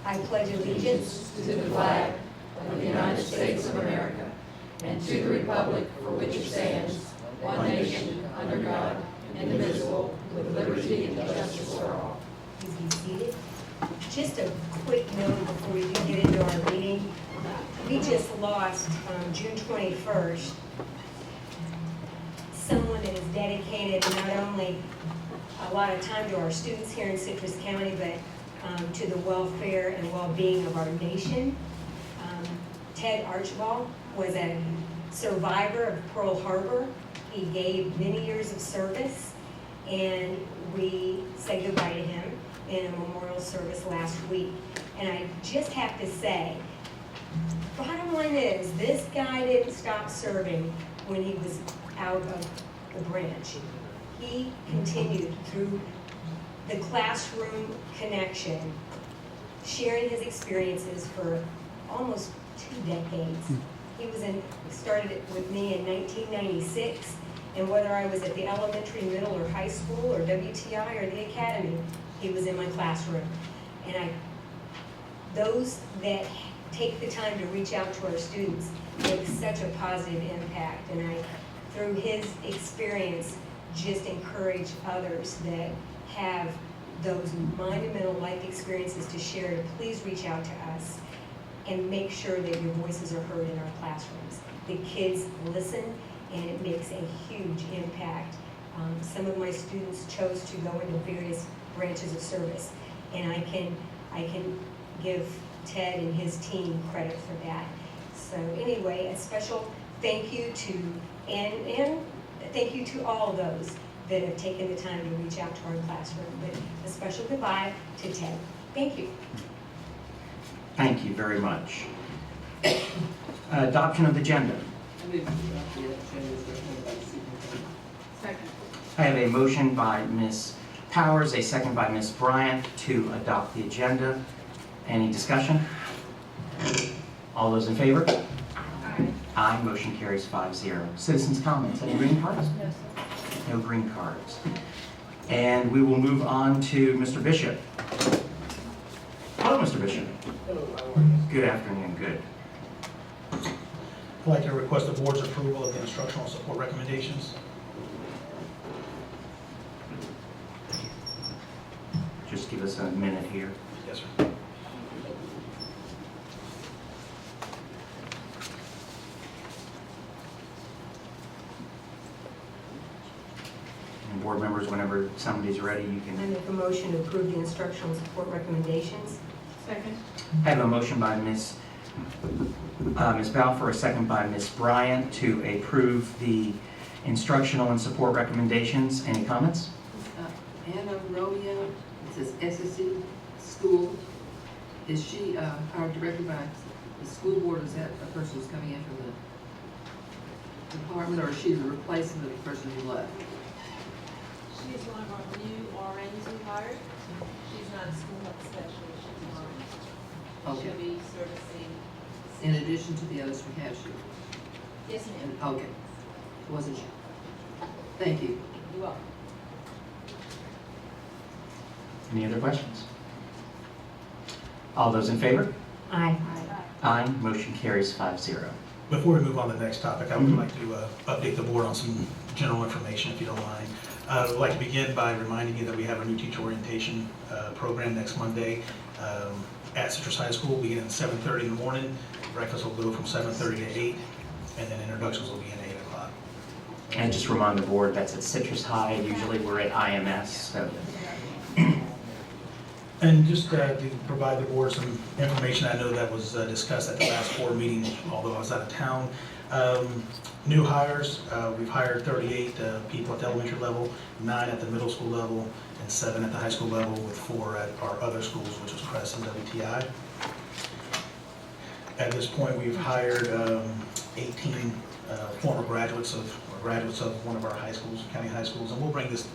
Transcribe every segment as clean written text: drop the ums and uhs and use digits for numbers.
I pledge allegiance to the flag of the United States of America and to the republic for which it stands, one nation, under God, indivisible, with liberty and justice for all. Please be seated. Just a quick note before we do get into our meeting. We just lost June 21st someone that has dedicated not only a lot of time to our students here in Citrus County, but to the welfare and well-being of our nation. Ted Archibald was a survivor of Pearl Harbor. He gave many years of service, and we said goodbye to him in a memorial service last week. And I just have to say, bottom line is, this guy didn't stop serving when he was out of the branch. He continued through the classroom connection, sharing his experiences for almost 2 decades. He started it with me in 1996, and whether I was at the elementary, middle, or high school, or WTI, or the academy, he was in my classroom. And those that take the time to reach out to our students make such a positive impact. And I, through his experience, just encourage others that have those monumental life experiences to share to please reach out to us and make sure that your voices are heard in our classrooms. The kids listen, and it makes a huge impact. Some of my students chose to go into various branches of service, and I can give Ted and his team credit for that. So anyway, a special thank you to, and thank you to all those that have taken the time to reach out to our classroom. But a special goodbye to Ted. Thank you. Thank you very much. Adoption of the agenda. I move to adopt the agenda as recommended by the superintendent. Second. I have a motion by Ms. Powers, a second by Ms. Bryant to adopt the agenda. Any discussion? All those in favor? Aye. Aye. Motion carries 5-0. Citizens' comments. Any green cards? No, sir. No green cards. And we will move on to Mr. Bishop. Hello, Mr. Bishop. Hello, how are you? Good afternoon. Good. I'd like to request the board's approval of the instructional support recommendations. Just give us a minute here. Yes, sir. And board members, whenever somebody's ready, you I can. make a motion to approve the instructional support recommendations. Second. I have a motion by Ms. Balfour, a second by Ms. Bryant to approve the instructional and support recommendations. Any comments? Anna Romeo, it says SSC School. Is she hired directly by the school board, or is that a person who's coming in from the department, or is she the replacement of the person who left? She's one of our new RNs we hired. She's not a school health specialist, she's an RN. Okay. She'll be servicing. In addition to the others we have, she, Yes, ma'am. okay, wasn't sure. Thank you. You're welcome. Any other questions? All those in favor? Aye. Aye. Motion carries 5-0. Before we move on to the next topic, I would like to update the board on some general information, if you don't mind. I would like to begin by reminding you that we have a new teacher orientation program next Monday at Citrus High School, beginning at 7:30 in the morning. Breakfast will go from 7:30 to 8, and then introductions will be at 8 o'clock. And just remind the board that's at Citrus High. Usually we're at IMS. So. And just to provide the board some information, I know that was discussed at the last board meeting, although I was out of town. New hires, we've hired 38 people at the elementary level, 9 at the middle school level, and 7 at the high school level, with 4 at our other schools, which was Crest and WTI. At this point, we've hired 18 former graduates of one of our high schools, county high schools, and we'll bring this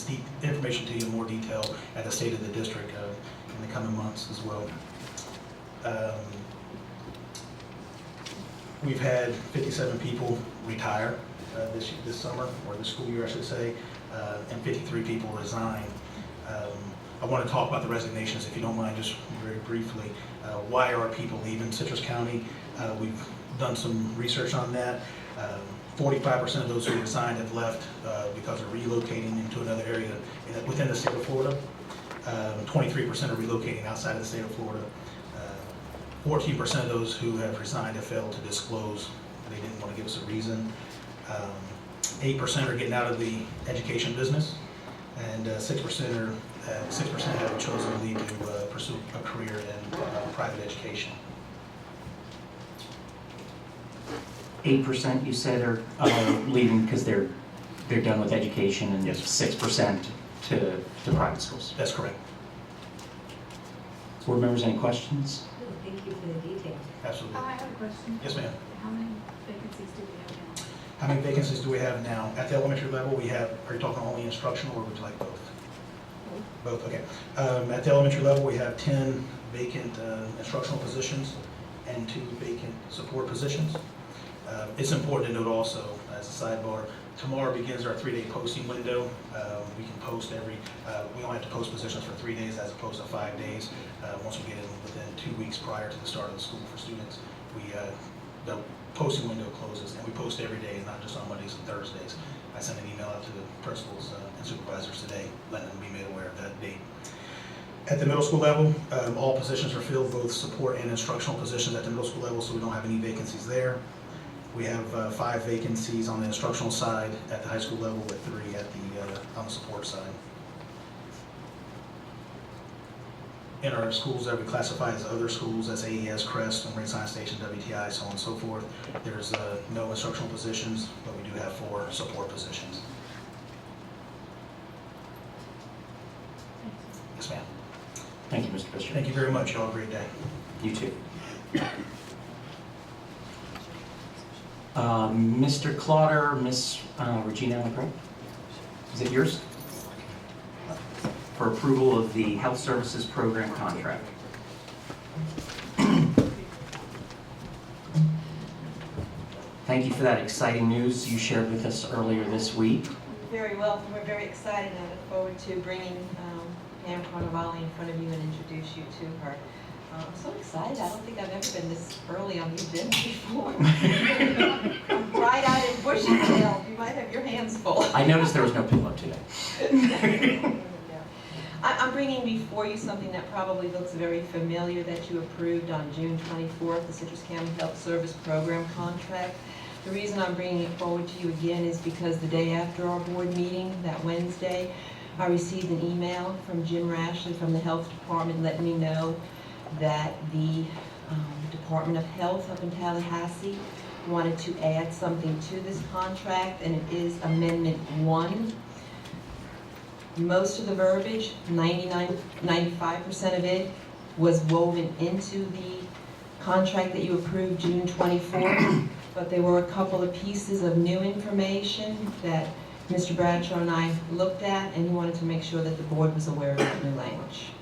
deep information to you in more detail at the State of the District in the coming months as well. We've had 57 people retire this summer, or this school year, I should say, and 53 people resign. I want to talk about the resignations, if you don't mind, just very briefly. Why are people leaving Citrus County? We've done some research on that. 45% of those who resigned have left because of relocating into another area within the state of Florida. 23% are relocating outside of the state of Florida. 14% of those who have resigned have failed to disclose. They didn't want to give us a reason. 8% are getting out of the education business, and 6% have chosen to leave to pursue a career in private education. 8% you said are leaving because they're done with education, and Yes. 6% to private schools. That's correct. Board members, any questions? Oh, thank you for the detail. Absolutely. I have a question. Yes, ma'am. How many vacancies do we have now? How many vacancies do we have now? At the elementary level, we have, are you talking only instructional, or would you like both? Both, okay. At the elementary level, we have 10 vacant instructional positions and 2 vacant support positions. It's important to note also, as a sidebar, tomorrow begins our 3-day posting window. We can post we only have to post positions for 3 days as opposed to 5 days. Once we get in within 2 weeks prior to the start of the school for students, the posting window closes, and we post every day, not just on Mondays and Thursdays. I sent an email out to the principals and supervisors today, letting them be made aware of that date. At the middle school level, all positions are filled, both support and instructional positions at the middle school level, so we don't have any vacancies there. We have 5 vacancies on the instructional side at the high school level, with 3 at on the support side. In our schools that we classify as other schools, as AES, Crest, and Marine Science Station, WTI, so on and so forth, there's no instructional positions, but we do have 4 support positions. Yes, ma'am. Thank you, Mr. Bishop. Thank you very much. Y'all have a great day. You too. Mr. Clotter, Miss Regina, am I correct? Is it yours? For approval of the Health Services Program contract. Thank you for that exciting news you shared with us earlier this week. Very welcome. We're very excited, and I look forward to bringing Pam Carnevale in front of you and introduce you to her. I'm so excited. I don't think I've ever been this early on the agenda before. I'm bright-eyed and bushy-tailed. You might have your hands full. I noticed there was no pillow today. I'm bringing before you something that probably looks very familiar that you approved on June 24th, the Citrus County Health Service Program contract. The reason I'm bringing it forward to you again is because the day after our board meeting, that Wednesday, I received an email from Jim Rashley from the Health Department letting me know that the Department of Health up in Tallahassee wanted to add something to this contract, and it is Amendment 1. Most of the verbiage, 95% of it, was woven into the contract that you approved June 24th, but there were a couple of pieces of new information that Mr. Bradshaw and I looked at, and he wanted to make sure that the board was aware of that new language.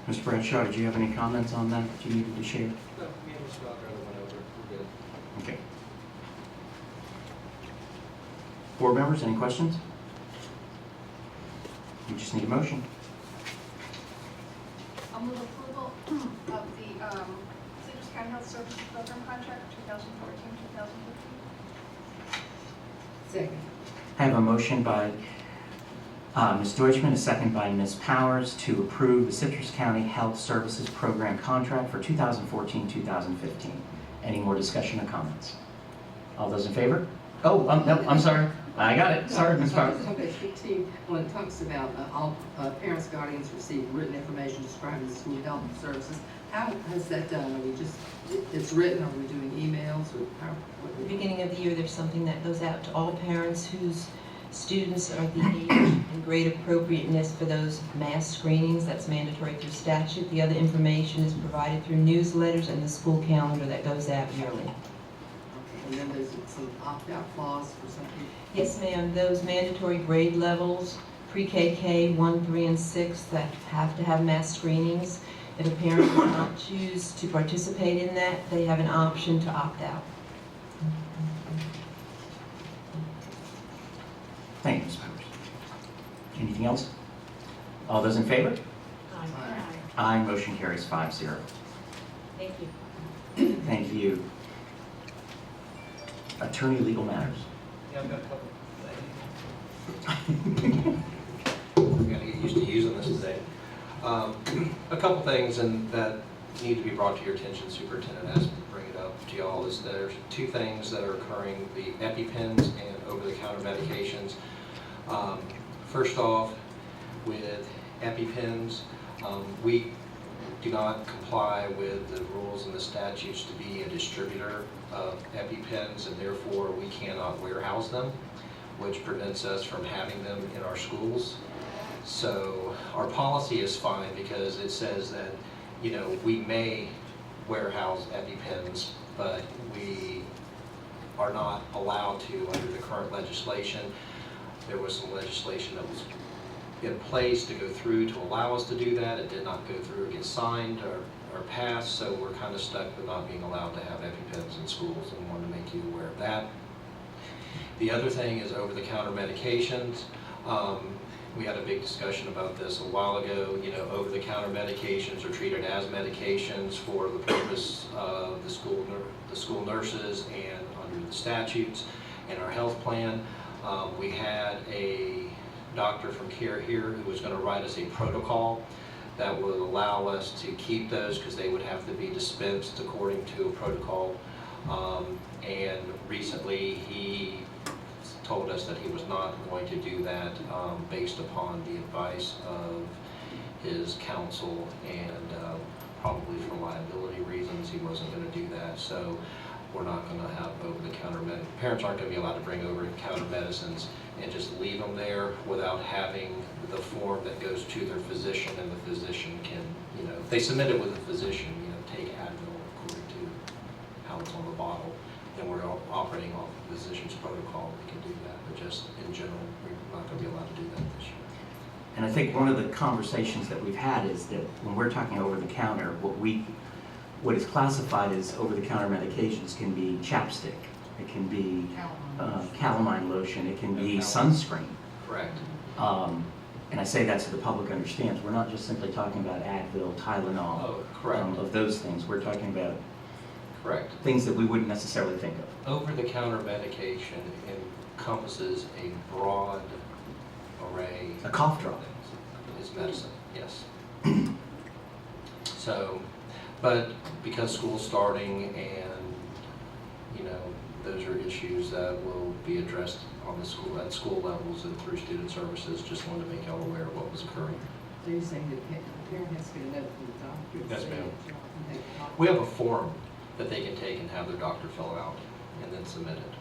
Mr. Bradshaw, did you have any comments on that you needed to share? No, me and Mr. Butler went over it. We're good. Okay. Board members, any questions? We just need a motion. I'll move approval of the Citrus County Health Services Program Contract 2014-2015. Second. I have a motion by Ms. Deutschman, a second by Ms. Powers, to approve the Citrus County Health Services Program contract for 2014-2015. Any more discussion or comments? All those in favor? Oh, no, I'm sorry. I got it. Sorry, Ms. Powers. Okay, 15, when it talks about all parents, guardians receive written information describing the school health services, how has that done? Are we just, it's written, are we doing emails, or how? At the beginning of the year, there's something that goes out to all parents whose students are at the age and grade appropriateness for those mass screenings. That's mandatory through statute. The other information is provided through newsletters and the school calendar that goes out yearly. Okay, and then there's some opt-out clause for some people. Yes, ma'am. Those mandatory grade levels, pre-KK 1, 3, and 6, that have to have mass screenings. If a parent does not choose to participate in that, they have an option to opt out. Thank you, Ms. Powers. Anything else? All those in favor? Aye. Aye, motion carries 5-0. Thank you. Thank you. Attorney Legal Matters. Yeah, I've got a couple things. I'm gonna get used to using this today. A couple things that need to be brought to your attention, Superintendent asked me to bring it up to y'all, is there's two things that are occurring, the EpiPens and over-the-counter medications. First off, with EpiPens, we do not comply with the rules and the statutes to be a distributor of EpiPens, and therefore we cannot warehouse them, which prevents us from having them in our schools. So our policy is fine because it says that, you know, we may warehouse EpiPens, but we are not allowed to under the current legislation. There was some legislation that was in place to go through to allow us to do that. It did not go through or get signed or passed, so we're kind of stuck with not being allowed to have EpiPens in schools, and wanted to make you aware of that. The other thing is over-the-counter medications. We had a big discussion about this a while ago. You know, over-the-counter medications are treated as medications for the purpose of the school nurses and under the statutes and our health plan. We had a doctor from Care Here who was going to write us a protocol that would allow us to keep those because they would have to be dispensed according to a protocol. And recently he told us that he was not going to do that based upon the advice of his counsel, and probably for liability reasons he wasn't going to do that. So we're not going to have over-the-counter parents aren't going to be allowed to bring over-the-counter medicines and just leave them there without having the form that goes to their physician, and the physician can, you know, if they submit it with a physician, you know, take Advil according to how it's on the bottle. And we're operating off the physician's protocol, we can do that, but just in general, we're not going to be allowed to do that this year. And I think one of the conversations that we've had is that when we're talking over-the-counter, what is classified as over-the-counter medications can be chapstick, it can be calamine lotion, it can be sunscreen. Correct. And I say that so the public understands, we're not just simply talking about Advil, Tylenol, Oh, correct. of those things. We're talking about Correct. things that we wouldn't necessarily think of. Over-the-counter medication encompasses a broad array. A cough drop. Is medicine, yes. So, but because school's starting and, you know, those are issues that will be addressed on at school levels and through student services, just wanted to make y'all aware of what was occurring. So you're saying that the parent has to get a note from the doctor? Yes, saying ma'am. that y'all can take a copy? We have a form that they can take and have their doctor fill out and then submit it.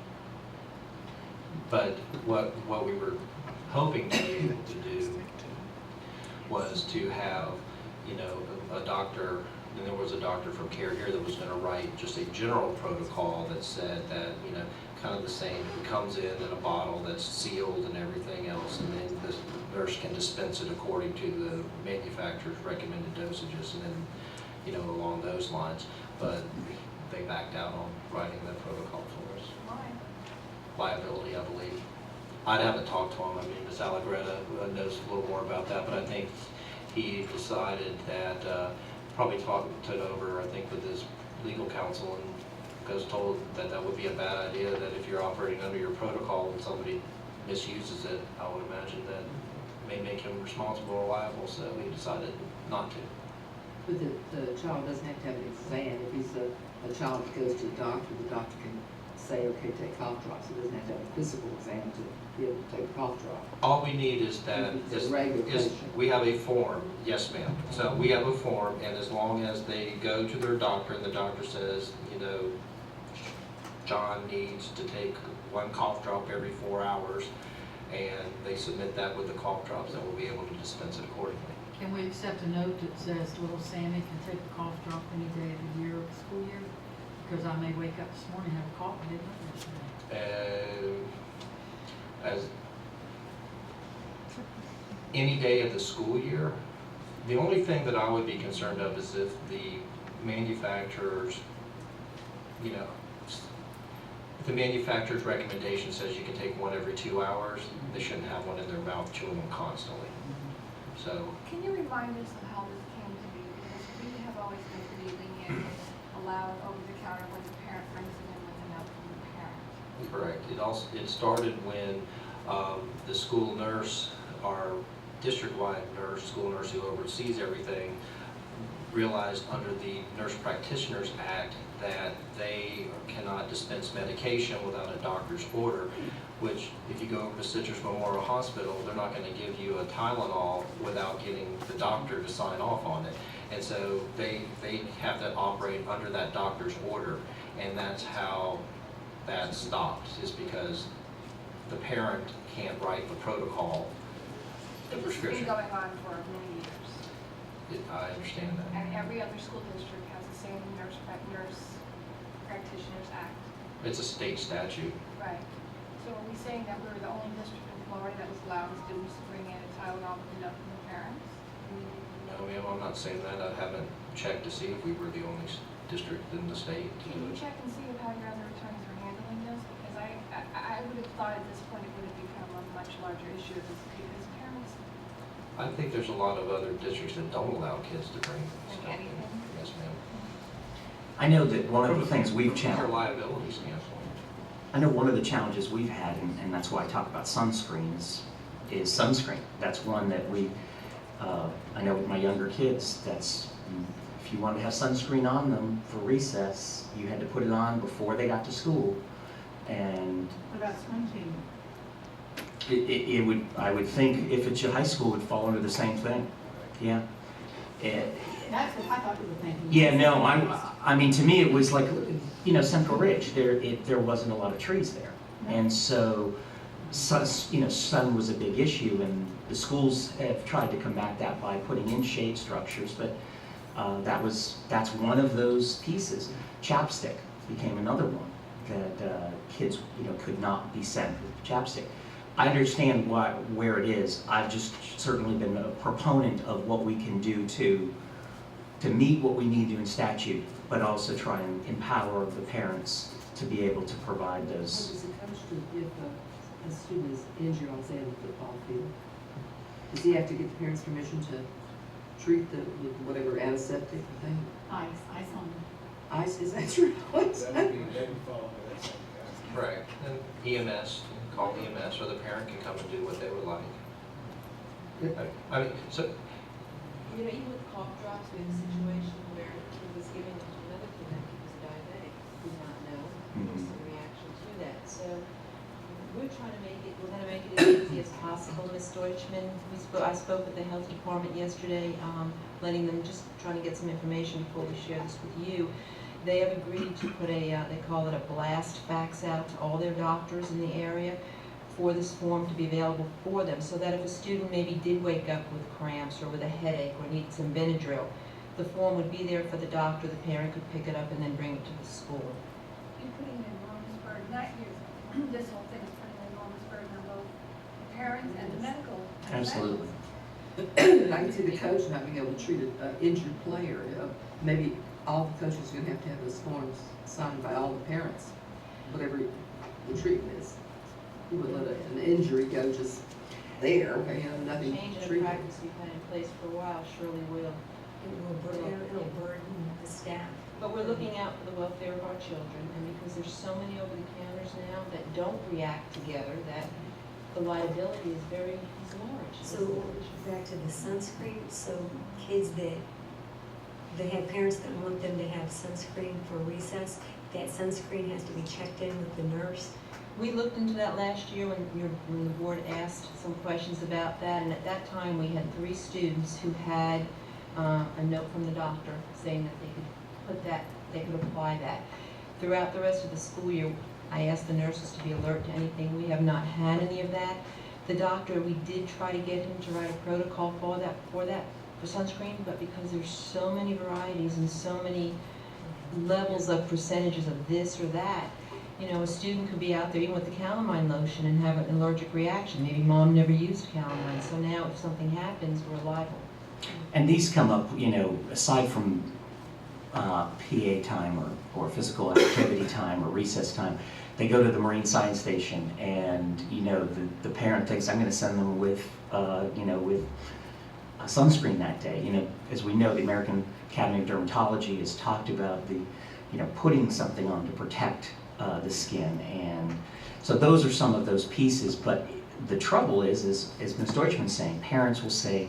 But what we were hoping to be able to do was to have, you know, a doctor, and there was a doctor from Care Here that was going to write just a general protocol that said that, you know, kind of the same, it comes in a bottle that's sealed and everything else, and then the nurse can dispense it according to the manufacturer's recommended dosages, and then, you know, along those lines. But they backed out on writing that protocol for us. Why? Liability, I believe. I haven't talked to him. I mean, Ms. Allegretta knows a little more about that, but I think he decided that, probably talked it over, I think, with his legal counsel, and was told that that would be a bad idea, that if you're operating under your protocol and somebody misuses it, I would imagine that may make him responsible or liable, so he decided not to. But the child doesn't have to have an exam. If he's a child that goes to the doctor can say, okay, take cough drops. He doesn't have to have a physical exam to be able to take a cough drop. All we need is that, It's a regular patient. we have a form, yes ma'am. So we have a form, and as long as they go to their doctor and the doctor says, you know, John needs to take one cough drop every 4 hours, and they submit that with the cough drops, then we'll be able to dispense it accordingly. Can we accept a note that says little Sammy can take a cough drop any day of the year of the school year? Because I may wake up this morning and have a cough, I didn't know yesterday. As any day of the school year, the only thing that I would be concerned of is if the manufacturers, you know, if The manufacturer's recommendation says you can take one every 2 hours. They shouldn't have one in their mouth chewing them constantly. So, Can you remind us of how this came to be? Because we have always been pretty lenient and allowed over the counter when the parent brings it in with a note from the parent. correct. It started when the school nurse, our district-wide nurse, school nurse who oversees everything, realized under the Nurse Practitioners Act that they cannot dispense medication without a doctor's order, which if you go over to Citrus Memorial Hospital, they're not going to give you a Tylenol without getting the doctor to sign off on it. And so they have to operate under that doctor's order, and that's how that stopped, is because the parent can't write the protocol, the This has been prescription. going on for many years. I understand that. And every other school district has the same Nurse Practitioners Act. It's a state statute. Right. So are we saying that we're the only district in Florida that was allowing students to bring in a Tylenol with a note from the parents? No, ma'am, I'm not saying that. I haven't checked to see if we were the only district in the state. Can you check and see how your other attorneys are handling this? Because I would have thought at this point it would have become a much larger issue because parents I think there's a lot of other districts that don't allow kids to bring think stuff. anything. Yes, ma'am. I know that one of the things we've From a challenged, liability standpoint. I know one of the challenges we've had, and that's why I talk about sunscreen, is sunscreen. That's one that I know with my younger kids, if you wanted to have sunscreen on them for recess, you had to put it on before they got to school. And What about swim team? I would think if it's your high school, it would fall under the same thing. Yeah. That's what I thought you were thinking. Yeah, no, I mean, to me, it was like, Central Ridge, there wasn't a lot of trees there. And so, sun was a big issue, and the schools have tried to combat that by putting in shade structures, but that's one of those pieces. Chapstick became another one that kids, could not be sent with chapstick. I understand where it is. I've just certainly been a proponent of what we can do to meet what we need to in statute, but also try and empower the parents to be able to provide How those. does a coach do if a student is injured on, say, the football field? Does he have to get the parents' permission to treat with whatever antiseptic thing? Ice on them. Ice, is that true? What? That would fall under that same category. Correct. And EMS, call EMS, or the parent can come and do what they would like. I mean, so, Even with cough drops, we had a situation where he was giving it to another kid that he was diabetic, did not know, there was some reaction to that. So we're gonna make it as easy as possible, Ms. Deutschman. I spoke with the health department yesterday, letting them, just trying to get some information before we share this with you. They have agreed to put they call it a blast fax out to all their doctors in the area for this form to be available for them, so that if a student maybe did wake up with cramps or with a headache or needed some Benadryl, the form would be there for the doctor, the parent could pick it up and then bring it to the school. You're putting an enormous burden, not you, this whole thing is putting an enormous burden on both the parents and the medical. Absolutely. I can see the coach not being able to treat an injured player. Maybe all the coaches are gonna have those forms signed by all the parents, whatever the treatment is. You would let an injury go just there, nothing Change in a treated. practice we've had in place for a while surely will. It'll burden the staff. But we're looking out for the welfare of our children, and because there's so many over the counters now that don't react together, that the liability is large. So back to the sunscreen, so kids that, they have parents that want them to have sunscreen for recess, that sunscreen has to be checked in with the nurse. We looked into that last year when the board asked some questions about that, and at that time, we had 3 students who had a note from the doctor saying that they could apply that. Throughout the rest of the school year, I asked the nurses to be alert to anything. We have not had any of that. The doctor, we did try to get him to write a protocol for sunscreen, but because there's so many varieties and so many levels of percentages of this or that, a student could be out there even with the calamine lotion and have an allergic reaction. Maybe mom never used calamine, so now if something happens, we're liable. And these come up, aside from PA time or physical activity time or recess time, they go to the Marine Science Station, and the parent thinks, I'm going to send them with with a sunscreen that day. As we know, the American Academy of Dermatology has talked about putting something on to protect the skin, and so those are some of those pieces. But the trouble is, as Ms. Deutschman's saying, parents will say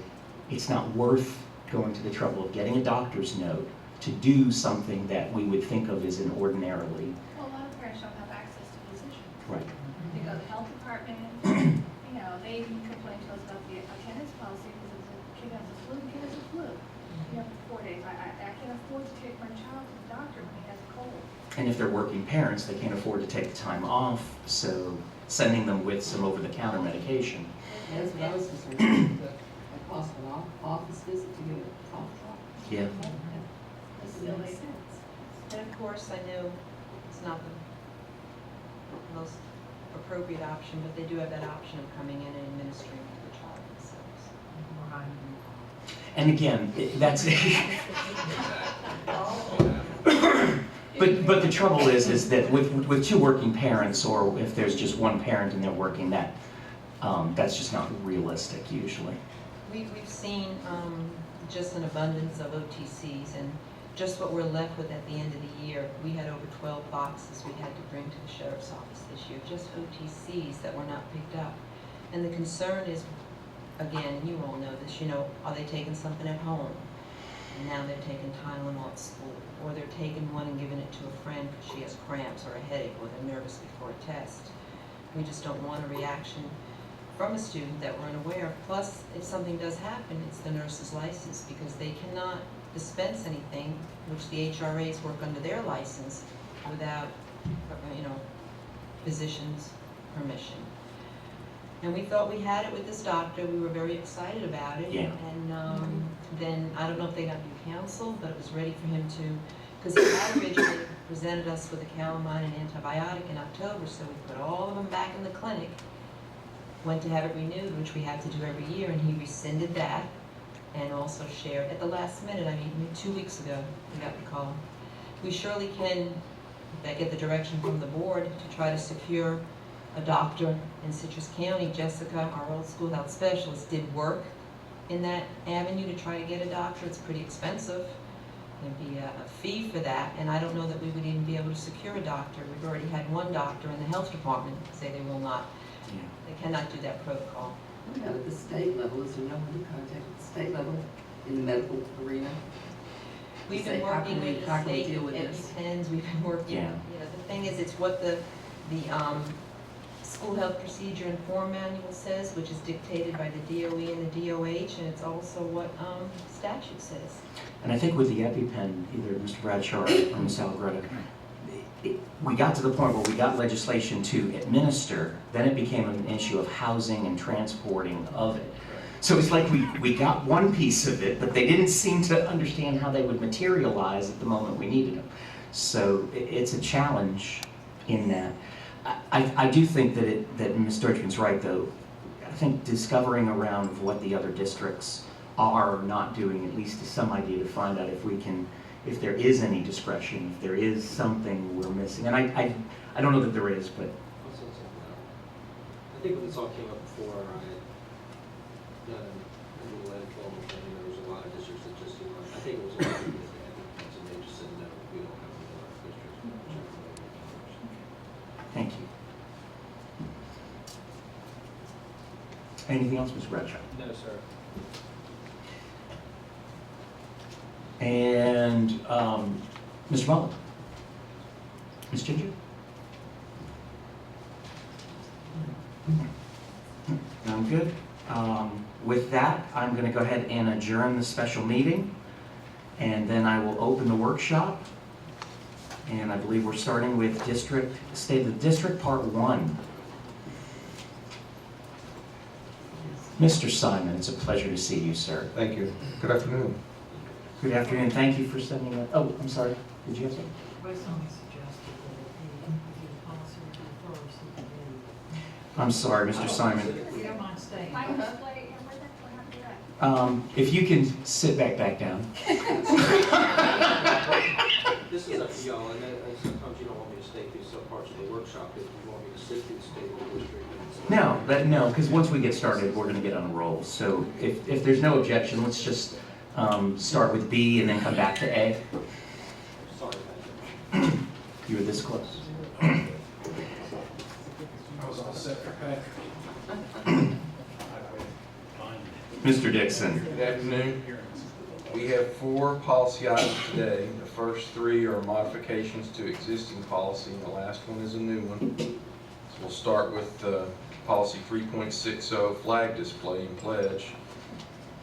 it's not worth going to the trouble of getting a doctor's note to do something that we would think of as an ordinarily. Well, a lot of parents don't have access to physicians. Right. They go to the health department, they even complain to us about the attendance policy because if the kid has a flu, the kid has a flu. You have 4 days. I can't afford to take my child to the doctor when he has a cold. And if they're working parents, they can't afford to take the time off, so sending them with some over-the-counter medication. That's what I was concerned about, the cost of an office visit to get a cough drop. Yeah. That doesn't make sense. And of course, I know it's not the most appropriate option, but they do have that option of coming in and administering to the child themselves. And again, that's but the trouble is that with two working parents, or if there's just one parent and they're working, that's just not realistic usually. We've seen just an abundance of OTCs, and just what we're left with at the end of the year. We had over 12 boxes we had to bring to the sheriff's office this year, just OTCs that were not picked up. And the concern is, again, you all know this, are they taking something at home? And now they're taking Tylenol at school, or they're taking one and giving it to a friend because she has cramps or a headache, or they're nervous before a test. We just don't want a reaction from a student that we're unaware of. Plus, if something does happen, it's the nurse's license, because they cannot dispense anything, which the HRAs work under their license, without, physician's permission. And we thought we had it with this doctor. We were very excited about it. Yeah. And then, I don't know if they got new counsel, but it was ready for him to, because he had originally presented us with a calamine and antibiotic in October, so we put all of them back in the clinic, went to have it renewed, which we have to do every year, and he rescinded that, and also shared at the last minute. 2 weeks ago, we got the call. We surely can, if I get the direction from the board, to try to secure a doctor in Citrus County. Jessica, our old school health specialist, did work in that avenue to try to get a doctor. It's pretty expensive. There'd be a fee for that, and I don't know that we would even be able to secure a doctor. We've already had one doctor in the health department say they will not. Yeah. They cannot do that protocol. What about at the state level? Is there no one to contact at the state level in the medical arena? We've Say, been how working can we- with the how can we state deal with this? EpiPens, we've been working, Yeah. the thing is, it's what the School Health Procedure and Form Manual says, which is dictated by the DOE and the DOH, and it's also what statute says. And I think with the EpiPen, either Mr. Bradshaw or Ms. Algretta, we got to the point where we got legislation to administer, then it became an issue of housing and transporting of it. So it's like we got one piece of it, but they didn't seem to understand how they would materialize at the moment we needed them. So it's a challenge in that. I do think that Ms. Deutschman's right, though. I think discovering around what the other districts are not doing, at least is some idea to find out if there is any discretion, if there is something we're missing. And I don't know that there is, but I'll send something out. I think when this all came up before, I had done a little informal thing, and there was a lot of districts that just didn't want, I think it was a lot of because they had complaints, and they just said, no, we don't have any of our districts. thank you. Anything else, Mr. Bradshaw? No, sir. And Mr. Mullen? Ms. Ginger? I'm good. With that, I'm going to go ahead and adjourn the special meeting, and then I will open the workshop. And I believe we're starting with State of the District Part 1. Mr. Simon, it's a pleasure to see you, sir. Thank you. Good afternoon. Good afternoon. Thank you for sending that. Oh, I'm sorry. Did you have something? I'm sorry, Mr. Simon. I was like, and what happened to that? If you can sit back down. This is up to y'all, and sometimes you don't want me to stay stay through some parts of the workshop if you want me to sit through the stable district. No, because once we get started, we're gonna get on a roll. So if there's no objection, let's just start with B and then come back to A. Sorry about that. You were this close. I was all set for Patrick. Mr. Dixon. Good afternoon. We have 4 policy items today. The first 3 are modifications to existing policy, and the last one is a new one. So we'll start with policy 3.60, flag display and pledge.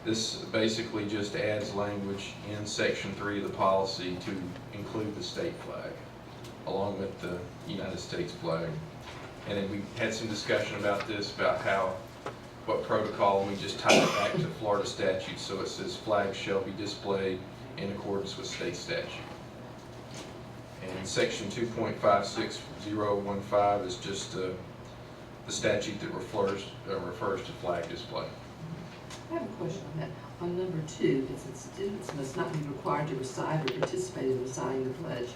This basically just adds language in section 3 of the policy to include the state flag, along with the United States flag. And then we had some discussion about this, about what protocol, and we just tied it back to Florida statute, so it says flags shall be displayed in accordance with state statute. And section 2.56015 is just the statute that refers to flag display. I have a question on that. On number 2, it says students must not be required to recite or participate in reciting the pledge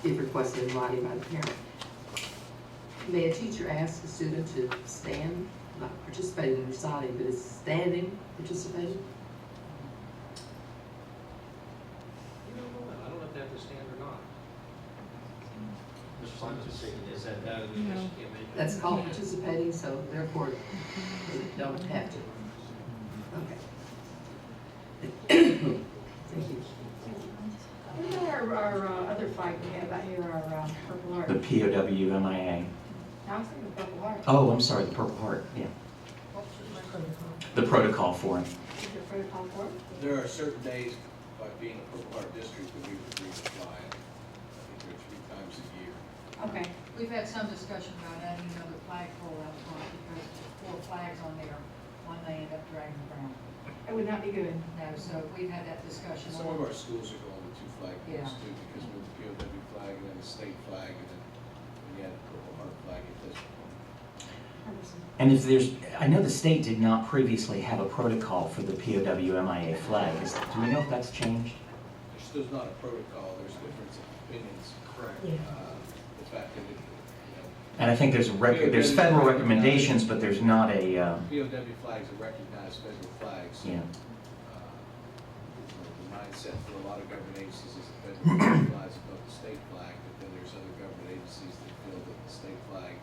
if requested in writing by the parent. May a teacher ask a student to stand, not participating in reciting, but is standing participating? You don't know that. I don't know if they have to stand or not. Mr. Simon is saying, is that no? We just can't make it. That's called participating, so therefore they don't have to. Okay. Thank you. What about our other flag we have out here, our Purple Heart? The POWMIA. I was thinking the Purple Heart. Oh, I'm sorry, the Purple Heart, yeah. What's the protocol? The protocol for it. Is there a protocol for it? There are certain days, by being a Purple Heart district, that we would fly. I think they're 3 times a year. Okay. We've had some discussion about adding another flagpole out front because with 4 flags on there, one may end up dragging around. It would not be good. No, so we've had that discussion. Some of our schools are going with 2 flagpoles Yeah. too, because with the POW flag and then the state flag, and then when you add the Purple Heart flag, it does. And if there's, I know the state did not previously have a protocol for the POWMIA flag. Do we know if that's changed? There's still not a protocol, there's difference of opinions. Correct. The fact that it, And I think there's federal recommendations, but there's not a, POW flags are recognized federal flags. yeah. The mindset for a lot of government agencies is the federal flag flies above the state flag, but then there's other government agencies that feel that the state flag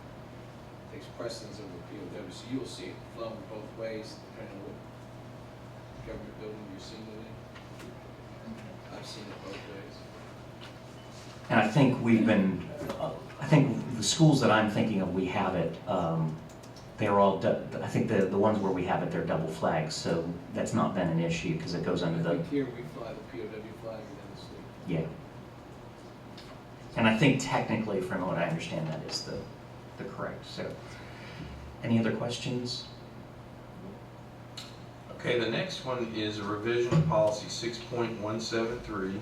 takes precedence over POW. So you'll see it flown both ways, depending on what government building you're seeing it in. I've seen it both ways. And I think I think the schools that I'm thinking of, we have it, they're all, I think the ones where we have it, they're double flags, so that's not been an issue because it goes under I the, think here we fly the POW flag and then the state. yeah. And I think technically, from what I understand, that is the correct, so. Any other questions? Okay, the next one is a revision of policy 6.173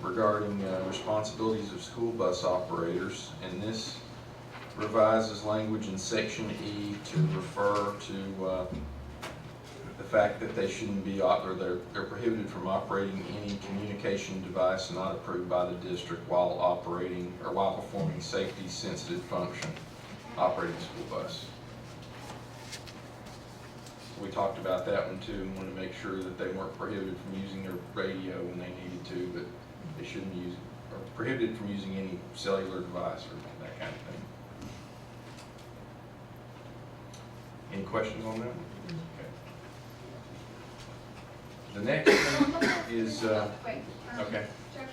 regarding responsibilities of school bus operators, and this revises language in section E to refer to the fact that they shouldn't be, or they're prohibited from operating any communication device not approved by the district while operating or while performing safety sensitive function operating a school bus. We talked about that one too, and wanted to make sure that they weren't prohibited from using their radio when they needed to, but they shouldn't use, or prohibited from using any cellular device or that kind of thing. Any questions on that? Okay. The next one is, Wait. okay. Jeff?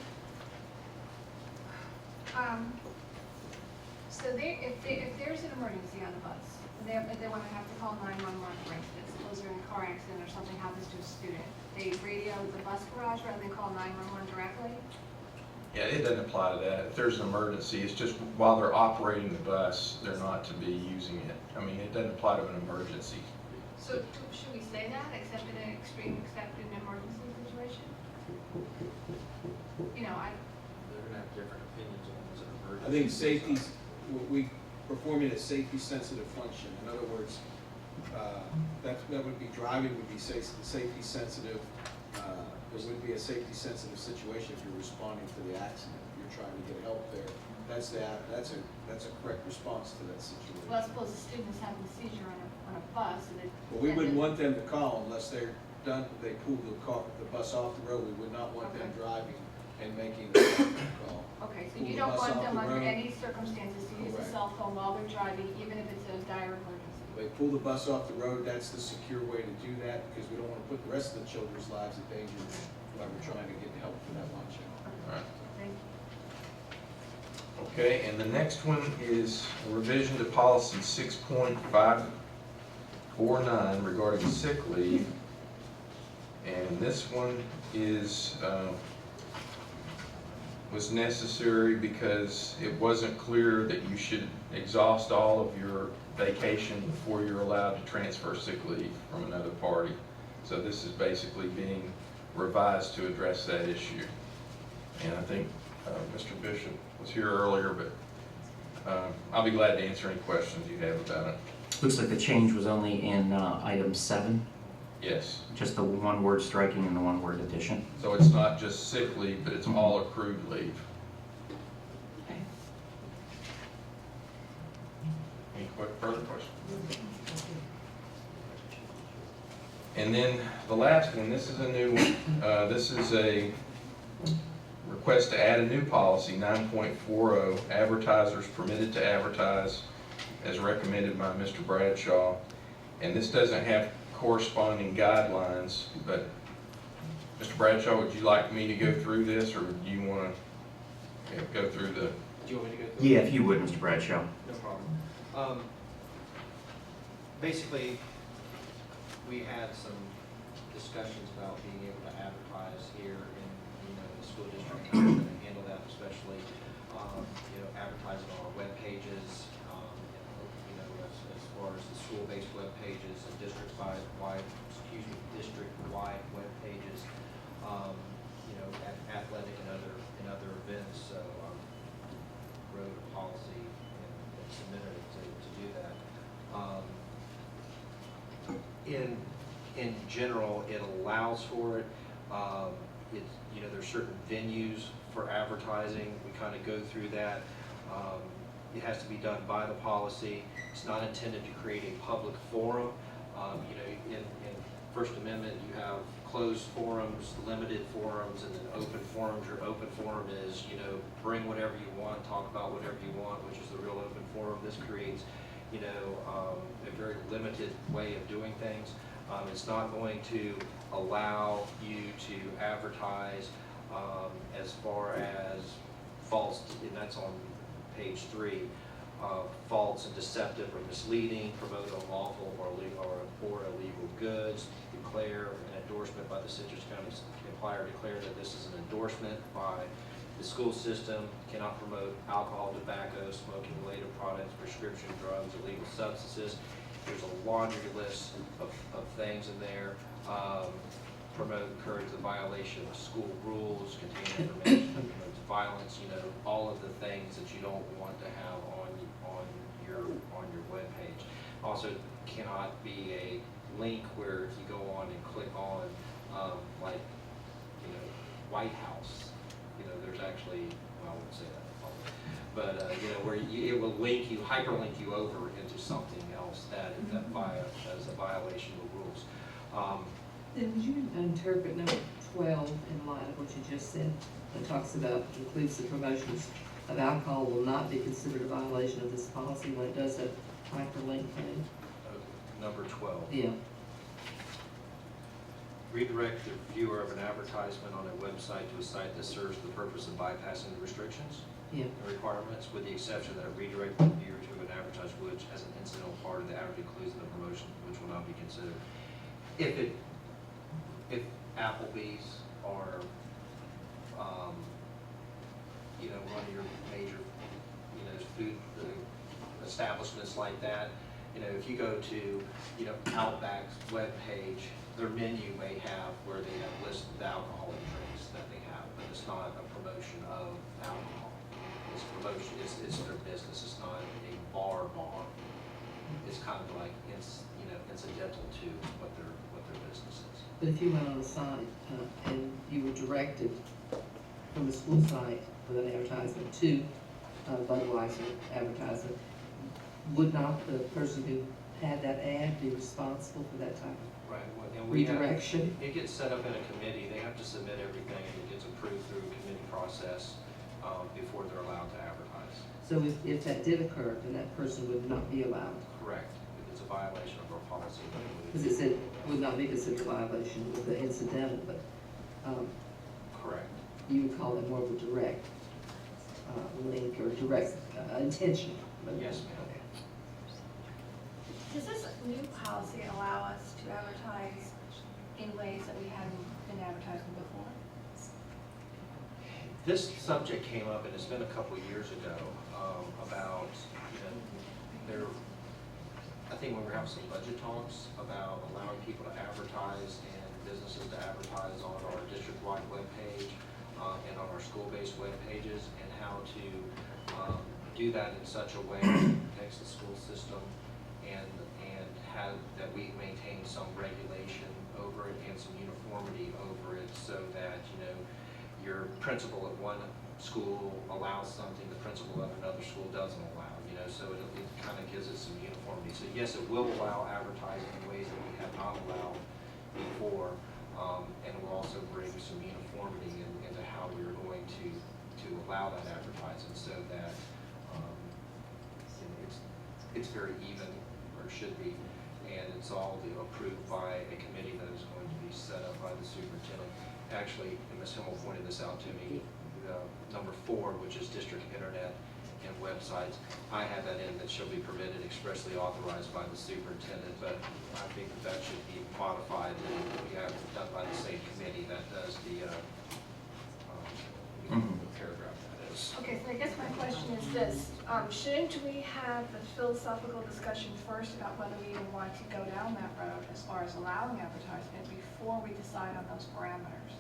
So if there's an emergency on the bus, if they want to have to call 911, for instance, suppose they're in a car accident or something happens to a student, they radio the bus garage rather than call 911 directly? Yeah, it doesn't apply to that. If there's an emergency, it's just while they're operating the bus, they're not to be using it. I mean, it doesn't apply to an emergency. So should we say that, except in an extreme, except in an emergency situation? You know, They're gonna have different opinions on what's an emergency. I think safety's, we performing a safety sensitive function. In other words, that would be driving would be safety sensitive. There would be a safety sensitive situation if you're responding to the accident. If you're you're trying to get help there. That's a correct response to that situation. Well, I suppose the student is having a seizure on a bus and it. Well, we wouldn't want them to call unless they're done, they pull the bus off the road. We would not want them driving and making the call. Okay, so Pull you the don't bus want off them the under road. any circumstances to use a Correct. cell phone while they're driving, even if it's a dire emergency. They pull the bus off the road, that's the secure way to do that, because we don't want to put the rest of the children's lives in danger while we're trying to get help for that one child. All right. Thank you. Okay, and the next one is a revision to policy 6.549 regarding sick leave. And this one was necessary because it wasn't clear that you should exhaust all of your vacation before you're allowed to transfer sick leave from another party. So this is basically being revised to address that issue. And I think Mr. Bishop was here earlier, but I'll be glad to answer any questions you have about it. Looks like the change was only in item 7, Yes. just the one word striking and the one word addition. So it's not just sick leave, but it's all accrued leave. Any further questions? And then the last one, this is a new one. This is a request to add a new policy, 9.40, advertisers permitted to advertise as recommended by Mr. Bradshaw. And this doesn't have corresponding guidelines, but Mr. Bradshaw, would you like me to go through this, or do you want to go through the? Do you want me to go through? Yeah, if you would, Mr. Bradshaw. No problem. Basically, we had some discussions about being able to advertise here in, the school district, how we're going to handle that, especially, advertising on our web pages, as far as the school-based web pages and district-wide web pages, at athletic and other events. So, wrote a policy and submitted it to do that. In general, it allows for it. There's certain venues for advertising. We kind of go through that. It has to be done by the policy. It's not intended to create a public forum. In First Amendment, you have closed forums, limited forums, and then open forums. Your open forum is, bring whatever you want, talk about whatever you want, which is the real open forum. This creates, a very limited way of doing things. It's not going to allow you to advertise as far as false, and that's on page 3, false and deceptive or misleading, promote unlawful or illegal goods, declare an endorsement by the Citrus County Employer, declare that this is an endorsement by the school system, cannot promote alcohol, tobacco, smoking-related products, prescription drugs, illegal substances. There's a laundry list of things in there. Promote, encourage the violation of school rules, contain information that promotes violence, all of the things that you don't want to have on your webpage. Also, cannot be a link where if you go on and click on, White House, there's actually, well, I wouldn't say that in public, but, where it will link you, hyperlink you over into something else that is a violation of the rules. Then would you interpret number 12 in light of what you just said? That talks about, includes the promotions of alcohol will not be considered a violation of this policy when it does a hyperlink thing? Number 12. Yeah. Redirect the viewer of an advertisement on a website to a site that serves the purpose of bypassing the restrictions Yeah. and requirements, with the exception that a redirect the viewer to an advertisement which, as an incidental part of the advert, includes the promotion, which will not be considered. If Applebee's or, one of your major, food establishments like that, if you go to, Outback's webpage, their menu may have where they have listed the alcoholic drinks that they have, but it's not a promotion of alcohol. It's promotion, it's their business, it's not a bar. It's kind of like, incidental to what their business is. But if you went on a site and you were directed from the school site with an advertisement to Budweiser advertisement, would not the person who had that ad be responsible for that type of Right, and we have, redirection? it gets set up in a committee, they have to submit everything, and it gets approved through a committee process before they're allowed to advertise. So if that did occur, then that person would not be allowed, Correct, if it's a violation of our policy. then it would- because it said, would not be considered a violation with the incidental, but Correct. you would call it more of a direct link or direct intention. Yes, ma'am. Does this new policy allow us to advertise in ways that we hadn't been advertising before? This subject came up, and it's been a couple of years ago, about, I think when we were having some budget talks about allowing people to advertise and businesses to advertise on our district-wide webpage and on our school-based web pages, and how to do that in such a way that protects the school system and have, that we maintain some regulation over it and some uniformity over it, so that, your principal at one school allows something the principal at another school doesn't allow, so it kind of gives it some uniformity. So yes, it will allow advertising in ways that we have not allowed before, and it will also bring some uniformity into how we're going to allow that advertising, so that it's very even, or should be, and it's all approved by a committee that is going to be set up by the superintendent. Actually, Ms. Himmel pointed this out to me, number 4, which is district internet and websites. I have that in that shall be permitted, expressly authorized by the superintendent, but I think that should be modified and we have it done by the same committee that does the paragraph that is. Okay, so I guess my question is this, shouldn't we have the philosophical discussion first about whether we even want to go down that road as far as allowing advertisement before we decide on those parameters?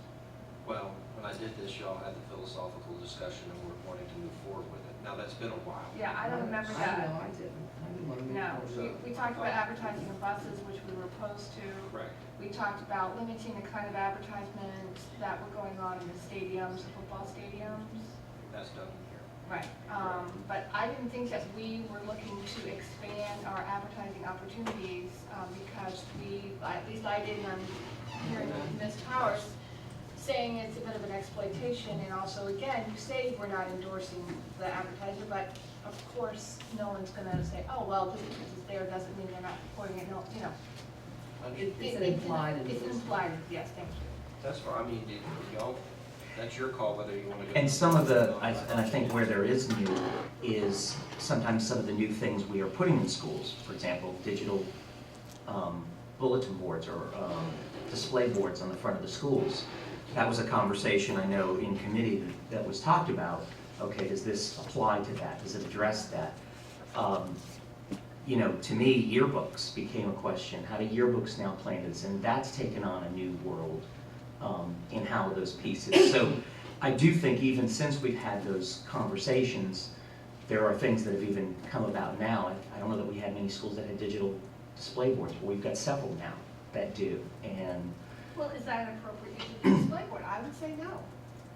Well, when I did this, y'all had the philosophical discussion and we're wanting to move forward with it. Now, that's been a while. Yeah, I don't remember I that. know, I didn't want to move No, forward. we talked about advertising in buses, which we were opposed to. Correct. We talked about limiting the kind of advertisements that were going on in the stadiums, the football stadiums. That's done here. Right, but I didn't think that we were looking to expand our advertising opportunities, because at least I didn't, I'm hearing Ms. Powers saying it's a bit of an exploitation, and also, again, you say we're not endorsing the advertiser, but of course, no one's gonna say, oh, well, just because it's there doesn't mean they're not supporting it, no, It's an implied It's endorsement. implied, yes, thank you. That's fine. I mean, y'all, that's your call whether you want to go. And some of the, and I think where there is new is sometimes some of the new things we are putting in schools, for example, digital bulletin boards or display boards on the front of the schools. That was a conversation I know in committee that was talked about. Okay, does this apply to that? Does it address that? To me, yearbooks became a question. How do yearbooks now play into this? And that's taken on a new world in how those pieces. So I do think even since we've had those conversations, there are things that have even come about now. I don't know that we had many schools that had digital display boards, but we've got several now that do. And Well, is that an appropriate use of the display board? I would say no.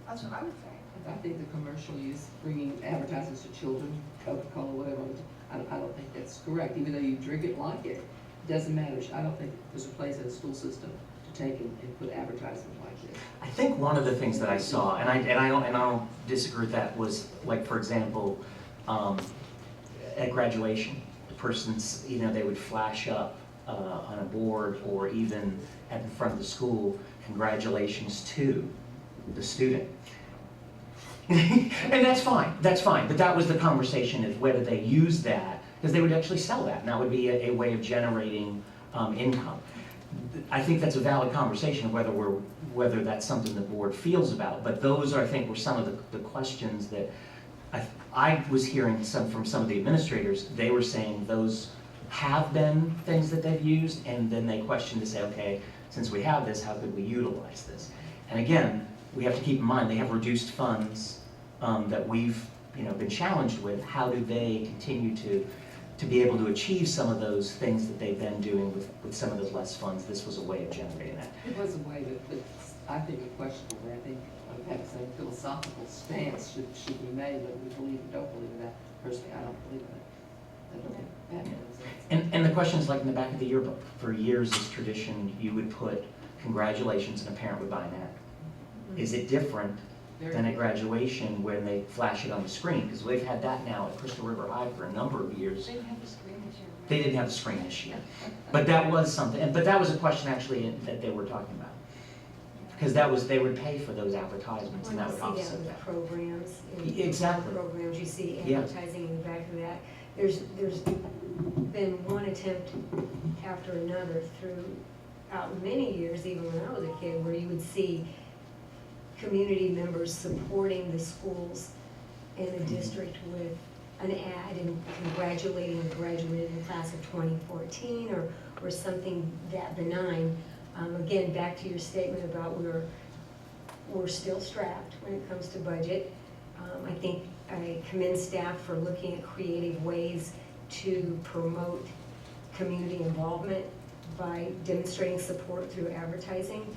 That's what I would say. I think the commercial use, bringing advertisements to children, Coca-Cola, whatever, I don't think that's correct. Even though you drink it, like it, doesn't matter. I don't think there's a place in the school system to take and put advertisement like this. I think one of the things that I saw, and I don't disagree with that, was like, for example, at graduation, the person's, they would flash up on a board or even at the front of the school, congratulations to the student. And that's fine, but that was the conversation, is whether they use that, because they would actually sell that, and that would be a way of generating income. I think that's a valid conversation, whether that's something the board feels about, but those, I think, were some of the questions that I was hearing from some of the administrators. They were saying those have been things that they've used, and then they questioned to say, okay, since we have this, how could we utilize this? And again, we have to keep in mind, they have reduced funds that we've been challenged with. How do they continue to to be able to achieve some of those things that they've been doing with some of those less funds, this was a way of generating that. It was a way that I think is questionable. I think I've had the same philosophical stance should be made, whether we believe or don't believe in that. Personally, I don't believe in it. I don't think that makes sense. And the question is like in the back of the yearbook. For years, this tradition, you would put congratulations and a parent would buy an ad. Is it different than at graduation when they flash it on the screen? Because we've had that now at Crystal River High for a number of years. They didn't have the screen this year. right? They didn't have the screen this year. But that was something, but that was a question actually that they were talking about. Because that was, they would pay for those advertisements and that would Well, you see offset that that. with programs. in Exactly. Programs, you see Yeah. advertising in the back of that. There's been one attempt after another throughout many years, even when I was a kid, where you would see community members supporting the schools in the district with an ad and congratulating the graduating class of 2014 or something that benign. Again, back to your statement about we're still strapped when it comes to budget. I think I commend staff for looking at creative ways to promote community involvement by demonstrating support through advertising.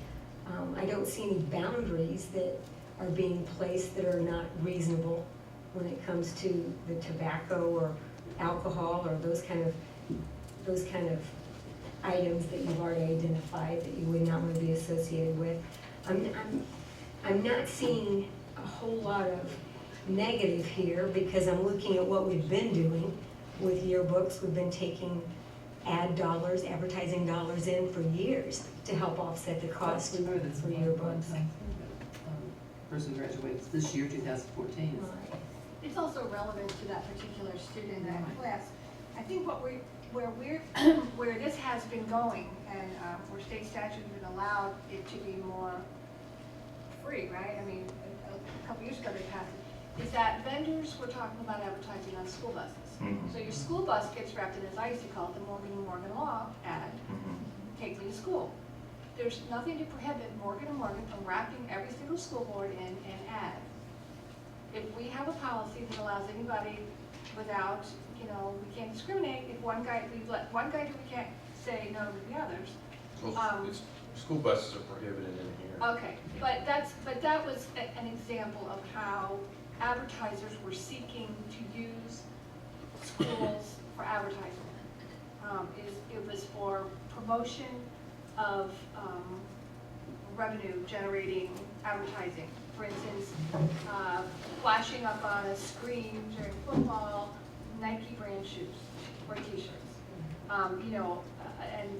I don't see any boundaries that are being placed that are not reasonable when it comes to the tobacco or alcohol or those kind of items that you've already identified that you would not want to be associated with. I'm not seeing a whole lot of negative here because I'm looking at what we've been doing with yearbooks. We've been taking ad dollars, advertising dollars in for years to help offset the cost for yearbooks. Person graduates this year, 2014. It's also relevant to that particular student in that class. I think where this has been going, and where state statute has been allowed it to be more free, right? I mean, a couple years ago they passed it, is that vendors were talking about advertising on school buses. Mhm. So your school bus gets wrapped in, as I used to call it, the Morgan & Morgan law ad, take me to school. There's nothing to prohibit Morgan & Morgan from wrapping every single school board in an ad. If we have a policy that allows anybody without, we can't discriminate, if we let one guy do, we can't say no to the others. Well, school buses are prohibited in here. Okay, but that was an example of how advertisers were seeking to use schools for advertising. It was for promotion of revenue generating advertising. For instance, flashing up on a screen during football, Nike brand shoes or t-shirts. And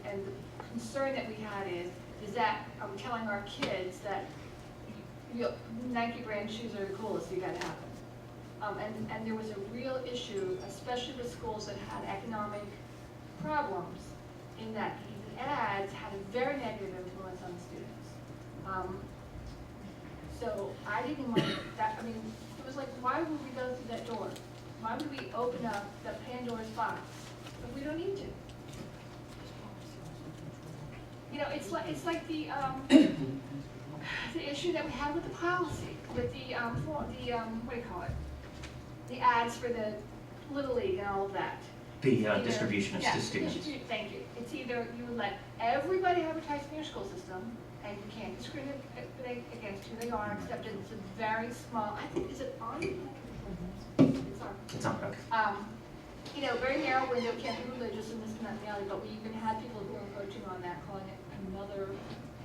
the concern that we had is that are we telling our kids that Nike brand shoes are the coolest, you gotta have them. And there was a real issue, especially with schools that had economic problems, in that these ads had a very negative influence on the students. So I didn't want that, it was like, why would we go through that door? Why would we open up the Pandora's box if we don't need to? It's like the issue that we had with the policy, with the what do you call it? The ads for the Little League and all of that. The distribution to students. Thank you. It's either you let everybody advertise in your school system, and you can't discriminate against who they are, except it's a very small, I think, is it on? It's on. It's on, okay. Very narrow window, can't be religious and this and that and the other, but we even had people who were approaching on that, calling it another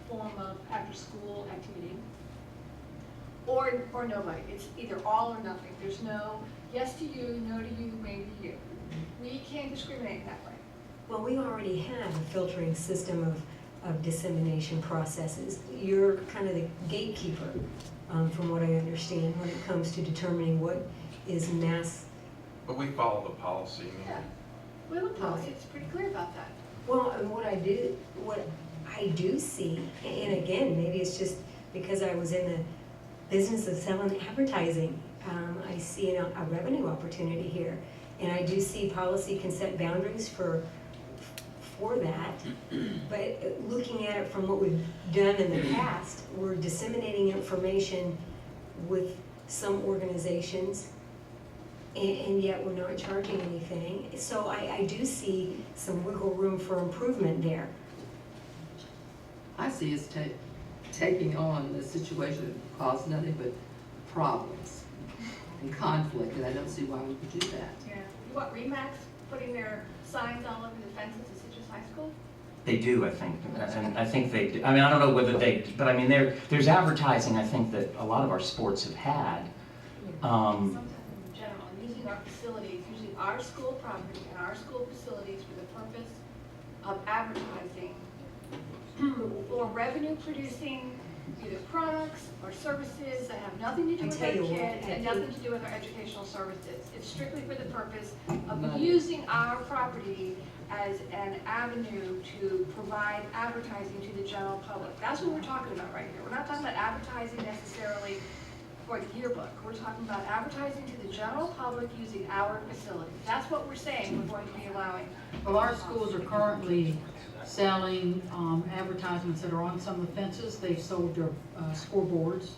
form of after-school activity. Or nobody. It's either all or nothing. There's no yes to you, no to you, maybe you. We can't discriminate that way. Well, we already have a filtering system of dissemination processes. You're kind of the gatekeeper, from what I understand, when it comes to determining what is mass. But we follow the policy. Yeah. We have a policy. It's pretty clear about that. Well, and what I do see, and again, maybe it's just because I was in the business of selling advertising, I see a revenue opportunity here. And I do see policy can set boundaries for that, but looking at it from what we've done in the past, we're disseminating information with some organizations and yet we're not charging anything. So I do see some wiggle room for improvement there. I see us taking on the situation that caused nothing but problems and conflict, and I don't see why we could do that. Yeah. What, Remax putting their signs all over the fences at Citrus High School? They do, I think, and I think they do. I mean, I don't know whether they, but I mean, there's advertising, I think, that a lot of our sports have had. Sometimes in general, and using our facilities, using our school property and our school facilities for the purpose of advertising or revenue producing either products or services that have nothing to do I with tell our you what, kids I and think- nothing to do with our educational services. It's strictly for the purpose of Money. using our property as an avenue to provide advertising to the general public. That's what we're talking about right here. We're not talking about advertising necessarily for the yearbook. We're talking about advertising to the general public using our facilities. That's what we're saying we're going to be allowing. Well, our schools are currently selling advertisements that are on some of the fences. They've sold their scoreboards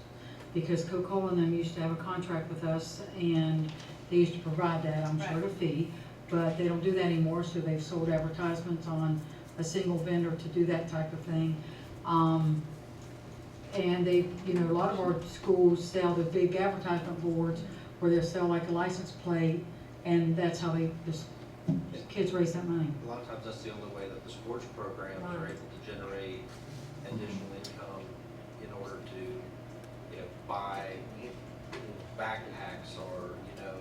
because Coca-Cola and them used to have a contract with us, and they used to provide that, I'm sure, at a fee. But they don't do that anymore, so they've sold advertisements on a single vendor to do that type of thing. And they, you know, a lot of our schools sell the big advertisement boards where they'll sell like a license plate, and that's how they, just kids raise that money. A lot of times that's the only way that the sports programs are able to generate additional income in order to, you know, buy backpacks or, you know,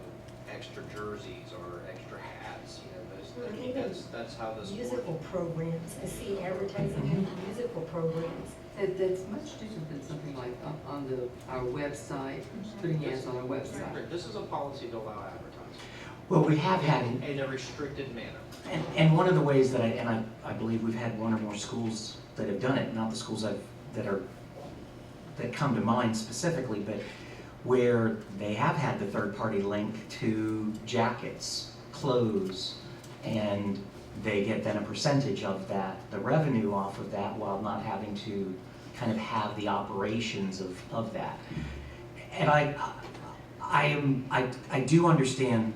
extra jerseys or extra hats, you know, Well, those, even that's how the sport. Musical programs, I see advertising in musical programs. That's much different than something like on our website, putting ads on our website. This is a policy to allow advertising Well, we have had, in a restricted manner. and one of the ways that I believe we've had one or more schools that have done it, not the schools that come to mind specifically, but where they have had the third-party link to jackets, clothes, and they get then a percentage of that, the revenue off of that, while not having to kind of have the operations of that. And I do understand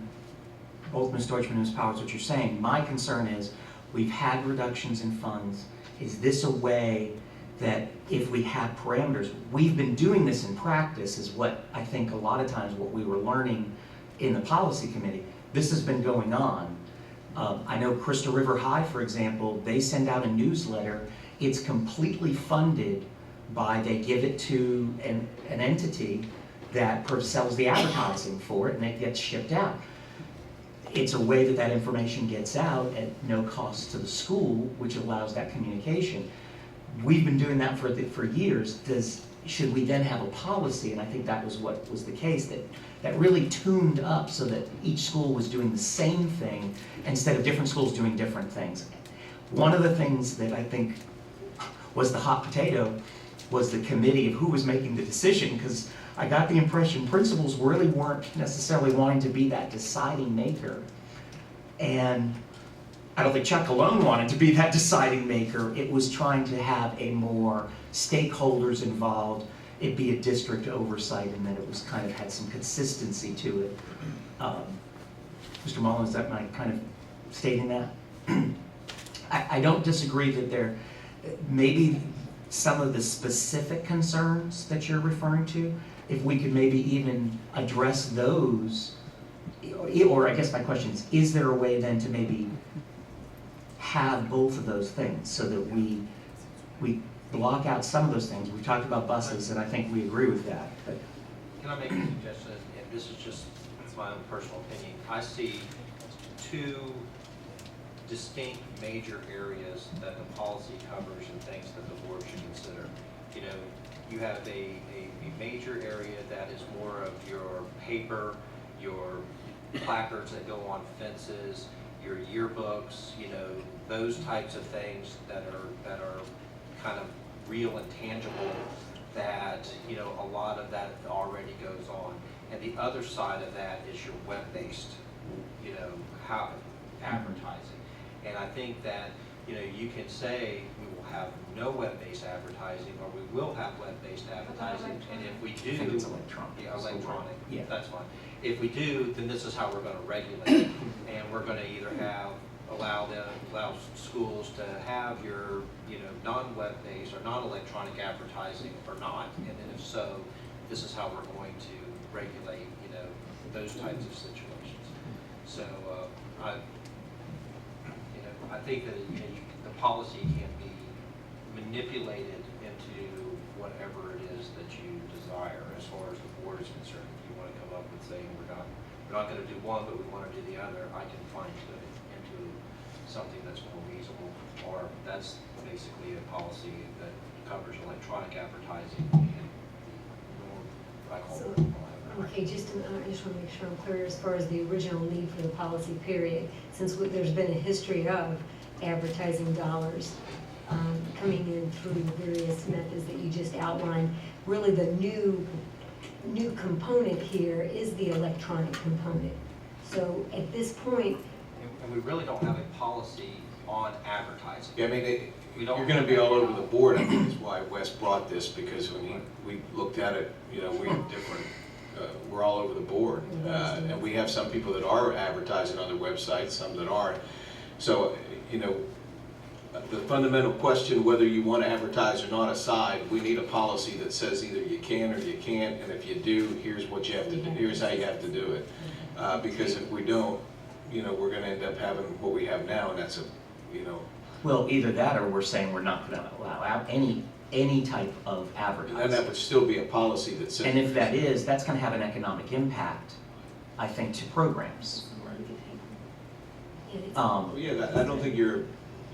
both Ms. Deutschman and Ms. Powers what you're saying. My concern is we've had reductions in funds. Is this a way that if we had parameters, we've been doing this in practice is what I think a lot of times what we were learning in the policy committee. This has been going on. I know Crystal River High, for example, they send out a newsletter. It's completely funded by, they give it to an entity that sells the advertising for it, and it gets shipped out. It's a way that that information gets out at no cost to the school, which allows that communication. We've been doing that for years. Should we then have a policy, and I think that was what was the case, that really tuned up so that each school was doing the same thing instead of different schools doing different things. One of the things that I think was the hot potato was the committee of who was making the decision, because I got the impression principals really weren't necessarily wanting to be that deciding maker. And I don't think Chuck alone wanted to be that deciding maker. It was trying to have a more stakeholders involved, it be a district oversight, and that it was kind of had some consistency to it. Mr. Mullins, is that my kind of stating that? I don't disagree that there, maybe some of the specific concerns that you're referring to, if we could maybe even address those, or I guess my question is there a way then to maybe have both of those things so that we block out some of those things? We talked about buses, and I think we agree with that. But Can I make a suggestion, and this is just my own personal opinion? I see two distinct major areas that the policy covers and things that the board should consider. You know, you have a major area that is more of your paper, your placards that go on fences, your yearbooks, you know, those types of things that are kind of real and tangible, that, you know, a lot of that already goes on. And the other side of that is your web-based, you know, how advertising. And I think that you know, you can say we will have no web-based advertising, or we will have web-based advertising, and if we I think do, it's electronic. yeah, electronic, Yeah. that's fine. If we do, then this is how we're gonna regulate it, and we're gonna either allow schools to have your, you know, non-web-based or non-electronic advertising or not, and then if so, this is how we're going to regulate, you know, those types of situations. So, I think that, you know, the policy can be manipulated into whatever it is that you desire as far as the board is concerned. If you want to come up with saying we're not going to do one, but we want to do the other, I can fine tune it into something that's more reasonable, or that's basically a policy that covers electronic advertising and I call So, it. Okay, I just want to make sure I'm clear as far as the original need for the policy period, since there's been a history of advertising dollars coming in through the various methods that you just outlined. Really, the new component here is the electronic component. So at this point, And we really don't have a policy on advertising. Yeah, I mean, We don't you're gonna have be that all over now. the board, I think is why Wes brought this, because when we looked at it, you know, we're all over the board. And we have some people that are advertising on their websites, some that aren't. So, you know, the fundamental question, whether you want to advertise or not aside, we need a policy that says either you can or you can't, and if you do, here's what you have to do, here's how you have to do it. Because if we don't, you know, we're gonna end up having what we have now, and that's you know, Well, either that or we're saying we're not going to allow any type of and that advertising. would still be a policy that says. And if that is, that's going to have an economic impact, I think, to programs. Well, yeah, I don't think you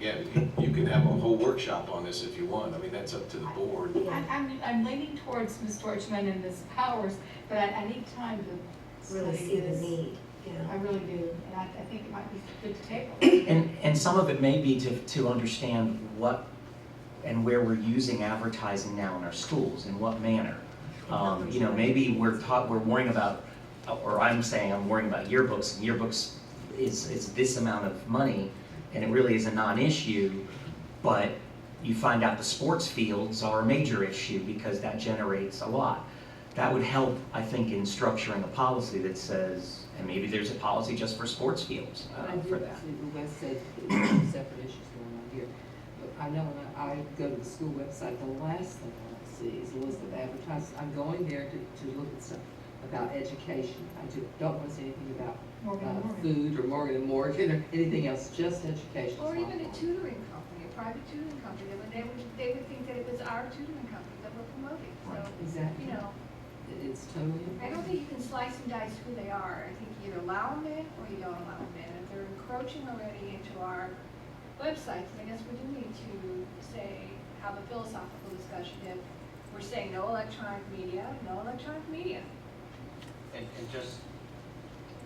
can have a whole workshop on this if you want. I mean, that's up to the board. I'm leaning towards Ms. Deutschman and Ms. Powers, but I need time to really study see the this. need, you know. I really do, and I think it might be good to table it. And some of it may be to understand what and where we're using advertising now in our schools, in what manner. You know, maybe we're worrying about, or I'm saying I'm worrying about yearbooks, and yearbooks is this amount of money, and it really is a non-issue, but you find out the sports fields are a major issue because that generates a lot. That would help, I think, in structuring a policy that says, and maybe there's a policy just for sports fields for that. What Wes said, there's separate issues going on here. But I know when I go to the school website, the last thing I want to see is a list of advertisements. I'm going there to look at stuff about education. I don't want to see anything about food or Morgan and Morgan or anything else, just education. Or even a tutoring company, a private tutoring company, they would think that it was our tutoring company that we're promoting, so, Exactly. you know. It's totally. I don't think you can slice and dice who they are. I think you either allow them in or you don't allow them in. If they're encroaching already into our websites, I guess we do need to say, have a philosophical discussion if we're saying no electronic media, no electronic media. And just,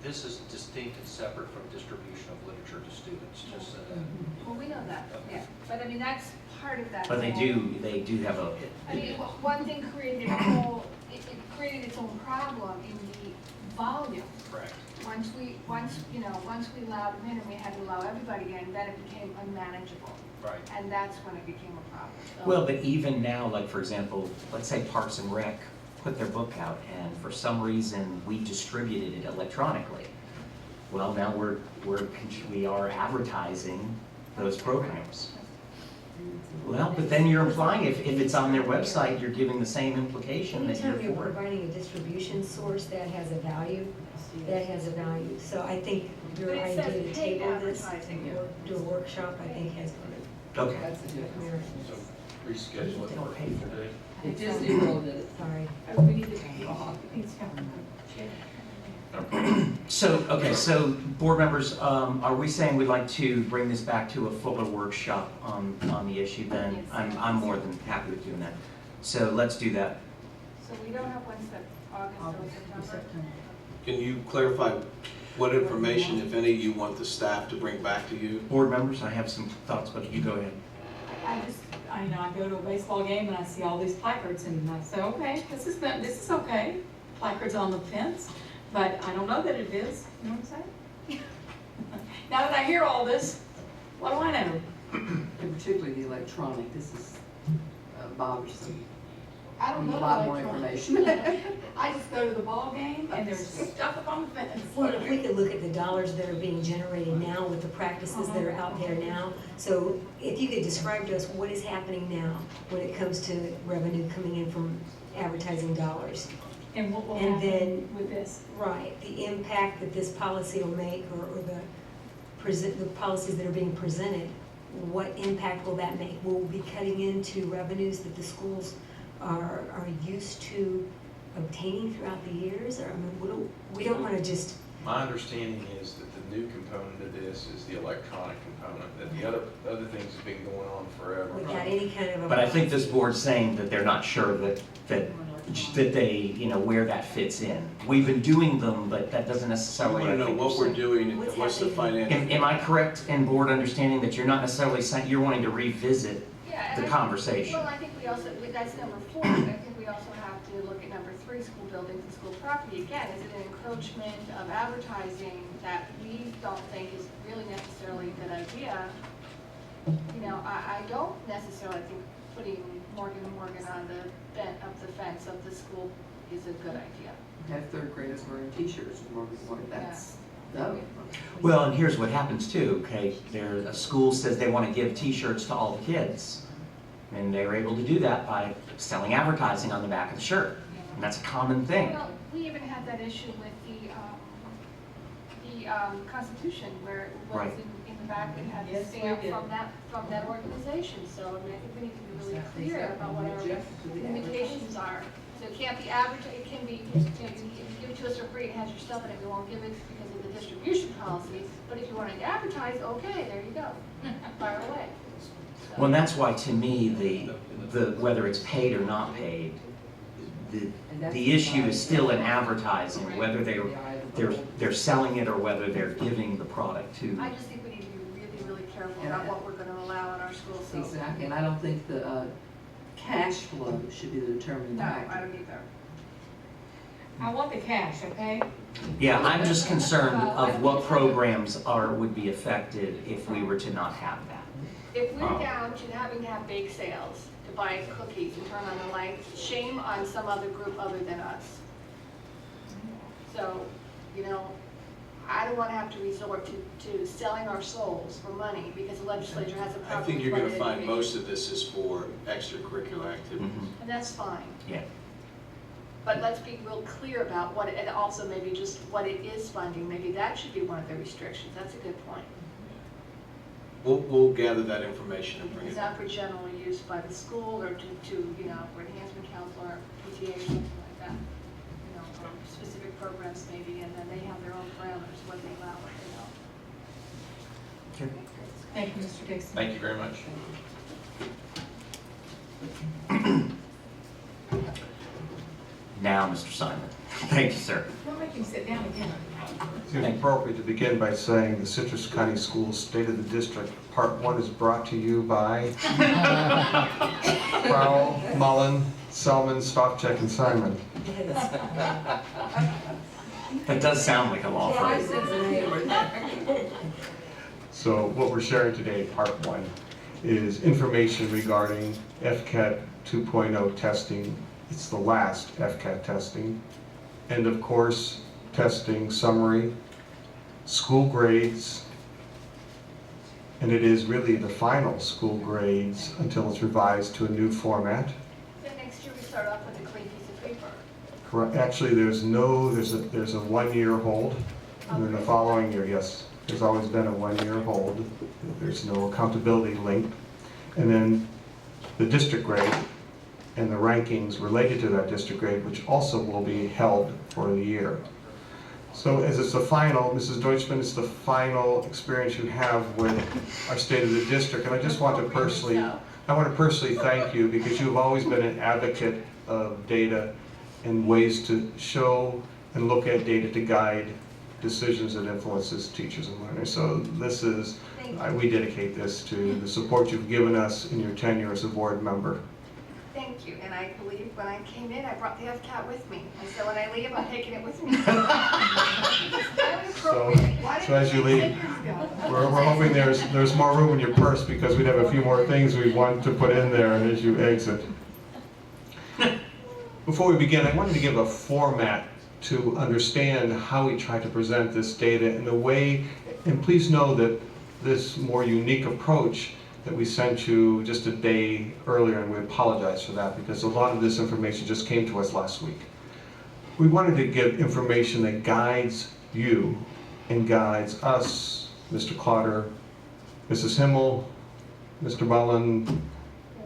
this is distinct and separate from distribution of literature to students, just so that. Well, we know that, yeah. But I mean, that's part of that. But they whole- do have a, I mean, one thing created a whole, it created its own problem in the volume. Correct. Once we allowed them in and we had to allow everybody in, then it became unmanageable. Right. And that's when it became a problem. well, but even now, like, for example, let's say Parks and Rec put their book out, and for some reason, we distributed it electronically. Well, now we are advertising those programs. Well, but then you're implying if it's on their website, you're giving the same implication that Anytime you're you're for. providing a distribution source, that has a value, So I think your But it idea says to paid table this advertising. or do a workshop, I think has Okay. That's a difference. merit. So reschedule it for a future date. It Disney World did it. Sorry. We need to. So board members, are we saying we'd like to bring this back to a fuller workshop on the issue? Then I'm more than happy with doing that. So let's do that. So we don't have one August or September? Can you clarify what information, if any, you want the staff to bring back to you? Board members, I have some thoughts, but you go ahead. I go to a baseball game and I see all these placards and I say, okay, this is okay. Placards on the fence, but I don't know that it is, you know what I'm saying? Now that I hear all this, what do I know? And particularly the electronic, this is bothersome. I don't Need know a lot more electronic. information. I just go to the ball game and there's stuff up on the fence. Well, if we could look at the dollars that are being generated now with the practices that are out there now. So if you could describe to us what is happening now when it comes to revenue coming in from advertising dollars. And what will And happen then- with this? Right, the impact that this policy will make, or the policies that are being presented, what impact will that make? Will we be cutting into revenues that the schools are used to obtaining throughout the years? Or, I mean, we don't want to just, My understanding is that the new component of this is the electronic component, that the other things have been going on forever. without any kind of a. But I think this board's saying that they're not sure that they, you know, where that fits in. We've been doing them, but that doesn't I necessarily. want to know what we're doing, What's what's the happening? financial. Am I correct in board understanding that you're not necessarily saying, you're wanting to revisit Yeah, the and conversation? Well, I think we also, that's number 4, but I think we also have to look at number 3, school buildings and school property. Again, is it an encroachment of advertising that we don't think is really necessarily a good idea? You know, I don't necessarily think putting Morgan & Morgan on the bent of the fence of the school is a good idea. Have third graders wearing t-shirts with Morgan, that's, no. Well, and here's what happens too, okay? A school says they want to give T-shirts to all the kids. And they're able to do that by selling advertising on the back of the shirt. And that's a common thing. Well, we even had that issue with the Constitution, where it was Right. in the back, it had the Yes, we stamp did. from that organization. So, I mean, I think we need to be really Exactly. clear about what our Jeff, to the limitations are. So it can't be advertised, it can be, you know, you give it to us for free, it has your stuff in it, we won't give it because of the distribution policy. But if you want to advertise, okay, there you go, fire away. So- Well, and that's why to me, whether it's paid or not paid, the issue is still in advertising, whether they're selling it or whether they're giving the product to. I just think we need to be really, really careful about what we're going to allow in our schools. So, Exactly, and I don't think the cash flow should be the determining no, I factor. don't either. I want the cash, okay? Yeah, I'm just concerned of what programs would be affected if we were to not have that. If we're down to having to have bake sales, to buy cookies and turn on the lights, shame on some other group other than us. So, you know, I don't want to have to resort to selling our souls for money because the legislature has a I problem. think you're going to with find it. most of this is for extracurricular activities. Mhm. And that's fine. Yeah. But let's be real clear about what, and also maybe just what it is funding. Maybe that should be one of the restrictions. That's a good point. We'll gather that information and bring It's it not back. for general use by the school or to you know, for enhancement council or PTA or something like that. You know, or specific programs maybe, and then they have their own parameters, what they allow, what they don't. Thank you, Mr. Dixon. Thank you very much. Now, Mr. Simon. Thank you, sir. Don't make him sit down again. It's appropriate to begin by saying the Citrus County Schools State of the District, Part 1 is brought to you by Crowell, Mullen, Selman, Stavcek, and Simon. That does sound like a law firm. So what we're sharing today, Part 1, is information regarding FCAT 2.0 testing. It's the last FCAT testing. End of course testing summary, school grades, and it is really the final school grades until it's revised to a new format. Then next year we start off with a clean piece of paper. Correct. Actually, there's a 1-year hold, and then the following year, yes, there's always been a 1-year hold. There's no accountability link. And then the district grade and the rankings related to that district grade, which also will be held for the year. So as it's the final, Mrs. Deutschman, it's the final experience you have with our State of the District, and I just want to personally thank you because you've always been an advocate of data and ways to show and look at data to guide decisions that influences teachers and learners. So this is, we dedicate this to the support you've given us in your tenure as a board member. Thank thank you. And I believe when I came in, I brought the FCAT with me. And so when I leave, I'm taking it with me. So as you leave, we're hoping there's more room in your purse because we'd have a few more things we want to put in there as you exit. Before we begin, I wanted to give a format to understand how we try to present this data in a way, and please know that this more unique approach that we sent you just a day earlier, and we apologize for that because a lot of this information just came to us last week. We wanted to give information that guides you and guides us, Mr. Clotter, Mrs. Himmel, Mr. Mullen,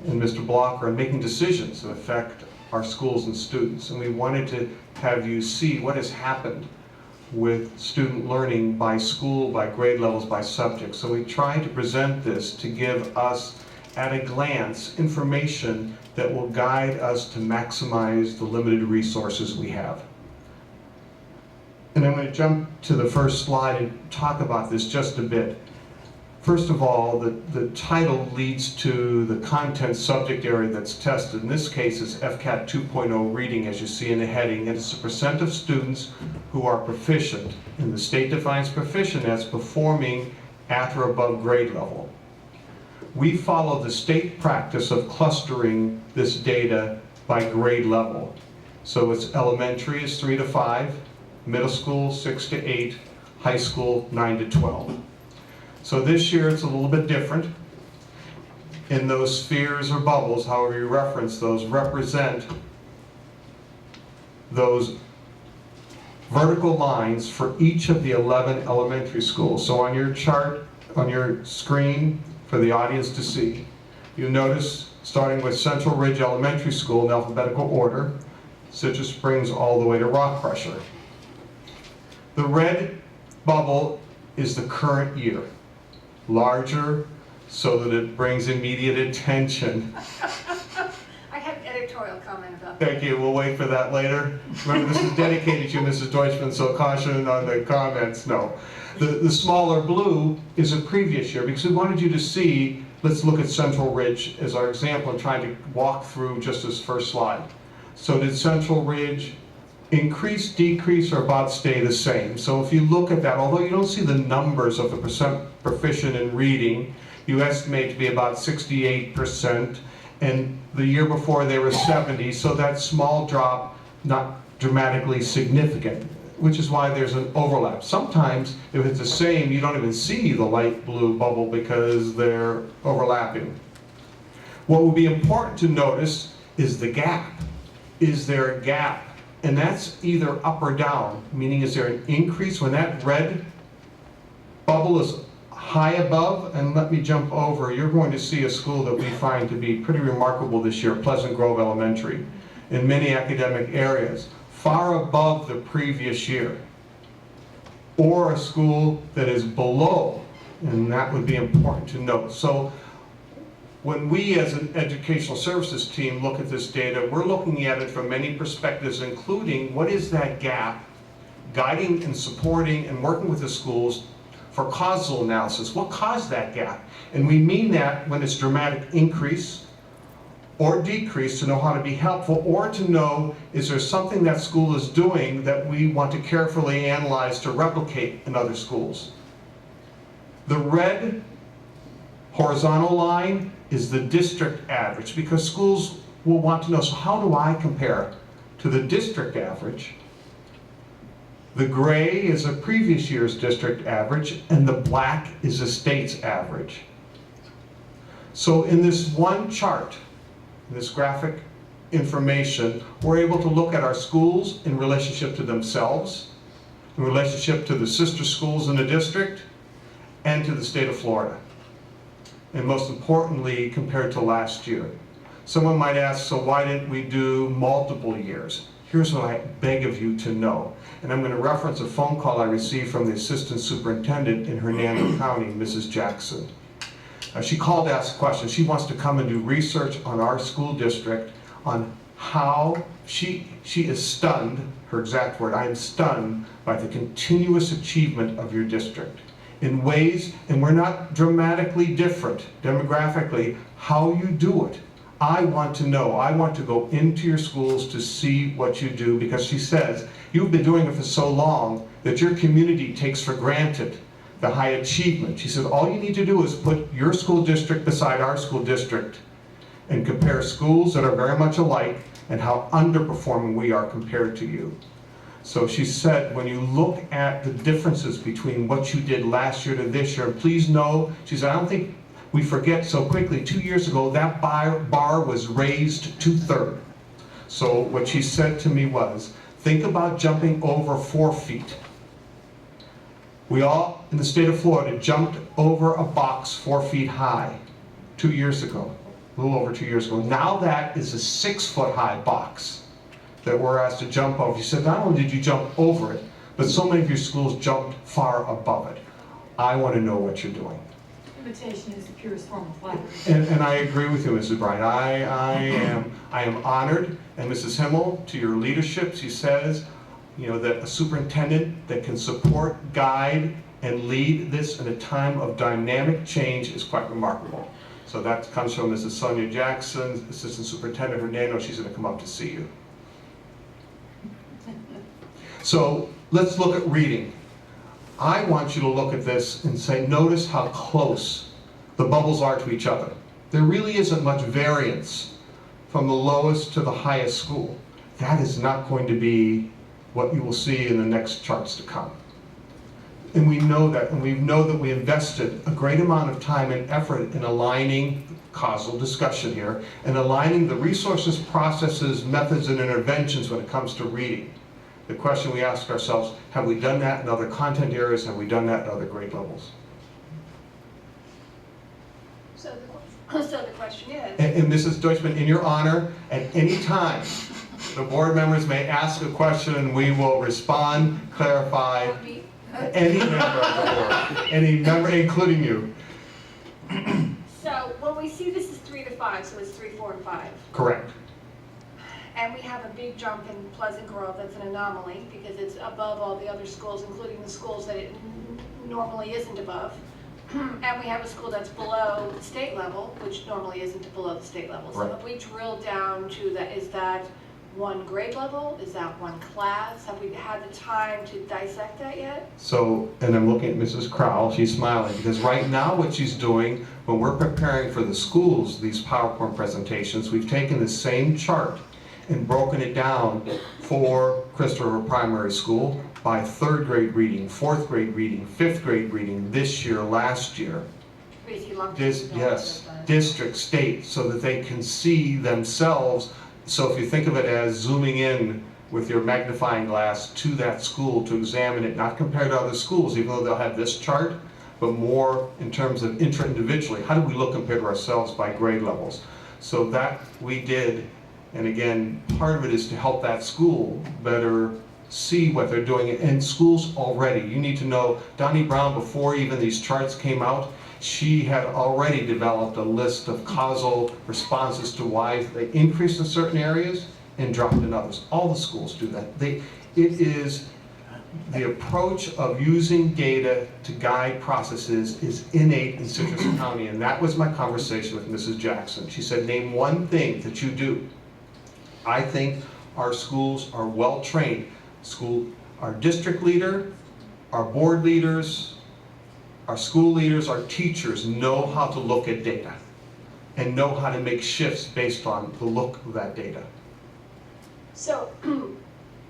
and Mr. Blocker, in making decisions that affect our schools and students. And we wanted to have you see what has happened with student learning by school, by grade levels, by subject. So we tried to present this to give us, at a glance, information that will guide us to maximize the limited resources we have. And I'm going to jump to the first slide and talk about this just a bit. First of all, the title leads to the content subject area that's tested. In this case, it's FCAT 2.0 reading, as you see in the heading. And it's the percent of students who are proficient. And the state defines proficient as performing at or above grade level. We follow the state practice of clustering this data by grade level. So it's elementary is 3 to 5, middle school 6 to 8, high school 9 to 12. So this year it's a little bit different. In those spheres or bubbles, however you reference those, represent those vertical lines for each of the 11 elementary schools. So on your chart, on your screen for the audience to see, you notice starting with Central Ridge Elementary School in alphabetical order, Citrus Springs all the way to Rock Crusher. The red bubble is the current year. Larger so that it brings immediate attention. I have an editorial comment about that. Thank you, we'll wait for that later. Remember, this is dedicated to you, Mrs. Deutschman, so caution on the comments, no. The smaller blue is a previous year because we wanted you to see, let's look at Central Ridge as our example and trying to walk through just this first slide. So did Central Ridge increase, decrease, or about stay the same? So if you look at that, although you don't see the numbers of the percent proficient in reading, you estimate to be about 68%, and the year before they were 70, so that small drop, not dramatically significant, which is why there's an overlap. Sometimes, if it's the same, you don't even see the light blue bubble because they're overlapping. What will be important to notice is the gap. Is there a gap? And that's either up or down, meaning is there an increase when that red bubble is high above? And let me jump over, you're going to see a school that we find to be pretty remarkable this year, Pleasant Grove Elementary, in many academic areas, far above the previous year. Or a school that is below, and that would be important to note. So when we as an educational services team look at this data, we're looking at it from many perspectives, including what is that gap, guiding and supporting and working with the schools for causal analysis. What caused that gap? And we mean that when it's dramatic increase or decrease, to know how to be helpful, or to know is there something that school is doing that we want to carefully analyze to replicate in other schools. The red horizontal line is the district average, because schools will want to know, so how do I compare to the district average? The gray is a previous year's district average, and the black is a state's average. So in this one chart, this graphic information, we're able to look at our schools in relationship to themselves, in relationship to the sister schools in the district, and to the state of Florida. And most importantly, compared to last year. Someone might ask, so why didn't we do multiple years? Here's what I beg of you to know. And I'm going to reference a phone call I received from the assistant superintendent in Hernando County, Mrs. Jackson. She called to ask questions. She wants to come and do research on our school district on how she is stunned, her exact word, I am stunned by the continuous achievement of your district in ways, and we're not dramatically different demographically, how you do it. I want to know, I want to go into your schools to see what you do, because she says, you've been doing it for so long that your community takes for granted the high achievement. She said, all you need to do is put your school district beside our school district and compare schools that are very much alike and how underperforming we are compared to you. So she said, when you look at the differences between what you did last year to this year, and please know, she said, I don't think we forget so quickly. 2 years ago, that bar was raised to 3rd. So what she said to me was, think about jumping over 4 feet. We all, in the state of Florida, jumped over a box 4 feet high 2 years ago, a little over 2 years ago. Now that is a 6-foot-high box that we're asked to jump over. She said, not only did you jump over it, but so many of your schools jumped far above it. I want to know what you're doing. Imitation is the purest form of flattery. And I agree with you, Mrs. Bryant. I am honored, and Mrs. Himmel, to your leadership. She says, you know, that a superintendent that can support, guide, and lead this in a time of dynamic change is quite remarkable. So that comes from Mrs. Sonia Jackson, Assistant Superintendent Hernando. She's going to come up to see you. So let's look at reading. I want you to look at this and say, notice how close the bubbles are to each other. There really isn't much variance from the lowest to the highest school. That is not going to be what you will see in the next charts to come. And we know that, and we know that we invested a great amount of time and effort in aligning causal discussion here, and aligning the resources, processes, methods, and interventions when it comes to reading. The question we ask ourselves, have we done that in other content areas? Have we done that at other grade levels? So the question is, And Mrs. Deutschman, in your honor, at any time, the board members may ask a question and we will respond, clarify. Any member of the board, any member, including you. so when we see this is 3 to 5, so it's 3, 4, and 5. Correct. And we have a big jump in Pleasant Grove that's an anomaly because it's above all the other schools, including the schools that it normally isn't above. And we have a school that's below state level, which normally isn't below the state level. So Right. if we drill down to that, is that one grade level? Is that one class? Have we had the time to dissect that yet? So, and I'm looking at Mrs. Crowell, she's smiling, because right now what she's doing, when we're preparing for the schools, these PowerPoint presentations, we've taken the same chart and broken it down for Crystal River Primary School by 3rd grade reading, 4th grade reading, 5th grade reading, this year, last year. Yes, district, state, so that they can see themselves. So if you think of it as zooming in with your magnifying glass to that school to examine it, not compared to other schools, even though they'll have this chart, but more in terms of intra-individually. How do we look compared to ourselves by grade levels? So that we did, and again, part of it is to help that school better see what they're doing. And schools already, you need to know, Donnie Brown, before even these charts came out, she had already developed a list of causal responses to why they increased in certain areas and dropped in others. All the schools do that. It is the approach of using data to guide processes is innate in Citrus County, and that was my conversation with Mrs. Jackson. She said, name one thing that you do. I think our schools are well trained. Our district leader, our board leaders, our school leaders, our teachers know how to look at data and know how to make shifts based on the look of that data. So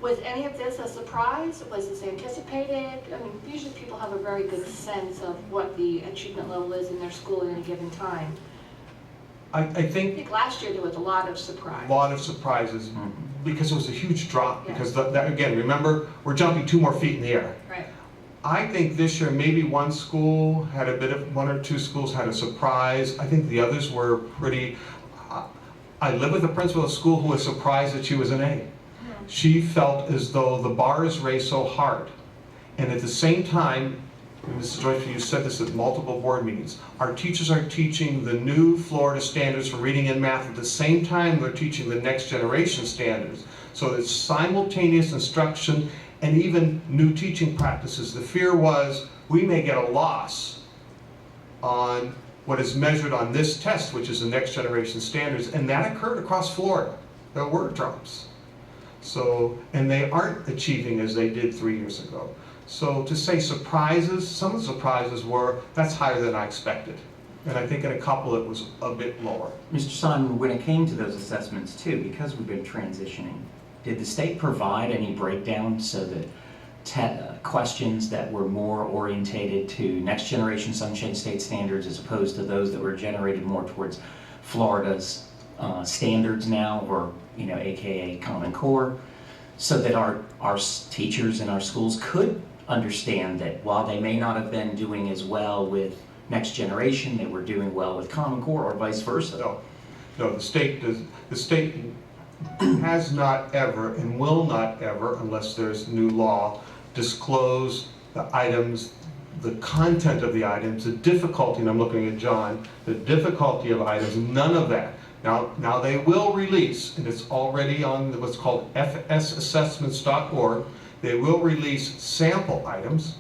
was any of this a surprise? Was this anticipated? I mean, usually people have a very good sense of what the achievement level is in their school at any given time. I I think think last year there was a lot of surprise. a lot of surprises because it was a huge drop. Because that, again, remember, we're jumping 2 more feet in the air. Right. I think this year maybe one school had a bit of, 1 or 2 schools had a surprise. I think the others were pretty. I live with a principal of a school who was surprised that she was an A. She felt as though the bar is raised so hard. And at the same time, Mrs. Joyce, you said this at multiple board meetings, our teachers are teaching the new Florida standards for reading and math at the same time they're teaching the next generation standards. So it's simultaneous instruction and even new teaching practices. The fear was we may get a loss on what is measured on this test, which is the Next Generation Standards, and that occurred across Florida. There were drops. So, and they aren't achieving as they did 3 years ago. So to say surprises, some of the surprises were, that's higher than I expected. And I think in a couple it was a bit lower. Mr. Simon, when it came to those assessments too, because we've been transitioning, did the state provide any breakdown so that questions that were more orientated to Next Generation Sunshine State standards as opposed to those that were generated more towards Florida's standards now, or AKA Common Core, so that our teachers in our schools could understand that while they may not have been doing as well with Next Generation, they were doing well with Common Core, or vice versa? No, the state has not ever and will not ever, unless there's new law, disclose the items, the content of the items, the difficulty, and I'm looking at John, the difficulty of items, none of that. Now they will release, and it's already on what's called fsassessments.org, they will release sample items.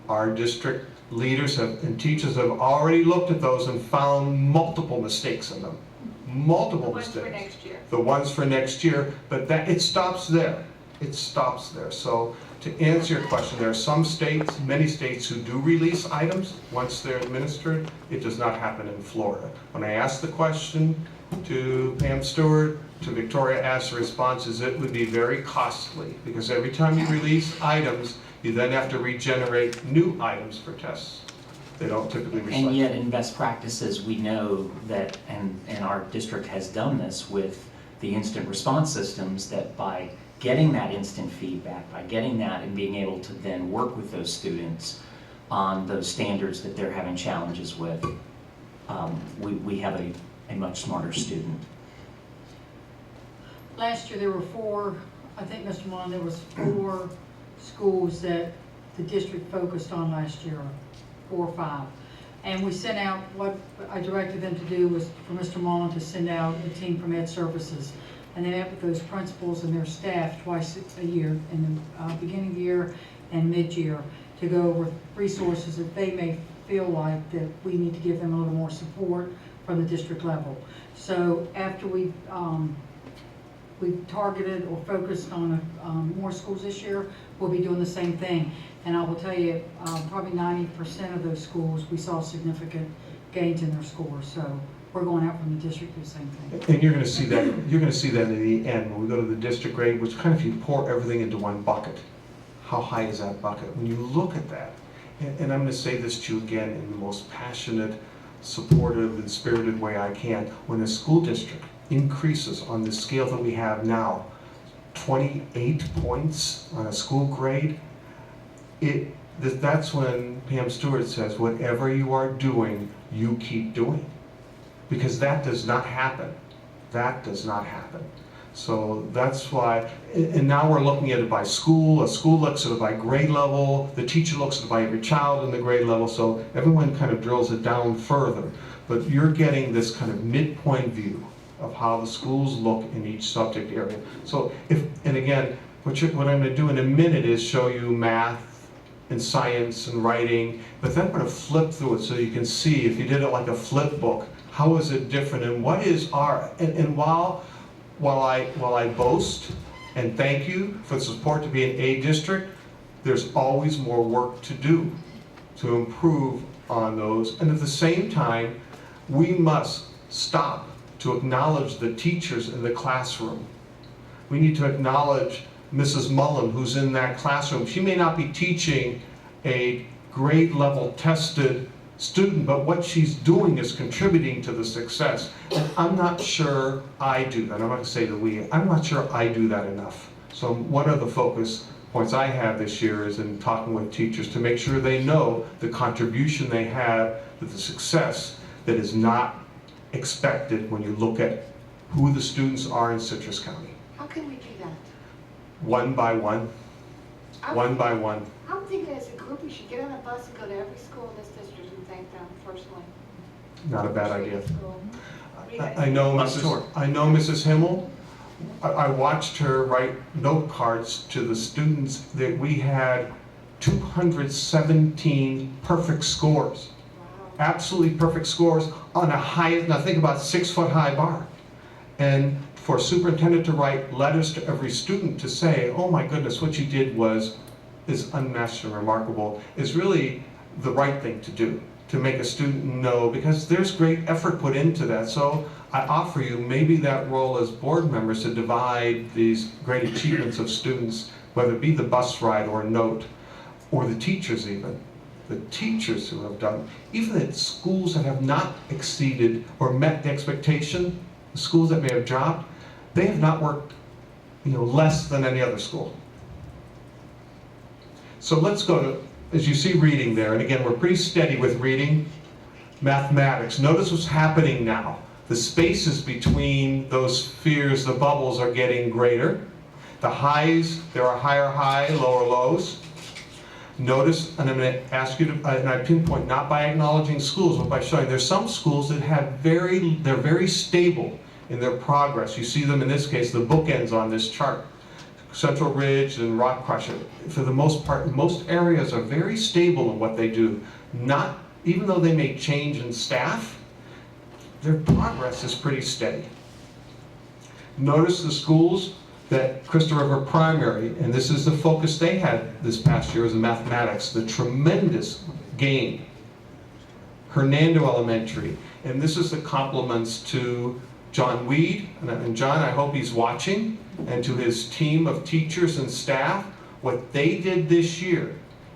Our district leaders and teachers have already looked at those and found multiple mistakes in them. Multiple mistakes. The ones for next year. The ones for next year, but it stops there. It stops there. So to answer your question, there are some states, many states, who do release items once they're administered. It does not happen in Florida. When I asked the question to Pam Stewart, to Victoria asked, the response is it would be very costly, because every time you release items, you then have to regenerate new items for tests. They don't typically recycle. And yet in best practices, we know that, and our district has done this with the instant response systems, that by getting that instant feedback, by getting that and being able to then work with those students on those standards that they're having challenges with, we have a much smarter student. Last year, there were 4, I think, Mr. Mon, there was 4 schools that the district focused on last year, 4 or 5. And we sent out, what I directed them to do was for Mr. Mullen to send out a team from Ed Services. And they met with those principals and their staff twice a year, in the beginning of the year and mid-year, to go over resources that they may feel like that we need to give them a little more support from the district level. So after we targeted or focused on more schools this year, we'll be doing the same thing. And I will tell you, probably 90% of those schools, we saw significant gains in their scores. So we're going out from the district to do the same thing. And you're going to see that. You're going to see that in the end when we go to the district grade, which kind of, if you pour everything into one bucket, how high is that bucket? When you look at that, and I'm going to say this to you again in the most passionate, supportive, and spirited way I can, when a school district increases on the scale that we have now, 28 points on a school grade, that's when Pam Stewart says, whatever you are doing, you keep doing. Because that does not happen. That does not happen. So that's why, and now we're looking at it by school. A school looks at it by grade level. The teacher looks at it by every child in the grade level. So everyone kind of drills it down further. But you're getting this kind of midpoint view of how the schools look in each subject area. So and again, what I'm going to do in a minute is show you math and science and writing, but then I'm going to flip through it so you can see, if you did it like a flip book, how is it different, and what is our, and while I boast and thank you for the support to be an A district, there's always more work to do to improve on those. And at the same time, we must stop to acknowledge the teachers in the classroom. We need to acknowledge Mrs. Mullen, who's in that classroom. She may not be teaching a grade level tested student, but what she's doing is contributing to the success. And I'm not sure I do that. I'm not going to say that I'm not sure I do that enough. So one of the focus points I have this year is in talking with teachers to make sure they know the contribution they have to the success that is not expected when you look at who the students are in Citrus County. How can we do that? One by one. One by one. I'm thinking as a group we should get on a bus and go to every school in this district and thank them personally. Not a bad idea. School. I know Mrs. Himmel. I watched her write note cards to the students that we had 217 perfect scores. Wow. absolutely perfect scores on a high, now think about 6-foot-high bar. And for a superintendent to write letters to every student to say, oh my goodness, what you did is unmatched and remarkable, is really the right thing to do, to make a student know, because there's great effort put into that. So I offer you maybe that role as board members to divide these great achievements of students, whether it be the bus ride or a note, or the teachers even. The teachers who have done, even at schools that have not exceeded or met the expectation, the schools that may have dropped, they have not worked, less than any other school. So let's go to, as you see reading there, and again, we're pretty steady with reading. Mathematics, notice what's happening now. The spaces between those spheres, the bubbles, are getting greater. The highs, there are higher high, lower lows. Notice, and I'm going to ask you to, and I pinpoint not by acknowledging schools, but by showing there's some schools that have they're very stable in their progress. You see them in this case, the bookends on this chart. Central Ridge and Rock Crusher. For the most part, most areas are very stable in what they do. Not, even though they may change in staff, their progress is pretty steady. Notice the schools that Crystal River Primary, and this is the focus they had this past year, was in mathematics, the tremendous gain. Hernando Elementary, and this is the compliments to John Weed, and John, I hope he's watching, and to his team of teachers and staff, what they did this year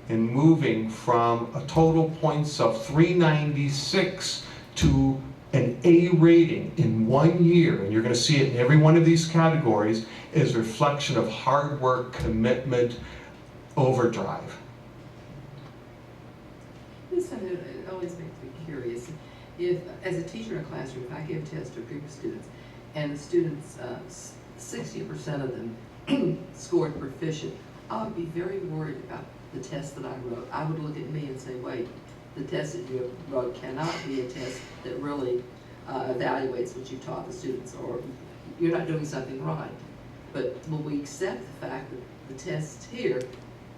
in moving from a total points of 396 to an A rating in 1 year, and you're going to see it in every one of these categories, is a reflection of hard work, commitment, overdrive. This is something that always makes me curious. If, as a teacher in a classroom, if I give a test to a group of students, and the students, 60% of them scored proficient, I would be very worried about the test that I wrote. I would look at me and say, wait, the test that you wrote cannot be a test that really evaluates what you taught the students, or you're not doing something right. But will we accept the fact that the tests here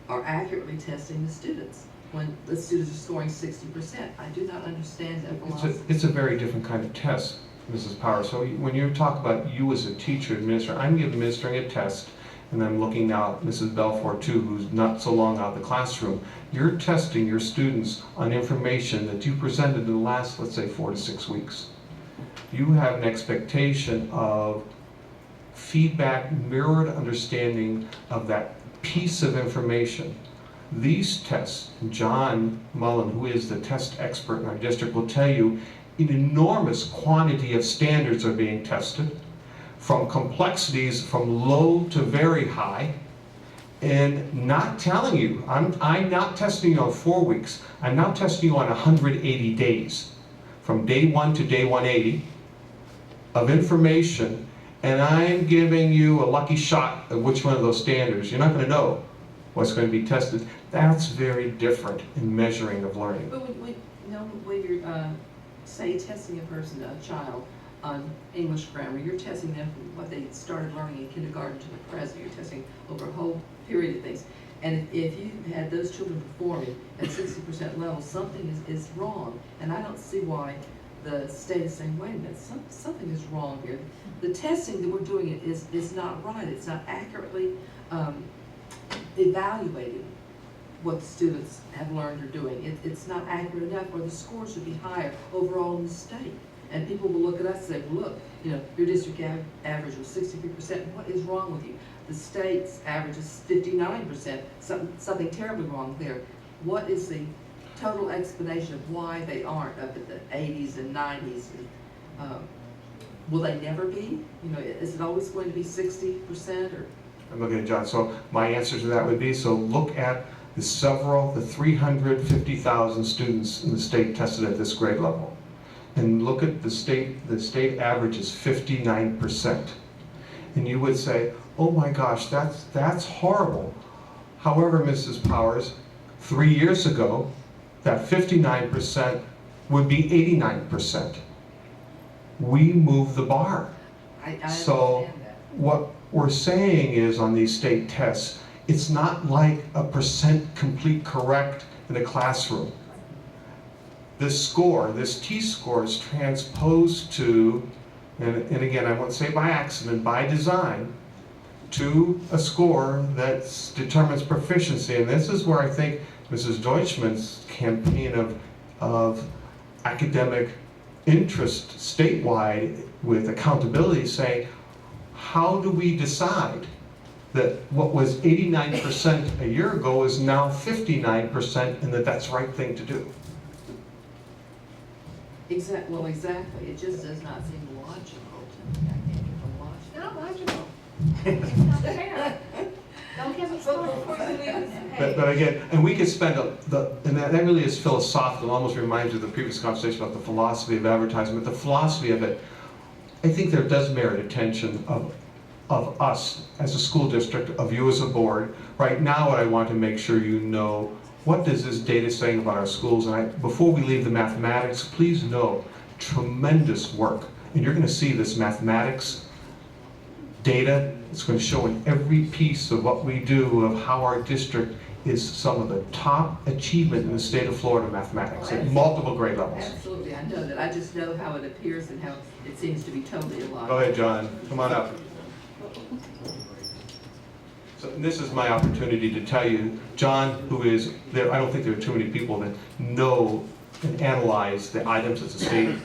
are accurately testing the students when the students are scoring 60%? I do not understand that philosophy. It's a very different kind of test, Mrs. Power. So when you talk about you as a teacher, administrator, I'm administering a test, and I'm looking now at Mrs. Belfort too, who's not so long out of the classroom. You're testing your students on information that you presented in the last, let's say, 4 to 6 weeks. You have an expectation of feedback, mirrored understanding of that piece of information. These tests, John Mullen, who is the test expert in our district, will tell you an enormous quantity of standards are being tested, from complexities from low to very high, and not telling you, I'm not testing you on 4 weeks, I'm now testing you on 180 days, from day 1 to day 180 of information, and I'm giving you a lucky shot of which one of those standards. You're not going to know what's going to be tested. That's very different in measuring of learning. But when you're, say, testing a child on English grammar, you're testing them from what they started learning in kindergarten to the present. You're testing over a whole period of things. And if you had those children performing at 60% level, something is wrong. And I don't see why the state is saying, wait a minute, something is wrong here. The testing that we're doing is not right. It's not accurately evaluating what the students have learned or doing. It's not accurate enough, or the scores should be higher overall in the state. And people will look at us and say, well, look, your district average was 63%. What is wrong with you? The state's average is 59%. Something terribly wrong there. What is the total explanation of why they aren't up at the 80s and 90s? Will they never be? Is it always going to be 60% or? I'm looking at John. So my answer to that would be, so look at the 350,000 students in the state tested at this grade level. And look at the state average is 59%. And you would say, oh my gosh, that's horrible. However, Mrs. Powers, 3 years ago, that 59% would be 89%. We moved the bar. I So understand that. what we're saying is on these state tests, it's not like a % complete correct in a classroom. this score, this T-score is transposed to, and again, I won't say by accident, by design, to a score that determines proficiency. And this is where I think Mrs. Deutschman's campaign of academic interest statewide with accountability, saying, how do we decide that what was 89% a year ago is now 59% and that that's the right thing to do? Well, exactly, it just does not seem logical to me, I think it's It's not logical. It's not fair. Don't give me But again, and we could spend, and that really is philosophical, almost reminds you of the previous conversation about the philosophy of advertising, but the philosophy of it, I think there does merit attention of us as a school district, of you as a board. Right now, what I want to make sure you know, what does this data saying about our schools? And before we leave the mathematics, please know, tremendous work. And you're going to see this mathematics data. It's going to show in every piece of what we do of how our district is some of the top achievement in the state of Florida mathematics at multiple grade levels. Absolutely, I know that, I just know how it appears and how it seems to be totally illogical. Go ahead, John, come on up. So this is my opportunity to tell you, John, who is there, I don't think there are too many people that know and analyze the items that the state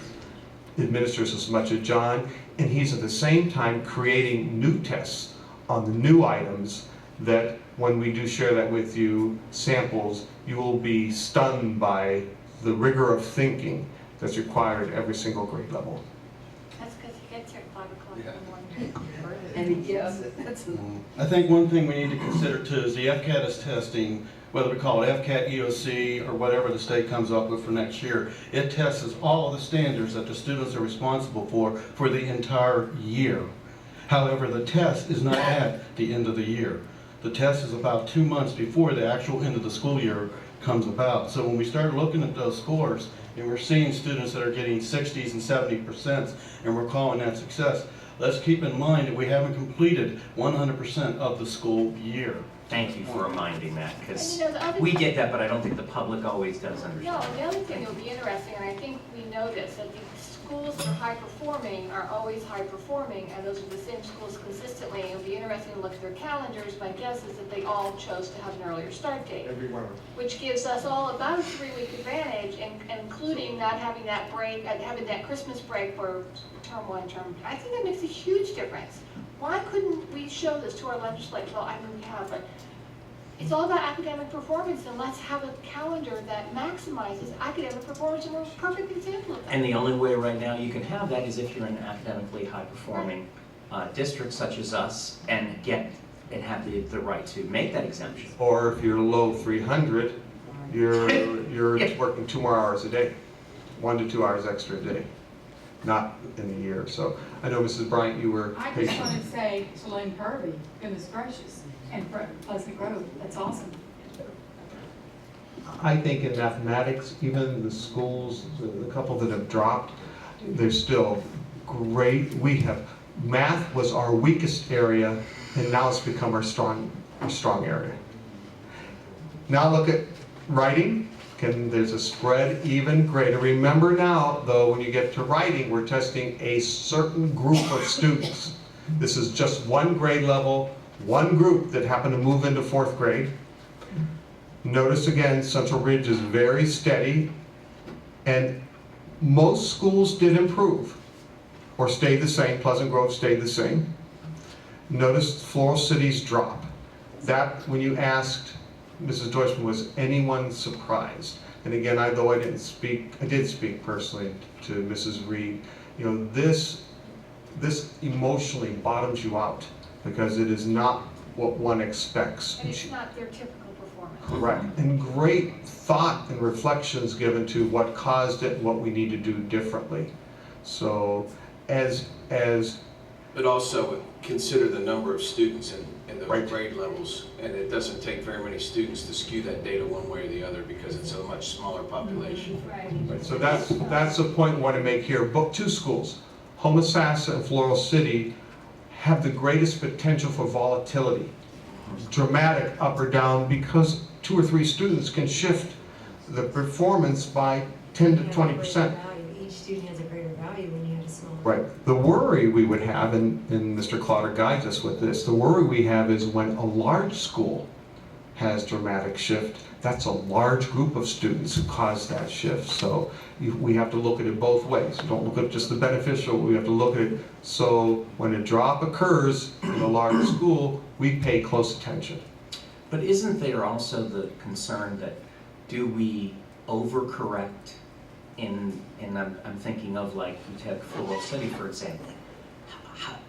administers as much as John, and he's at the same time creating new tests on the new items that when we do share that with you, samples, you will be stunned by the rigor of thinking that's required at every single grade level. That's because he gets here at 5 o'clock in the morning. And he gets it, that's, I think one thing we need to consider too is the FCAT testing, whether we call it FCAT EOC or whatever the state comes up with for next year. It tests all of the standards that the students are responsible for the entire year. However, the test is not at the end of the year. The test is about 2 months before the actual end of the school year comes about. So when we start looking at those scores and we're seeing students that are getting 60s and 70% and we're calling that success, let's keep in mind that we haven't completed 100% of the school year. Thank you for reminding that, because And you know, the other we thing- get that, but I don't think the public always does understand. No, and the other thing that'll be interesting, and I think we know this, that the schools that are high performing are always high performing, and those are the same schools consistently. It'll be interesting to look at their calendars. My guess is that they all chose to have an earlier start date, which gives us all about a 3-week advantage, including not having that break, having that Christmas break for term 1, term 2. I think that makes a huge difference. Why couldn't we show this to our legislators? Well, I mean, we have, but it's all about academic performance, and let's have a calendar that maximizes academic performance, and we're a perfect example of that. And the only way right now you can have that is if you're in an academically high-performing district such as us and have the right to make that exemption. Or if you're low 300, you're working 2 more hours a day, 1 to 2 hours extra a day, not in a year. So I know Mrs. Bryant, you were I just patient. want to say to Lane Purvey, goodness gracious, and Pleasant Grove, that's awesome. I think in mathematics, even the schools, the couple that have dropped, they're still great. Math was our weakest area, and now it's become our strong area. Now look at writing. There's a spread even greater. Remember now, though, when you get to writing, we're testing a certain group of students. This is just one grade level, one group that happened to move into 4th grade. Notice again, Central Ridge is very steady, and most schools did improve or stayed the same. Pleasant Grove stayed the same. Notice Floral Cities drop. That, when you asked Mrs. Deutschman, was anyone surprised? And again, I did speak personally to Mrs. Reed. You know, this emotionally bottoms you out because it is not what one expects. And it's not their typical performance. Correct. And great thought and reflections given to what caused it and what we need to do differently. So but also consider the number of students in those Right. grade levels, and it doesn't take very many students to skew that data one way or the other because it's a much smaller population. Right, so that's the point I want to make here. Both 2 schools, Homosassa and Floral City, have the greatest potential for volatility, dramatic up or down, because 2 or 3 students can shift the performance by 10 to You have a 20%. greater value. Each student has a greater value when you have a smaller. Right. The worry we would have, and Mr. Clotter guides us with this, the worry we have is when a large school has dramatic shift, that's a large group of students who cause that shift. So we have to look at it both ways. We don't look at just the beneficial, we have to look at it. So when a drop occurs in a large school, we pay close attention. But isn't there also the concern that do we overcorrect I'm thinking of like you take Full City, for example.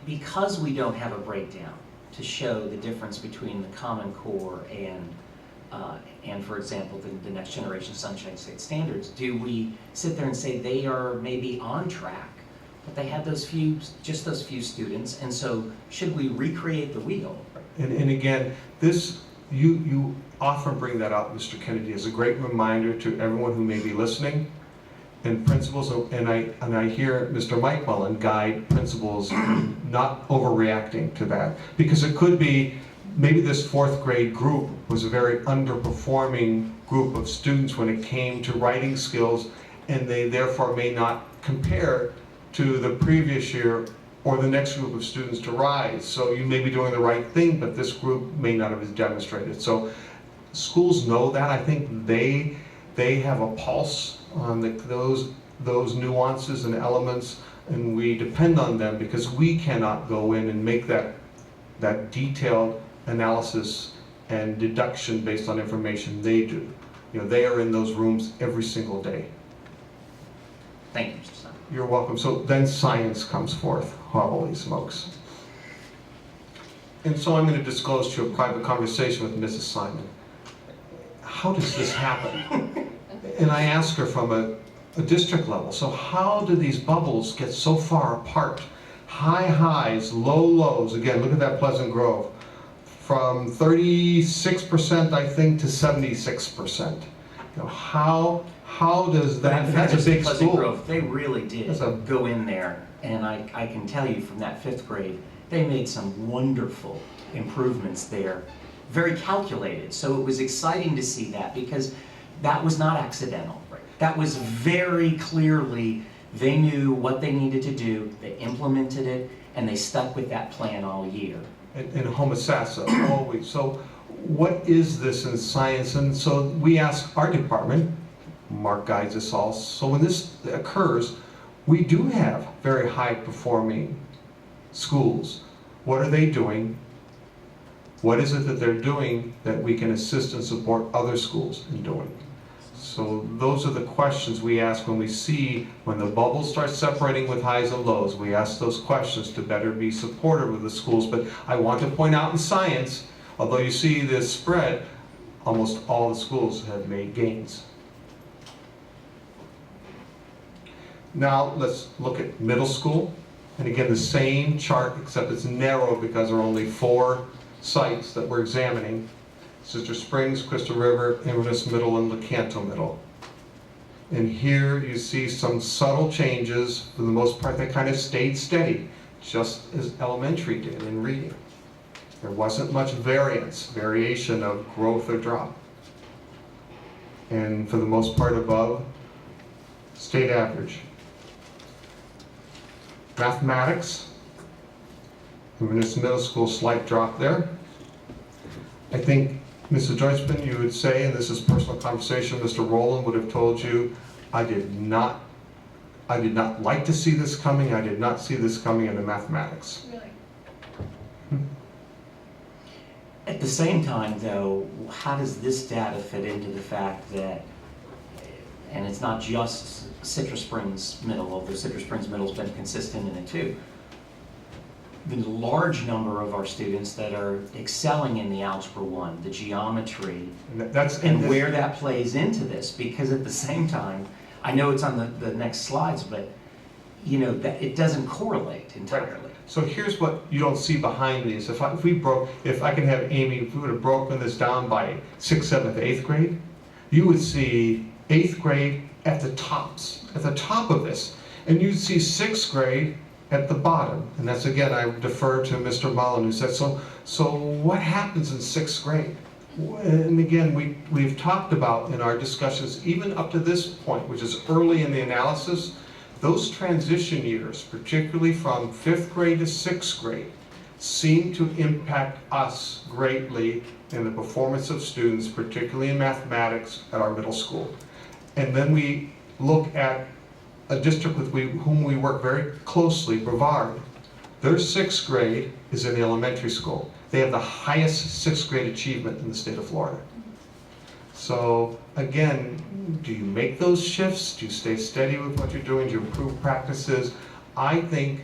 Because we don't have a breakdown to show the difference between the Common Core and for example, the Next Generation Sunshine State Standards, do we sit there and say they are maybe on track, but they had just those few students, and so should we recreate the wheel? And again, this, you often bring that up, Mr. Kennedy, as a great reminder to everyone who may be listening, and principals, and I hear Mr. Mike Mullen guide principals not overreacting to that, because it could be maybe this fourth grade group was a very underperforming group of students when it came to writing skills, and they therefore may not compare to the previous year or the next group of students to rise. So you may be doing the right thing, but this group may not have demonstrated. So schools know that. I think they have a pulse on those nuances and elements, and we depend on them because we cannot go in and make that detailed analysis and deduction based on information they do. You know, they are in those rooms every single day. Thank you, Mr. Simon. You're welcome. So then science comes forth. Holy smokes. And so I'm going to disclose to you a private conversation with Mrs. Simon. How does this happen? And I ask her from a district level, so how do these bubbles get so far apart? High highs, low lows. Again, look at that Pleasant Grove. From 36%, I think, to 76%. You know, how does that, that's a big Pleasant school. Grove, they really did go in there, and I can tell you from that 5th grade, they made some wonderful improvements there, very calculated. So it was exciting to see that because that was not accidental. That was very clearly, they knew what they needed to do, they implemented it, and they stuck with that plan all year. And Homosassa, always. So what is this in science? And so we ask our department, Mark guides us all, so when this occurs, we do have very high performing schools. What are they doing? What is it that they're doing that we can assist and support other schools in doing? So those are the questions we ask when we see when the bubbles start separating with highs and lows. We ask those questions to better be supportive of the schools. But I want to point out in science, although you see this spread, almost all the schools have made gains. Now let's look at middle school. And again, the same chart, except it's narrow because there are only 4 sites that we're examining. Citrus Springs, Crystal River, Inverness Middle, and Lecanto Middle. And here you see some subtle changes. For the most part, they kind of stayed steady, just as elementary did in reading. There wasn't much variation of growth or drop. And for the most part above state average. Mathematics, Inverness Middle School, slight drop there. I think Mrs. Deutschman, you would say, and this is personal conversation, Mr. Rowland would have told you, I did not like to see this coming. I did not see this coming in the mathematics. Really? At the same time, though, how does this data fit into the fact that, and it's not just Citrus Springs Middle, although Citrus Springs Middle's been consistent in it too, the large number of our students that are excelling in the Algebra 1, the geometry, and where that plays into this, because at the same time, I know it's on the next slides, but you know, that it doesn't correlate entirely. Right. So here's what you don't see behind these. If I can have Amy, if we would have broken this down by 6th, 7th, 8th grade, you would see 8th grade at the top of this, and you'd see 6th grade at the bottom. And that's, again, I defer to Mr. Mullen, who said, so what happens in 6th grade? And again, we've talked about in our discussions, even up to this point, which is early in the analysis, those transition years, particularly from 5th grade to 6th grade, seem to impact us greatly in the performance of students, particularly in mathematics at our middle school. And then we look at a district with whom we work very closely, Brevard. Their 6th grade is in the elementary school. They have the highest 6th grade achievement in the state of Florida. So again, do you make those shifts? Do you stay steady with what you're doing? Do you improve practices? I think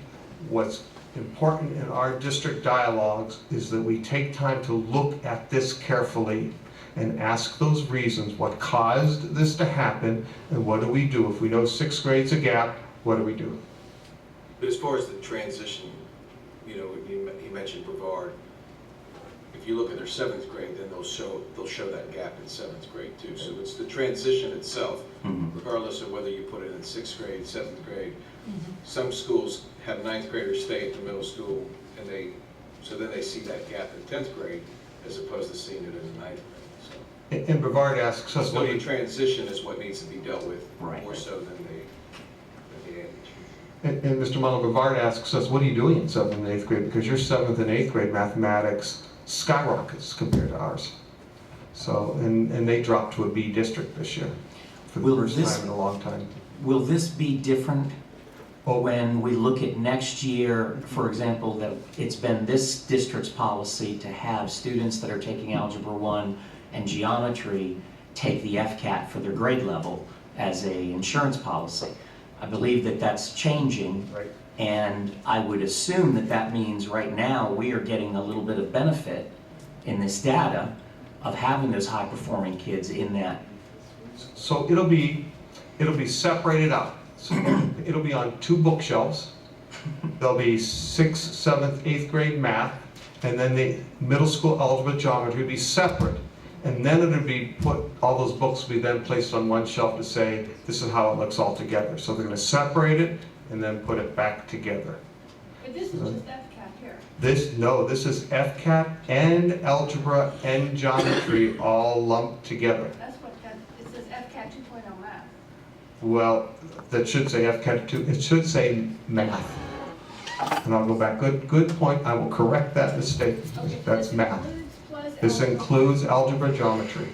what's important in our district dialogues is that we take time to look at this carefully and ask those reasons. What caused this to happen, and what do we do? If we know 6th grade's a gap, what do we do? But as far as the transition, you know, you mentioned Brevard. If you look at their 7th grade, then they'll show that gap in 7th grade too. So it's the transition itself, regardless of whether you put it in 6th grade, 7th grade. Some schools have 9th graders stay at the middle school, and so then they see that gap in 10th grade as opposed to seeing it in the 9th grade. So. And Brevard asks us, So the transition is what needs to be dealt with Right. more so than the age. and Mr. Muller, Brevard asks us, what are you doing in 7th and 8th grade? Because your 7th and 8th grade mathematics skyrockets compared to ours. So, and they dropped to a B district this year for the first time in a long time. Will this be different when we look at next year, for example, that it's been this district's policy to have students that are taking Algebra 1 and geometry take the FCAT for their grade level as a insurance policy. I believe that that's changing. Right. And I would assume that that means right now we are getting a little bit of benefit in this data of having those high-performing kids in that. So it'll be separated out. So it'll be on 2 bookshelves. There'll be 6th, 7th, 8th grade math, and then the middle school algebra geometry will be separate. And then it'll be all those books will be then placed on one shelf to say, this is how it looks all together. So they're going to separate it and then put it back together. But this is just FCAT here. This is FCAT and algebra and geometry all lumped together. That's what it says FCAT 2.0 math. Well, that should say FCAT 2, it should say math. And I'll go back, good point, I will correct that mistake. Okay, That's this math. plus This algebra. includes algebra geometry.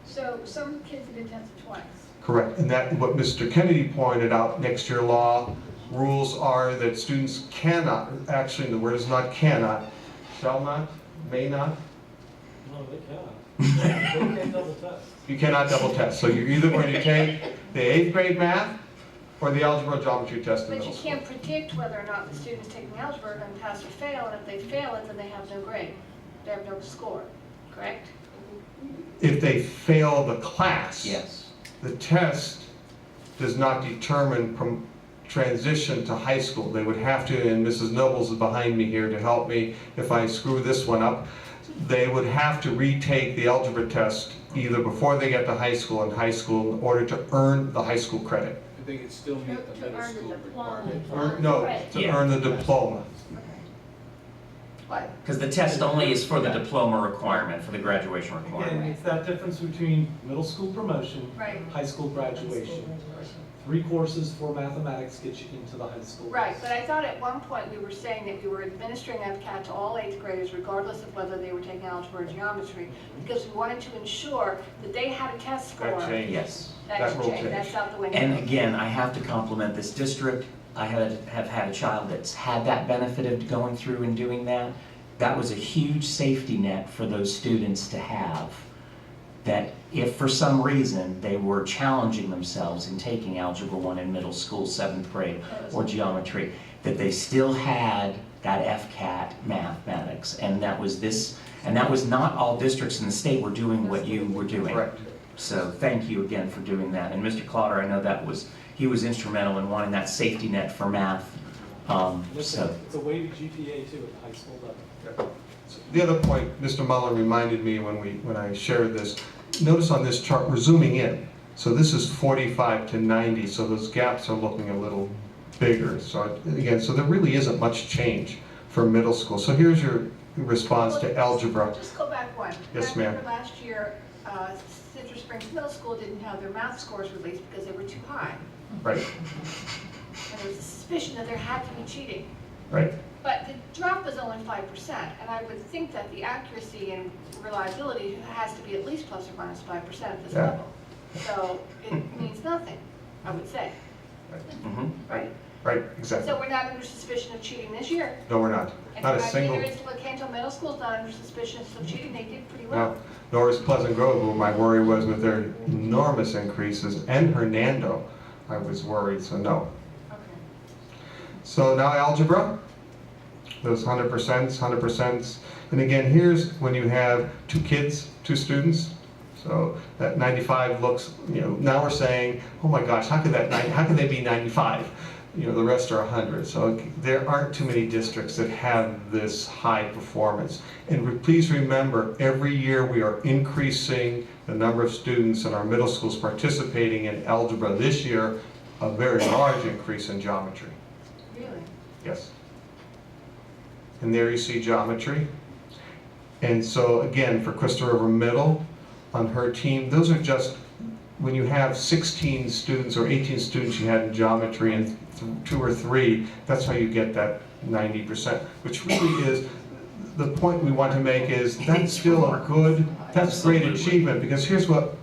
So some kids have been tested twice. Correct, and that, what Mr. Kennedy pointed out, next year law rules are that students cannot, actually the word is not cannot, shall not, may not. No, they cannot. They can't double test. You cannot double test, so you're either going to take the 8th grade math or the algebra geometry test in But middle you school. can't predict whether or not the students taking algebra are going to pass or fail, and if they fail it, then they have no grade. They have no score, correct? If they fail the class. Yes. The test does not determine from transition to high school. They would have to, and Mrs. Nobles is behind me here to help me if I screw this one up, they would have to retake the algebra test either before they get to high school and high school in order to earn the high school credit. But they could still meet the To middle earn the school diploma. requirement. No, Right. to earn the diploma. What? Because the test only is for the diploma requirement, for the graduation Again, requirement. it's that difference between middle school promotion, Right. high school graduation. 3 courses for mathematics get you into the high school. Right, but I thought at one point we were saying that we were administering FCAT to all 8th graders regardless of whether they were taking algebra or geometry, because we wanted to ensure that they had a test score. That changed. Yes. That That should will change, that's change. out the window. And again, I have to compliment this district. I have had a child that's had that benefit of going through and doing that. That was a huge safety net for those students to have. That if for some reason they were challenging themselves in taking Algebra 1 in middle school, 7th grade, or geometry, that they still had that FCAT mathematics. And that was not all districts in the state were doing what you were doing. Correct. So thank you again for doing that. And Mr. Clotter, I know he was instrumental in wanting that safety net for math. It's a weighted GPA too at the high school level. The other point Mr. Muller reminded me when I shared this, notice on this chart we're zooming in. So this is 45 to 90, so those gaps are looking a little bigger. So again, so there really isn't much change for middle school. So here's your response to algebra. Just go back one. Yes, I ma'am. remember last year, Citrus Springs Middle School didn't have their math scores released because they were too high. Right, And there was a suspicion that there had to be cheating. right. But the drop was only 5%, and I would think that the accuracy and reliability has to be at least plus or minus 5% at this Yeah. level. So it means nothing, I would say, Mhm. right? Right, exactly. So we're not under suspicion of cheating this year. No, we're not. And Not a single, neither is Canto Middle School's not under suspicion of cheating, they did pretty no, well. nor is Pleasant Grove, who my worry was with their enormous increases, and Hernando, I was worried, so no. Okay. So now algebra, those 100%, and again, here's when you have 2 kids, 2 students, so that 95 looks, now we're saying, oh my gosh, how could they be 95? The rest are 100. So there aren't too many districts that have this high performance. And please remember, every year we are increasing the number of students in our middle schools participating in algebra. This year, a very large increase in geometry. Really? Yes. And there you see geometry. And so again, for Crystal River Middle, on her team, those are just, when you have 16 students or 18 students you had in geometry and 2 or 3, that's how you get that 90%, which really is, the point we want to make is that's still a good, that's great achievement, because here's what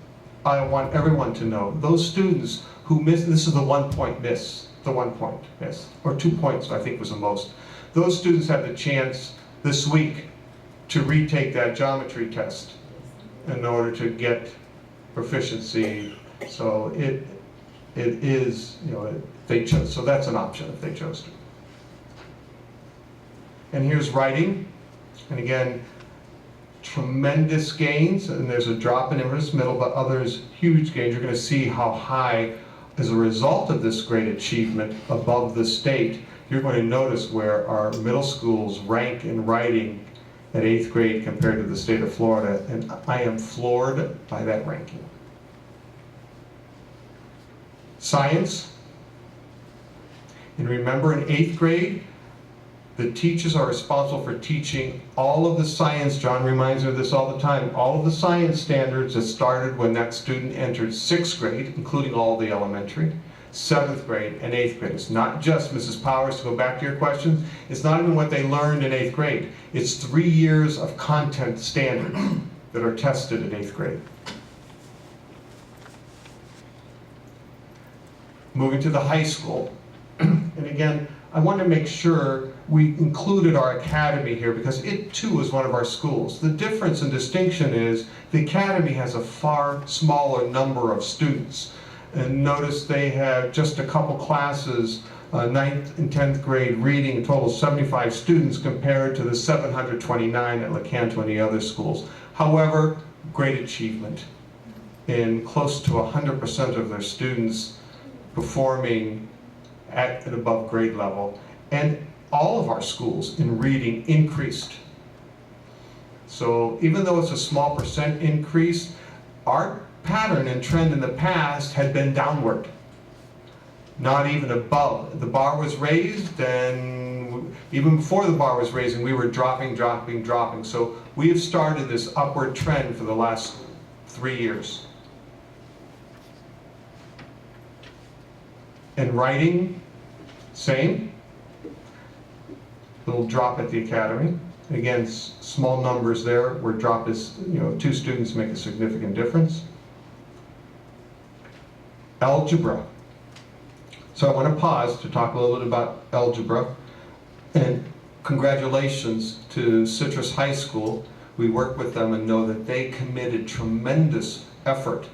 I want everyone to know. Those students who miss, this is the 1 point miss, or 2 points I think was the most. Those students have the chance this week to retake that geometry test in order to get proficiency. So it is, they chose, so that's an option if they chose to. And here's writing, and again, tremendous gains, and there's a drop in Everest Middle, but others huge gains. You're going to see how high, as a result of this great achievement above the state, you're going to notice where our middle schools rank in writing at 8th grade compared to the state of Florida, and I am floored by that ranking. Science, and remember in 8th grade, the teachers are responsible for teaching all of the science, John reminds me of this all the time, all of the science standards that started when that student entered 6th grade, including all the elementary, 7th grade, and 8th grade. It's not just, Mrs. Powers, to go back to your question, it's not even what they learned in 8th grade. It's 3 years of content standards that are tested in 8th grade. Moving to the high school, and again, I want to make sure we included our academy here because it too is one of our schools. The difference and distinction is the academy has a far smaller number of students. And notice they have just a couple classes, 9th and 10th grade reading, a total of 75 students compared to the 729 at LeCanto and the other schools. However, great achievement in close to 100% of their students performing at an above grade level, and all of our schools in reading increased. So even though it's a small percent increase, our pattern and trend in the past had been downward, not even above. The bar was raised, and even before the bar was raised, we were dropping. So we have started this upward trend for the last 3 years. And writing, same. Little drop at the academy. Again, small numbers there where drop is, 2 students make a significant difference. Algebra. So I want to pause to talk a little bit about algebra. And congratulations to Citrus High School. We work with them and know that they committed tremendous effort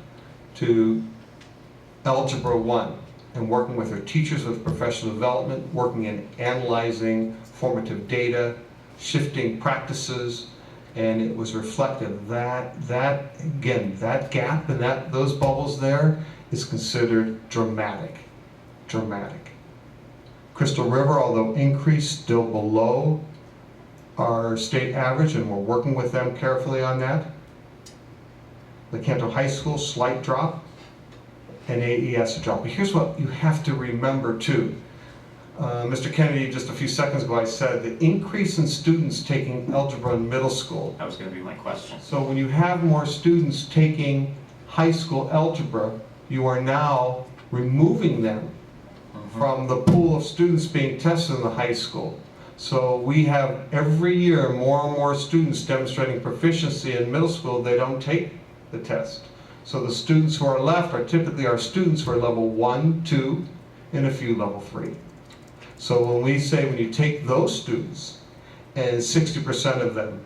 to Algebra 1. And working with their teachers with professional development, working in analyzing formative data, shifting practices, and it was reflective that gap and those bubbles there is considered dramatic. Crystal River, although increased, still below our state average, and we're working with them carefully on that. LeCanto High School, slight drop. And AES a drop. But here's what you have to remember too. Mr. Kennedy, just a few seconds ago, I said the increase in students taking algebra in middle school. That was going to be my question. So when you have more students taking high school algebra, you are now removing them from the pool of students being tested in the high school. So we have every year more and more students demonstrating proficiency in middle school. They don't take the test. So the students who are left are typically our students who are level 1, 2, and a few level 3. So when we say when you take those students and 60% of them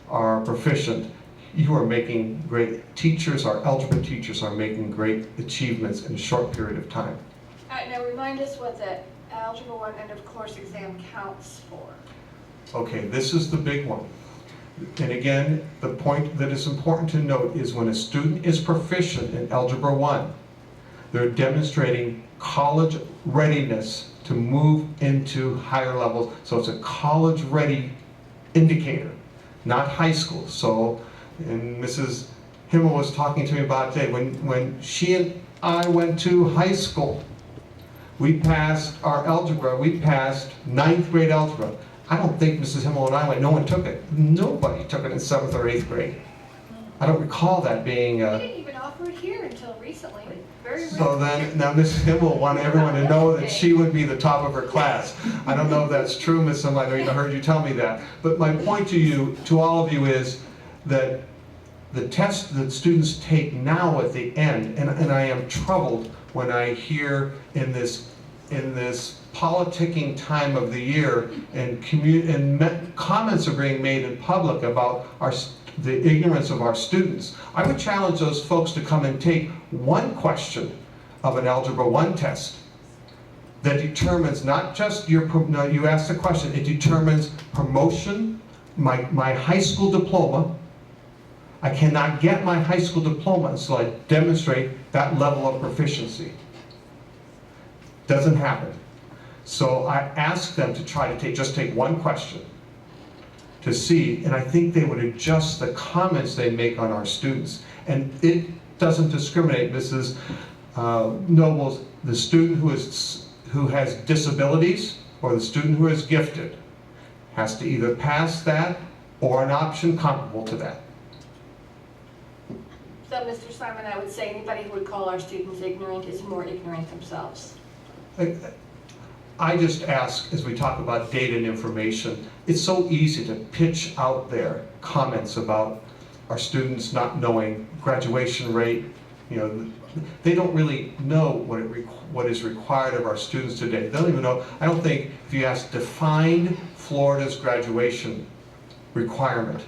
are proficient, you are making great teachers, our algebra teachers are making great achievements in a short period of time. All right, now remind us what the Algebra 1 end of course exam counts for. Okay, this is the big one. And again, the point that is important to note is when a student is proficient in Algebra 1, they're demonstrating college readiness to move into higher levels. So it's a college-ready indicator, not high school. So, and Mrs. Himmel was talking to me about today, when she and I went to high school, we passed our algebra, we passed 9th grade algebra. I don't think Mrs. Himmel and I went, no one took it. Nobody took it in 7th or 8th grade. I don't recall that being We didn't even offer it here until recently. Very so rare. then, now Mrs. Himmel wanted everyone to know that she would be the top of her class. I don't know if that's true, Ms. Himmel, I know you heard you tell me that. But my point to you, to all of you is that the test that students take now at the end, and I am troubled when I hear in this politicking time of the year and comments are being made in public about the ignorance of our students. I would challenge those folks to come and take one question of an Algebra 1 test that determines not just you ask the question, it determines promotion, my high school diploma. I cannot get my high school diploma until I demonstrate that level of proficiency. Doesn't happen. So I asked them to try to just take one question to see, and I think they would adjust the comments they make on our students. And it doesn't discriminate, Mrs. Nobles, the student who has disabilities or the student who is gifted has to either pass that or an option comparable to that. So, Mr. Simon, I would say anybody who would call our students ignorant is more ignorant themselves. I just ask, as we talk about data and information, it's so easy to pitch out there comments about our students not knowing graduation rate. You know, they don't really know what is required of our students today. They don't even know. I don't think if you ask define Florida's graduation requirement,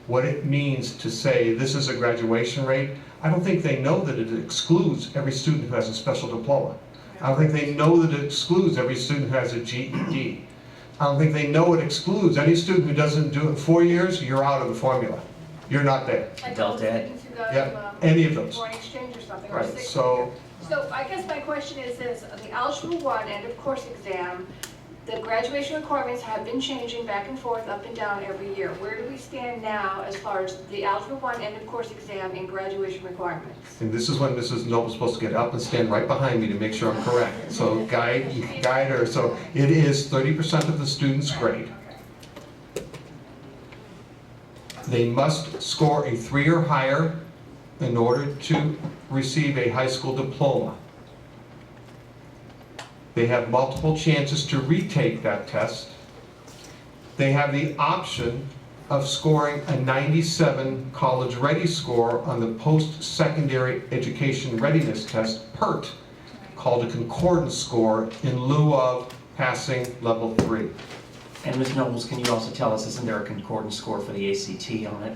what it means to say this is a graduation rate, I don't think they know that it excludes every student who has a special diploma. I don't think they know that it excludes every student who has a GED. I don't think they know it excludes any student who doesn't do it in 4 years, you're out of the formula. You're not there. Like Delta those Ed. students who go Yeah, to, any of those. foreign exchange or something, or Right, sixth so, So I guess my question is this, the Algebra 1 end of course exam, the graduation requirements have been changing back and forth, up and down every year. Where do we stand now as far as the Algebra 1 end of course exam and graduation requirements? and this is when Mrs. Noble's supposed to get up and stand right behind me to make sure I'm correct. So guide her. So it is 30% of the student's grade. They must score a 3 or higher in order to receive a high school diploma. They have multiple chances to retake that test. They have the option of scoring a 97 college ready score on the post-secondary education readiness test, PERT, called a concordance score in lieu of passing level 3. And Ms. Nobles, can you also tell us, isn't there a concordance score for the ACT on it,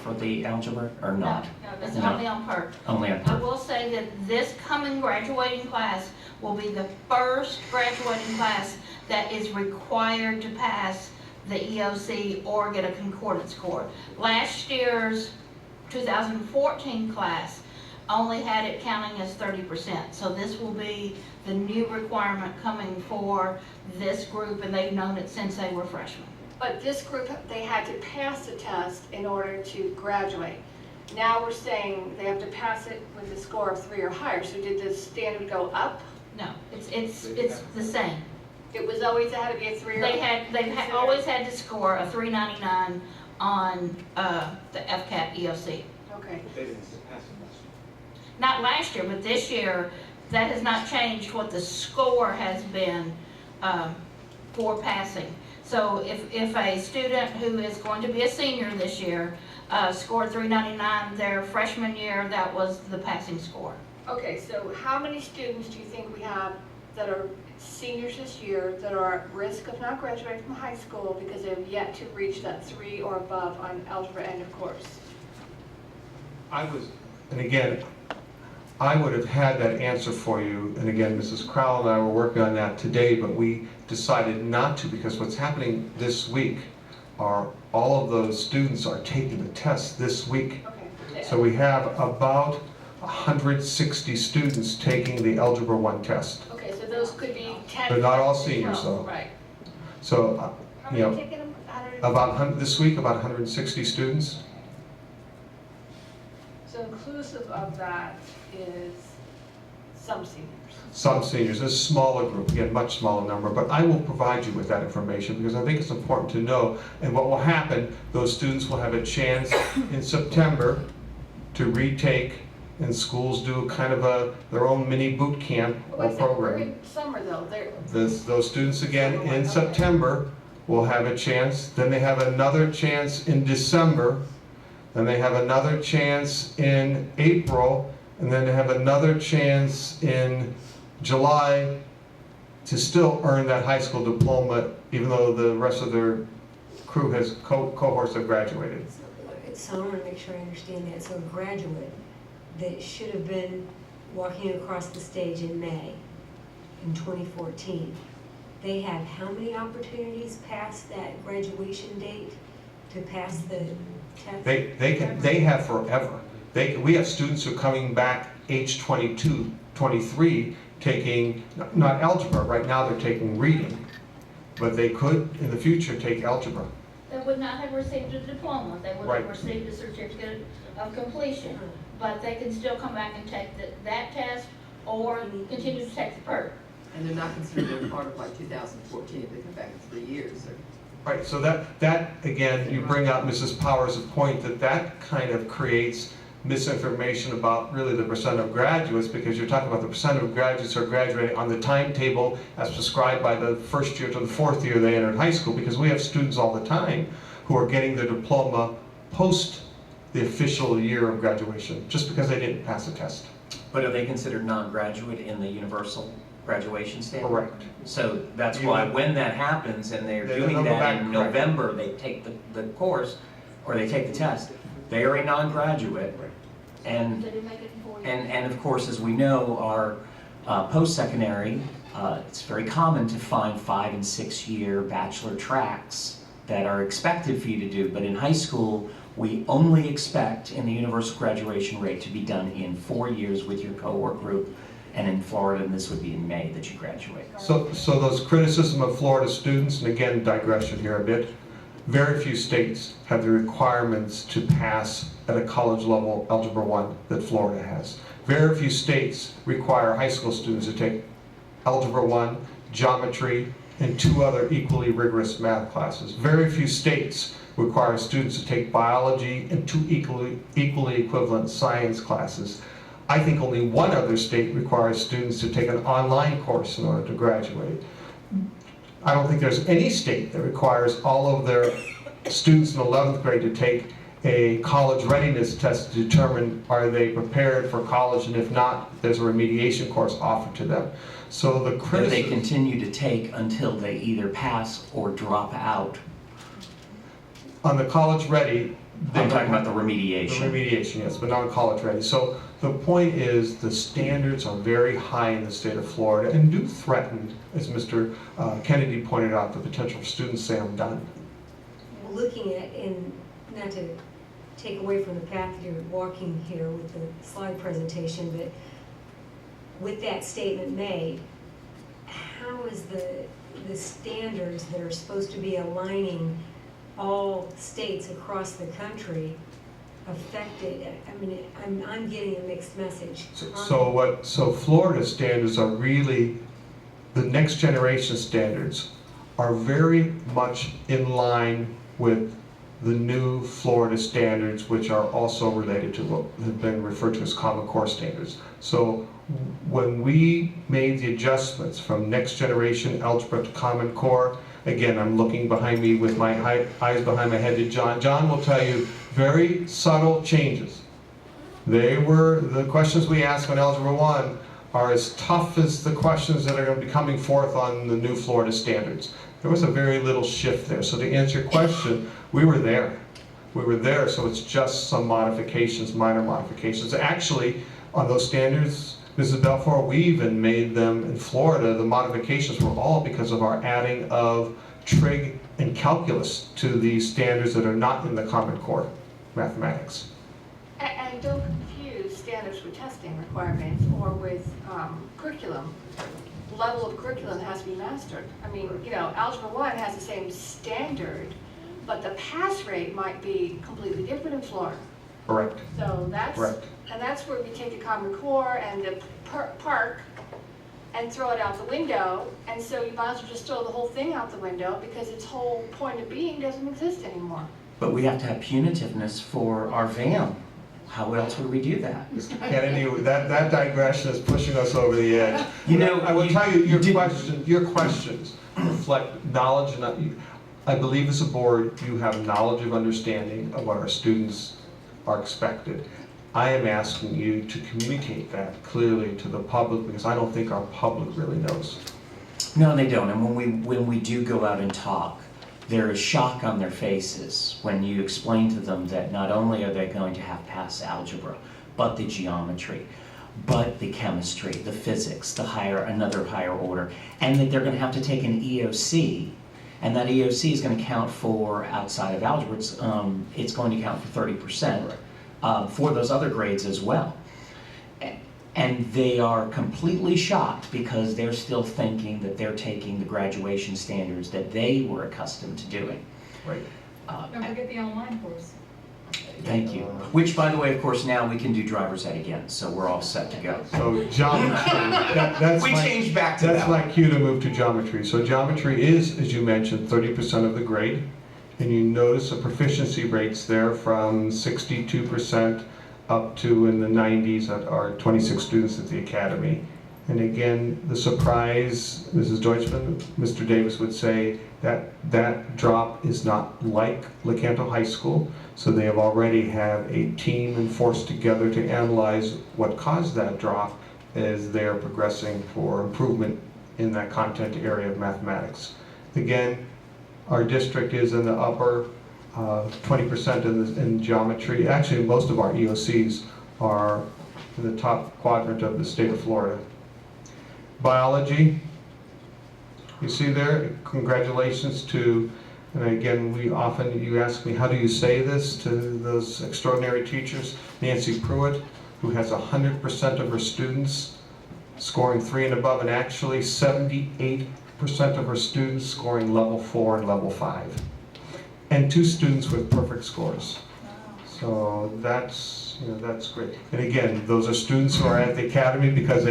for the algebra, or not? No, that's No. only on PERT. Only on I PERT. will say that this coming graduating class will be the first graduating class that is required to pass the EOC or get a concordance score. Last year's 2014 class only had it counting as 30%. So this will be the new requirement coming for this group, and they've known it since they were freshmen. But this group, they had to pass the test in order to graduate. Now we're saying they have to pass it with a score of 3 or higher. So did the standard go up? No, it's the same. It was always had to be a 3 or? They've always had to score a 399 on the FCAT EOC. Okay. They didn't pass it last year. Not last year, but this year, that has not changed what the score has been for passing. So if a student who is going to be a senior this year scored 399 their freshman year, that was the passing score. Okay, so how many students do you think we have that are seniors this year that are at risk of not graduating from high school because they have yet to reach that 3 or above on algebra end of course? And again, I would have had that answer for you, and again, Mrs. Crowell and I were working on that today, but we decided not to, because what's happening this week are all of those students are taking the test this week. Okay. So we have about 160 students taking the Algebra 1 test. Okay, so those could be 10. They're not all seniors, 12, though. Right. So, How you many know, taking them? this week, about 160 students. So inclusive of that is some seniors. Some seniors, a smaller group, again, much smaller number, but I will provide you with that information because I think it's important to know. And what will happen, those students will have a chance in September to retake, and schools do kind of their own mini boot camp or Wait a second, we're program. in summer though. Those students again in September will have a chance, then they have another chance in December, then they have another chance in April, and then they have another chance in July to still earn that high school diploma, even though the rest of their crew has cohorts have graduated. So I want to make sure I understand that. So a graduate that should have been walking across the stage in May in 2014, they have how many opportunities past that graduation date to pass the test? They have forever. We have students who are coming back age 22, 23, taking, not algebra, right now they're taking reading, but they could in the future take algebra. They would not have received a diploma, they would Right. have received a certificate of completion. But they can still come back and take that test or continue to take the PERT. And they're not considered a part of like 2014 if they come back in 3 years. Right, so that again, you bring out Mrs. Powers' point that kind of creates misinformation about really the percent of graduates, because you're talking about the percent of graduates who are graduating on the timetable as prescribed by the first year to the fourth year they entered high school, because we have students all the time who are getting their diploma post the official year of graduation, just because they didn't pass the test. But are they considered non-graduate in the universal graduation standard? Correct. So that's why when that happens and they're doing that in November, they take the course or they take the test, they are a non-graduate. And of course, as we know, our post-secondary, it's very common to find 5- and 6-year bachelor tracks that are expected for you to do, but in high school, we only expect in the universal graduation rate to be done in 4 years with your cohort group, and in Florida, and this would be in May that you graduate. So those criticism of Florida students, and again, digression here a bit, very few states have the requirements to pass at a college level Algebra 1 that Florida has. Very few states require high school students to take Algebra 1, geometry, and 2 other equally rigorous math classes. Very few states require students to take biology and 2 equally equivalent science classes. I think only one other state requires students to take an online course in order to graduate. I don't think there's any state that requires all of their students in 11th grade to take a college readiness test to determine are they prepared for college, and if not, there's a remediation course offered to them. So the criticism... They continue to take until they either pass or drop out. On the college ready... I'm talking about the remediation. The remediation, yes, but not college ready. So the point is the standards are very high in the state of Florida and do threaten, as Mr. Kennedy pointed out, the potential for students to say, I'm done. Looking at, and not to take away from the path you're walking here with the slide presentation, but with that statement made, how is the standards that are supposed to be aligning all states across the country affected? I mean, I'm getting a mixed message. So Florida standards are really the next generation standards are very much in line with the new Florida standards, which are also related to what have been referred to as Common Core standards. So when we made the adjustments from next generation algebra to Common Core, again, I'm looking behind me with my eyes behind my head to John. John will tell you very subtle changes. The questions we ask on Algebra 1 are as tough as the questions that are going to be coming forth on the new Florida standards. There was a very little shift there. So to answer your question, we were there. We were there, so it's just some modifications, minor modifications. Actually, on those standards, Mrs. Belfour, we even made them in Florida, the modifications were all because of our adding of trig and calculus to the standards that are not in the Common Core mathematics. And don't confuse standards with testing requirements or with curriculum. Level of curriculum has to be mastered. I mean, you know, Algebra 1 has the same standard, but the pass rate might be completely different in Florida. Correct. So that's, Correct. and that's where we take the Common Core and the PARC and throw it out the window. And so you might as well just throw the whole thing out the window because its whole point of being doesn't exist anymore. But we have to have punitiveness for our VAM. How else would we do that? Kennedy, that digression is pushing us over the edge. You know, I will tell you, your questions reflect knowledge, and I believe as a board, you have knowledge of understanding of what our students are expected. I am asking you to communicate that clearly to the public because I don't think our public really knows. No, they don't. And when we do go out and talk, there is shock on their faces when you explain to them that not only are they going to have pass algebra, but the geometry, but the chemistry, the physics, another higher order, and that they're going to have to take an EOC, and that EOC is going to count for, outside of algebra, it's going to count for 30% for those other grades as well. And they are completely shocked because they're still thinking that they're taking the graduation standards that they were accustomed to doing. Right. Don't forget the online course. Thank you. Which, by the way, of course, now we can do driver's ed again, so we're all set to go. So geometry, We changed back to that's that. my cue to move to geometry. So geometry is, as you mentioned, 30% of the grade. And you notice the proficiency rates there from 62% up to in the 90s at our 26 students at the academy. And again, the surprise, Mrs. Deutschman, Mr. Davis would say that that drop is not like Lecanto High School. So they have already have a team and force together to analyze what caused that drop as they're progressing for improvement in that content area of mathematics. Again, our district is in the upper 20% in geometry. Actually, most of our EOCs are in the top quadrant of the state of Florida. Biology, you see there, congratulations to, and again, you ask me, how do you say this to those extraordinary teachers? Nancy Pruitt, who has 100% of her students scoring 3 and above, and actually 78% of her students scoring level 4 and level 5. And 2 students with perfect scores. So that's great. And again, those are students who are at the academy because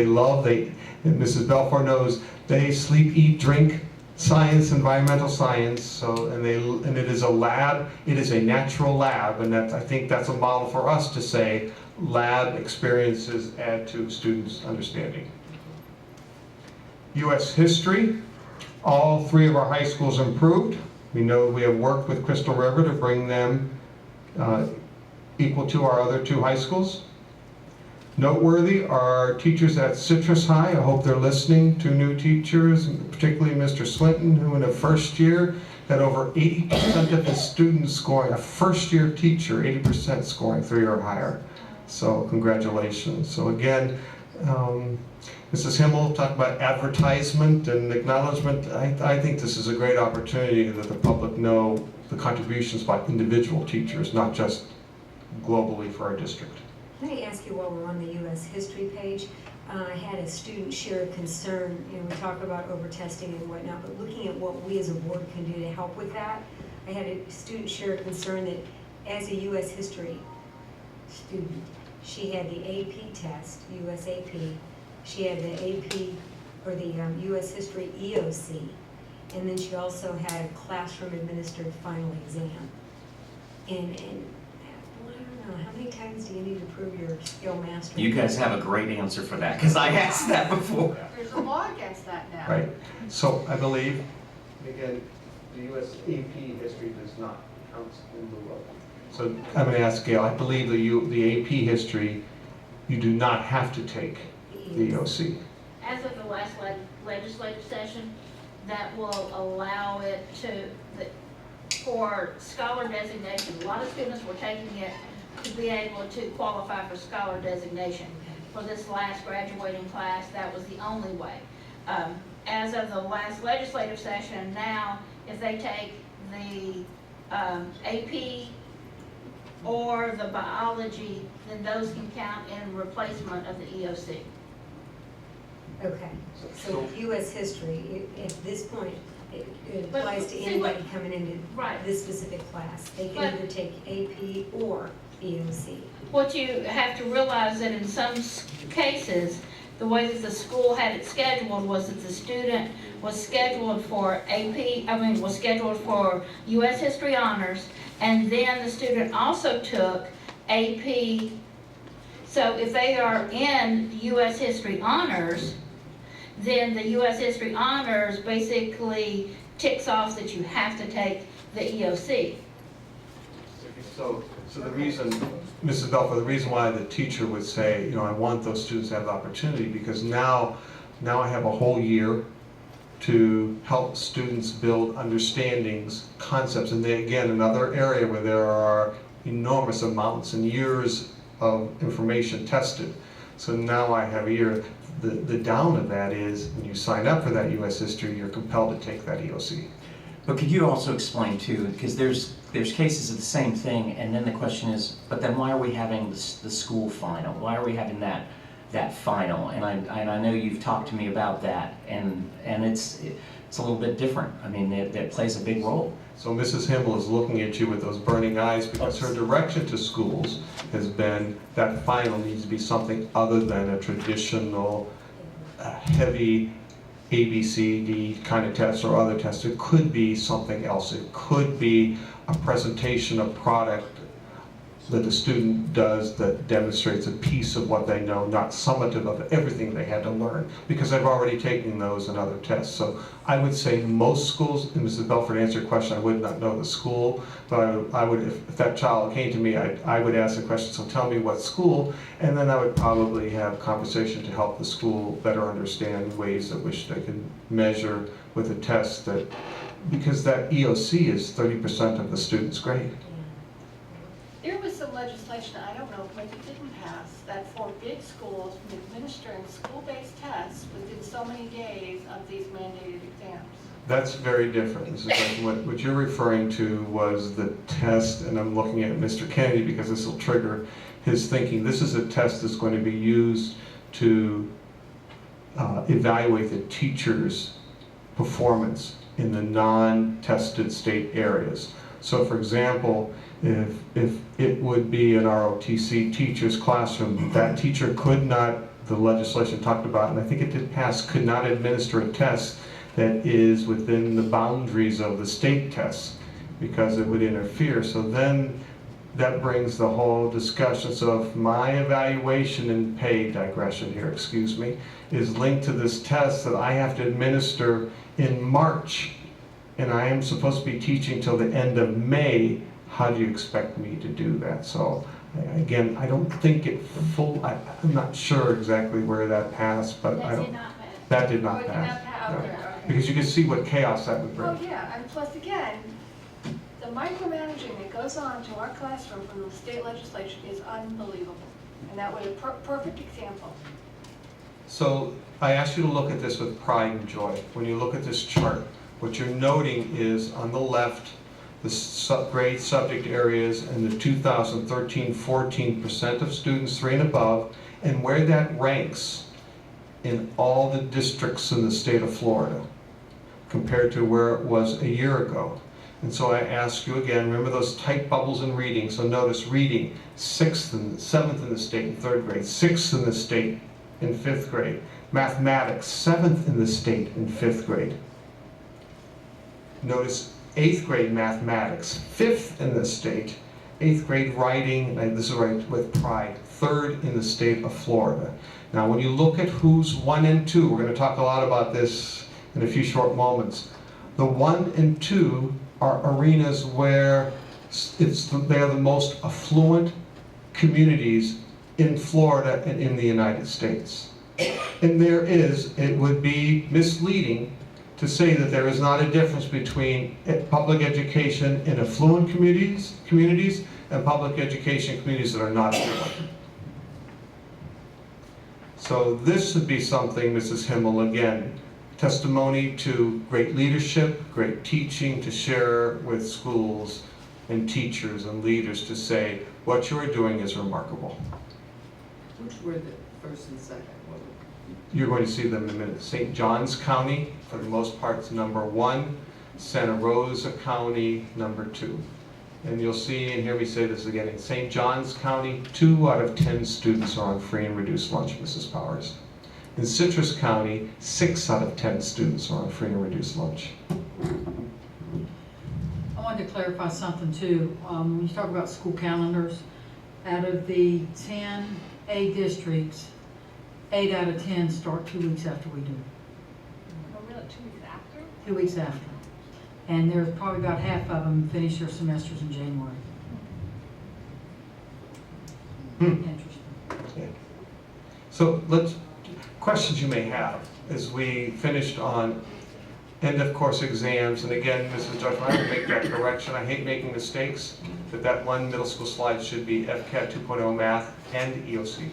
and Mrs. Belfour knows, they sleep, eat, drink science, environmental science. So, and it is a lab, it is a natural lab, and I think that's a model for us to say, lab experiences add to students' understanding. U.S. history, all 3 of our high schools improved. We know we have worked with Crystal River to bring them equal to our other 2 high schools. Noteworthy are teachers at Citrus High. I hope they're listening to new teachers, particularly Mr. Swinton, who in the first year had over 80% of his students scoring, a first-year teacher, 80% scoring 3 or higher. So congratulations. So again, Mrs. Himmel talked about advertisement and acknowledgement. I think this is a great opportunity that the public know the contributions by individual teachers, not just globally for our district. Let me ask you while we're on the U.S. history page, I had a student share a concern, we talk about over-testing and whatnot, but looking at what we as a board can do to help with that, I had a student share a concern that as a U.S. history student, she had the AP test, US AP, she had the AP or the US History EOC. And then she also had a classroom administered final exam. And well, I don't know, how many times do you need to prove your skill mastery? You guys have a great answer for that, because I asked that before. There's a law against that now. Right, so I believe, again, the US AP history does not count in lieu of. So I'm going to ask Gail, I believe the AP history, you do not have to take the EOC. As of the last legislative session, that will allow it for scholar designation. A lot of students were taking it to be able to qualify for scholar designation. For this last graduating class, that was the only way. As of the last legislative session, now, if they take the AP or the biology, then those can count in replacement of the EOC. Okay, so US History, at this point, it But applies to see anybody coming into Right. this specific class. They can But- either take AP or EOC. What you have to realize that in some cases, the way that the school had it scheduled was that the student was scheduled for was scheduled for US History Honors, and then the student also took AP. So if they are in US History Honors, then the US History Honors basically ticks off that you have to take the EOC. So the reason, Mrs. Belfer, the reason why the teacher would say, you know, I want those students to have the opportunity, because now I have a whole year to help students build understandings, concepts, and they, again, another area where there are enormous amounts and years of information tested. So now I have a year. The down of that is when you sign up for that US History, you're compelled to take that EOC. But could you also explain too, because there's cases of the same thing, and then the question is, but then why are we having the school final? Why are we having that final? And I know you've talked to me about that, and it's a little bit different. I mean, that plays a big role. So Mrs. Himmel is looking at you with those burning eyes because her direction to schools has been that final needs to be something other than a traditional heavy ABCD kind of test or other test. It could be something else. It could be a presentation of product that the student does that demonstrates a piece of what they know, not summative of everything they had to learn, because they've already taken those and other tests. So I would say most schools, and Mrs. Belford, to answer your question, I would not know the school, but I would, if that child came to me, I would ask the question, so tell me what school, and then I would probably have conversation to help the school better understand ways in which they can measure with a test that, because that EOC is 30% of the student's grade. There was some legislation, I don't know, maybe it didn't pass, that for big schools, administering school-based tests within so many days of these mandated exams. That's very different. This is like what you're referring to was the test, and I'm looking at Mr. Kennedy because this will trigger his thinking. This is a test that's going to be used to evaluate the teacher's performance in the non-tested state areas. So for example, if it would be an ROTC teacher's classroom, that teacher could not, the legislation talked about, and I think it did pass, could not administer a test that is within the boundaries of the state tests because it would interfere. So then that brings the whole discussion. So if my evaluation and pay digression here, excuse me, is linked to this test that I have to administer in March, and I am supposed to be teaching till the end of May, how do you expect me to do that? So again, I don't think it I'm not sure exactly where that passed, but I don't. That did not pass. Okay. Because you can see what chaos that would bring. Oh, yeah, and plus again, the micromanaging that goes on to our classroom from the state legislation is unbelievable. And that was a perfect example. So I ask you to look at this with pride and joy. When you look at this chart, what you're noting is on the left, the grade subject areas and the 2013-14% of students 3 and above, and where that ranks in all the districts in the state of Florida compared to where it was a year ago. And so I ask you again, remember those tight bubbles in reading. So notice reading, 6th and 7th in the state in 3rd grade, 6th in the state in 5th grade, Mathematics, 7th in the state in 5th grade. Notice 8th grade mathematics, 5th in the state. 8th grade writing, and this is right with pride, 3rd in the state of Florida. Now when you look at who's 1 and 2, we're going to talk a lot about this in a few short moments. The 1 and 2 are arenas where they are the most affluent communities in Florida and in the United States. And it would be misleading to say that there is not a difference between public education in affluent communities and public education communities that are not affluent. So this would be something, Mrs. Himmel, again, testimony to great leadership, great teaching to share with schools and teachers and leaders to say, what you are doing is remarkable. Which were the first and second? You're going to see them in a minute. St. Johns County, for the most part, is number 1. Santa Rosa County, number 2. And you'll see and hear me say this again. In St. Johns County, 2 out of 10 students are on free and reduced lunch, Mrs. Powers. In Citrus County, 6 out of 10 students are on free and reduced lunch. I wanted to clarify something too. When you talk about school calendars, out of the 10 A districts, 8 out of 10 start 2 weeks after we do. Oh, really, 2 weeks after? 2 weeks after. And there's probably about half of them finish their semesters in January. Interesting. Yeah. So questions you may have as we finished on end of course exams. And again, Mrs. Judge, I will make that correction. I hate making mistakes, but that one middle school slide should be FCAT 2.0 math and EOC.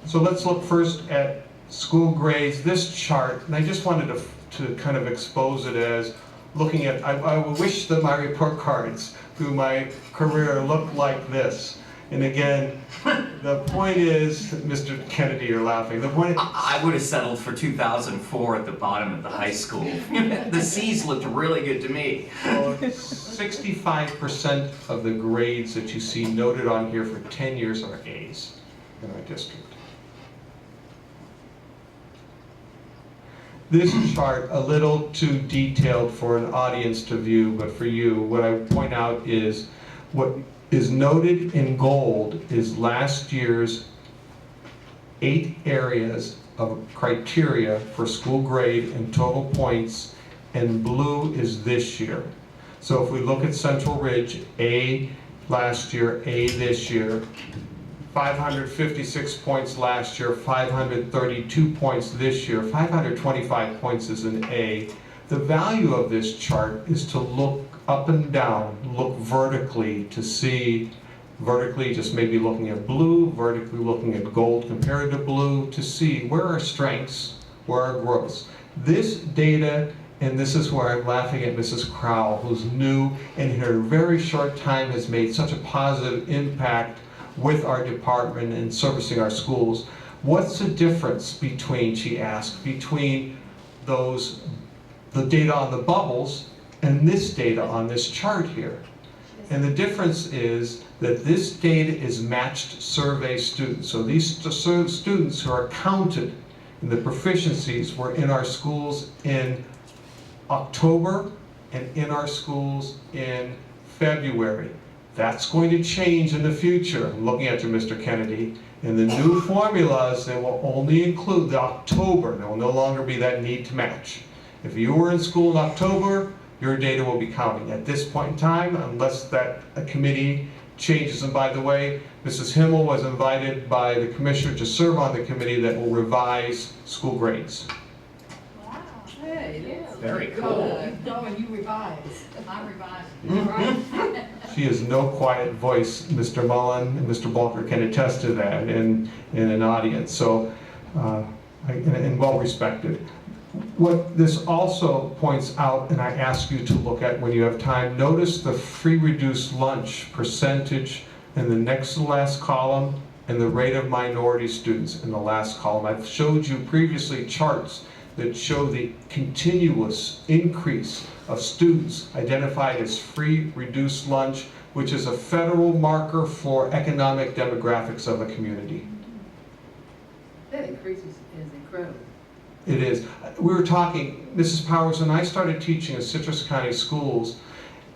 So let's look first at school grades. This chart, and I just wanted to kind of expose it as looking at, I wish that my report cards through my career looked like this. And again, the point is, Mr. Kennedy, you're laughing. The point I would have settled for 2004 at the bottom of the high school. The C's looked really good to me. 65% of the grades that you see noted on here for 10 years are A's in our district. This chart, a little too detailed for an audience to view, but for you, what I point out is what is noted in gold is last year's 8 areas of criteria for school grade and total points, and blue is this year. So if we look at Central Ridge, A last year, A this year, 556 points last year, 532 points this year, 525 points is an A. The value of this chart is to look up and down, look vertically to see, vertically just maybe looking at blue, vertically looking at gold compared to blue to see where are strengths, where are growths. This data, and this is where I'm laughing at Mrs. Crowell, who's new and in her very short time has made such a positive impact with our department and servicing our schools. What's the difference between, she asked, between the data on the bubbles and this data on this chart here? And the difference is that this data is matched survey students. So these students who are counted in the proficiencies were in our schools in October and in our schools in February. That's going to change in the future. I'm looking at you, Mr. Kennedy. In the new formulas, they will only include the October. There will no longer be that need to match. If you were in school in October, your data will be counting. At this point in time, unless that committee changes, and by the way, Mrs. Himmel was invited by the commissioner to serve on the committee that will revise school grades. Wow. Hey, yeah. Very cool. Go and you revise. I revise. She has no quiet voice. Mr. Mullen and Mr. Balker can attest to that in an audience. So, and well respected. What this also points out, and I ask you to look at when you have time, notice the free reduced lunch percentage in the next to last column and the rate of minority students in the last column. I've showed you previously charts that show the continuous increase of students identified as free reduced lunch, which is a federal marker for economic demographics of a community. That increase is incredible. It is. We were talking, Mrs. Powers, when I started teaching in Citrus County schools,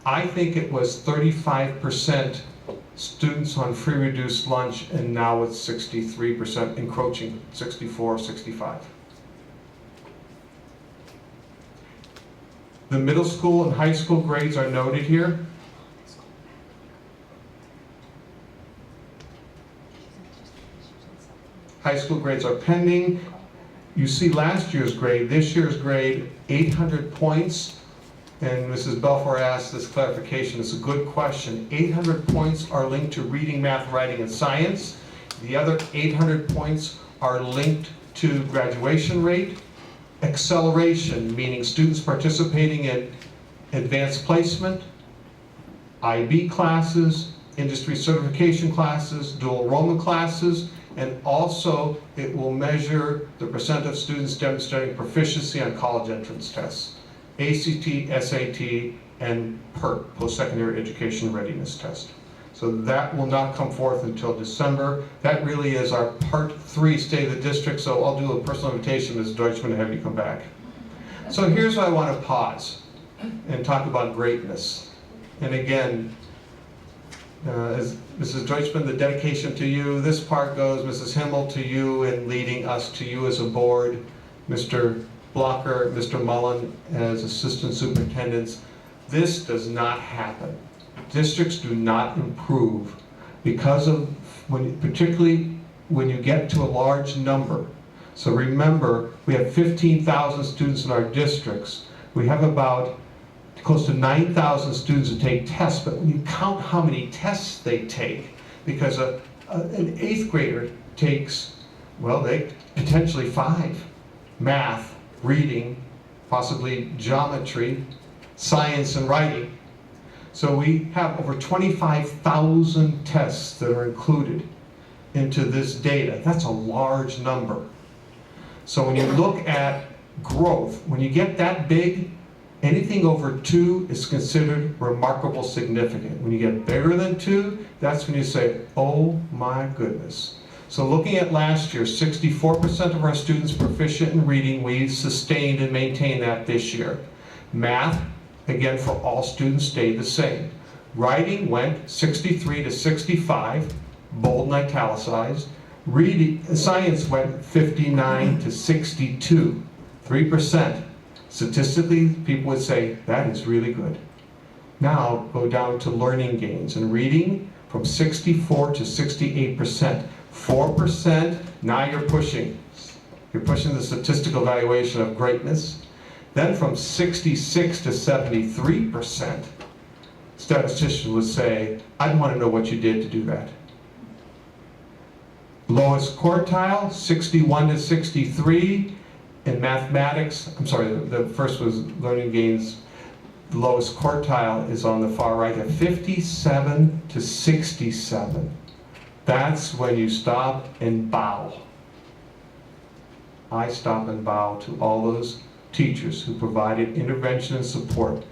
I think it was 35% students on free reduced lunch, and now it's 63%, encroaching 64, 65. The middle school and high school grades are noted here. High school grades are pending. You see last year's grade, this year's grade, 800 points. And Mrs. Belfour asked this clarification. It's a good question. 800 points are linked to reading, math, writing, and science. The other 800 points are linked to graduation rate, acceleration, meaning students participating in advanced placement, IB classes, industry certification classes, dual enrollment classes, and also it will measure the percent of students demonstrating proficiency on college entrance tests, ACT, SAT, and PERT, post-secondary education readiness test. So that will not come forth until December. That really is our part 3 State of the District, so I'll do a personal invitation, Ms. Deutschman, to have you come back. So here's where I want to pause and talk about greatness. And again, as Mrs. Deutschman, the dedication to you, this part goes, Mrs. Himmel, to you in leading us, to you as a board, Mr. Blocker, Mr. Mullen as assistant superintendents. This does not happen. Districts do not improve because of, particularly when you get to a large number. So remember, we have 15,000 students in our districts. We have about close to 9,000 students who take tests, but when you count how many tests they take, because an 8th grader takes, well, they potentially 5. Math, reading, possibly geometry, science, and writing. So we have over 25,000 tests that are included into this data. That's a large number. So when you look at growth, when you get that big, anything over 2 is considered remarkable significant. When you get bigger than 2, that's when you say, oh my goodness. So looking at last year, 64% of our students proficient in reading, we sustained and maintained that this year. Math, again, for all students stayed the same. Writing went 63 to 65, bold and italicized. Reading, science went 59 to 62, 3%. Statistically, people would say, that is really good. Now, go down to learning gains. And reading, from 64 to 68%. 4%, now you're pushing. You're pushing the statistical evaluation of greatness. Then from 66 to 73%, statisticians would say, I'd want to know what you did to do that. Lowest quartile, 61 to 63. In mathematics, I'm sorry, the first was learning gains. The lowest quartile is on the far right at 57 to 67. That's when you stop and bow. I stop and bow to all those teachers who provided intervention and support,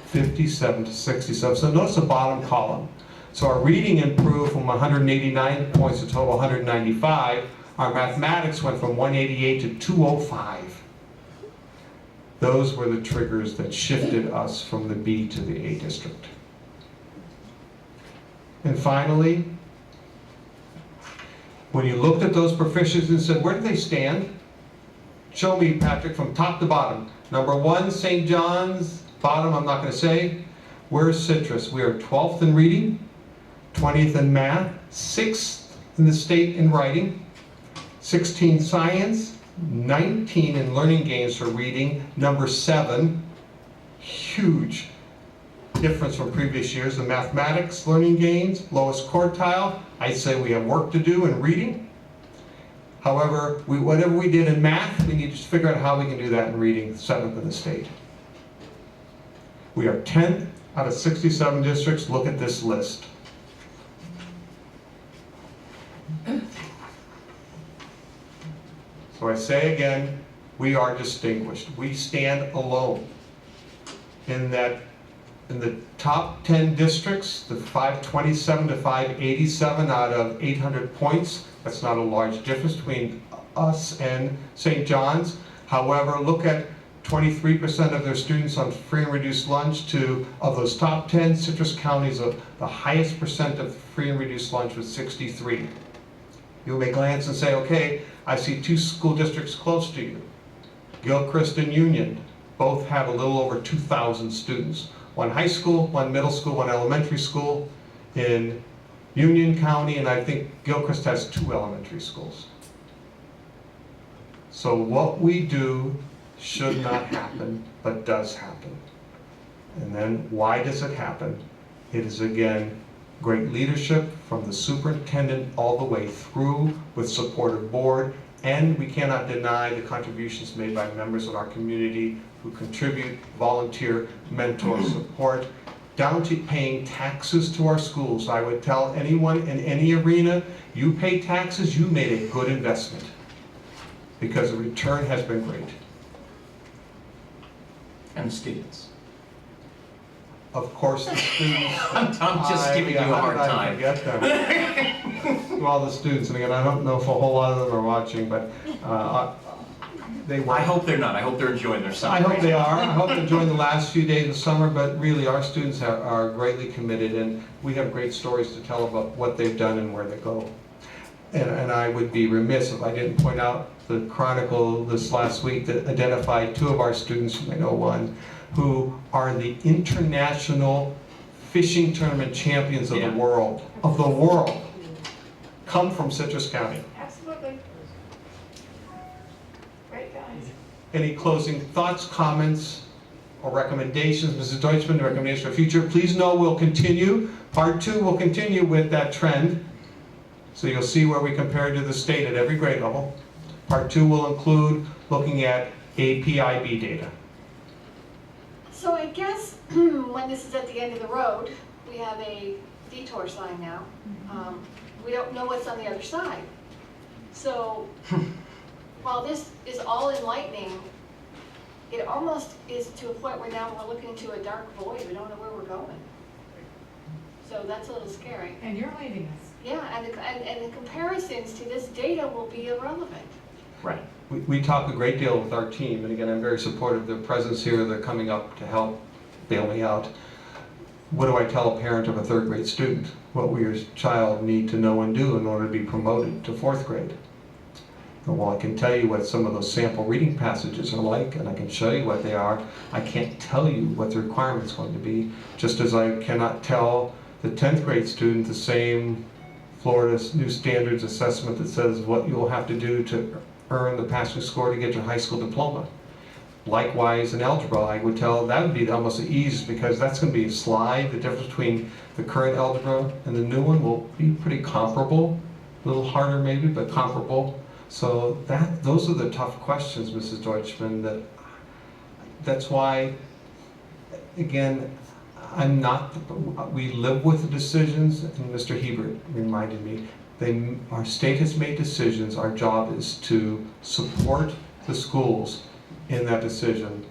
57 to 67. So notice the bottom column. So our reading improved from 189 points to total 195. Our mathematics went from 188 to 205. Those were the triggers that shifted us from the B to the A district. And finally, when you looked at those proficiencies and said, where do they stand? Show me, Patrick, from top to bottom. Number 1, St. John's. Bottom, I'm not going to say. Where's Citrus? We are 12th in reading, 20th in math, 6th in the state in writing, 16 science, 19 in learning gains for reading, number 7. Huge difference from previous years. The mathematics learning gains, lowest quartile. I'd say we have work to do in reading. However, whatever we did in math, we need to figure out how we can do that in reading, 7th in the state. We are 10th out of 67 districts. Look at this list. So I say again, we are distinguished. We stand alone in that in the top 10 districts, the 527 to 587 out of 800 points. That's not a large difference between us and St. John's. However, look at 23% of their students on free and reduced lunch to, of those top 10, Citrus County is the highest percent of free and reduced lunch with 63. You may glance and say, okay, I see 2 school districts close to you. Gilchrist and Union both have a little over 2,000 students. One high school, one middle school, one elementary school in Union County, and I think Gilchrist has 2 elementary schools. So what we do should not happen, but does happen. And then why does it happen? It is, again, great leadership from the superintendent all the way through with supportive board, and we cannot deny the contributions made by members of our community who contribute, volunteer, mentor, support, down to paying taxes to our schools. I would tell anyone in any arena, you pay taxes, you made a good investment, because the return has been great. And the students. Of course, the students. I'm just giving you a hard time. Forget them. To all the students, and again, I don't know if a whole lot of them are watching, but they were. I hope they're not. I hope they're enjoying their summer. I hope they are. I hope they're enjoying the last few days of summer, but really, our students are greatly committed, and we have great stories to tell about what they've done and where they go. And I would be remiss if I didn't point out the Chronicle this last week that identified 2 of our students, you may know one, who are the international fishing tournament champions of the world. Come from Citrus County. Absolutely. Great guys. Any closing thoughts, comments, or recommendations? Mrs. Deutschman, recommendation for future. Please know we'll continue. Part 2 will continue with that trend. So you'll see where we compare to the state at every grade level. Part 2 will include looking at APIB data. So I guess when this is at the end of the road, we have a detour sign now. We don't know what's on the other side. So while this is all enlightening, it almost is to a point where now we're looking into a dark void. We don't know where we're going. So that's a little scary. And you're leaving us. Yeah, and the comparisons to this data will be irrelevant. Right. We talk a great deal with our team, and again, I'm very supportive of their presence here. They're coming up to help bail me out. What do I tell a parent of a 3rd grade student? What will your child need to know and do in order to be promoted to 4th grade? Well, I can tell you what some of those sample reading passages are like, and I can show you what they are. I can't tell you what the requirement's going to be, just as I cannot tell the 10th grade student the same Florida New Standards assessment that says what you'll have to do to earn the passing score to get your high school diploma. Likewise, in algebra, I would tell that would be almost the easiest, because that's going to be a slide. The difference between the current algebra and the new one will be pretty comparable, a little harder maybe, but comparable. So those are the tough questions, Mrs. Deutschman. That's why, again, we live with the decisions, and Mr. Hebert reminded me, our state has made decisions. Our job is to support the schools in that decision.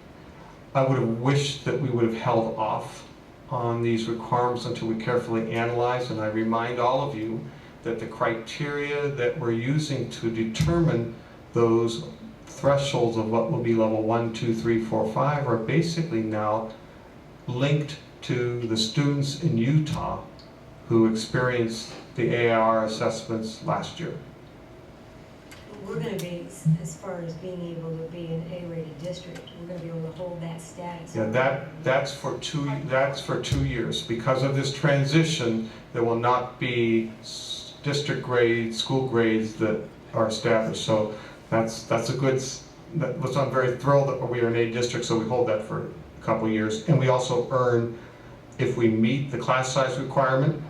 I would have wished that we would have held off on these requirements until we carefully analyze, and I remind all of you that the criteria that we're using to determine those thresholds of what will be level 1, 2, 3, 4, 5 are basically now linked to the students in Utah who experienced the AR assessments last year. We're going to be, as far as being able to be an A-rated district, we're going to be able to hold that status. Yeah, that's for 2 years. Because of this transition, there will not be district grades, school grades that are established. So that's a good. I'm very thrilled that we are an A district, so we hold that for a couple of years, and we also earn, if we meet the class size requirement.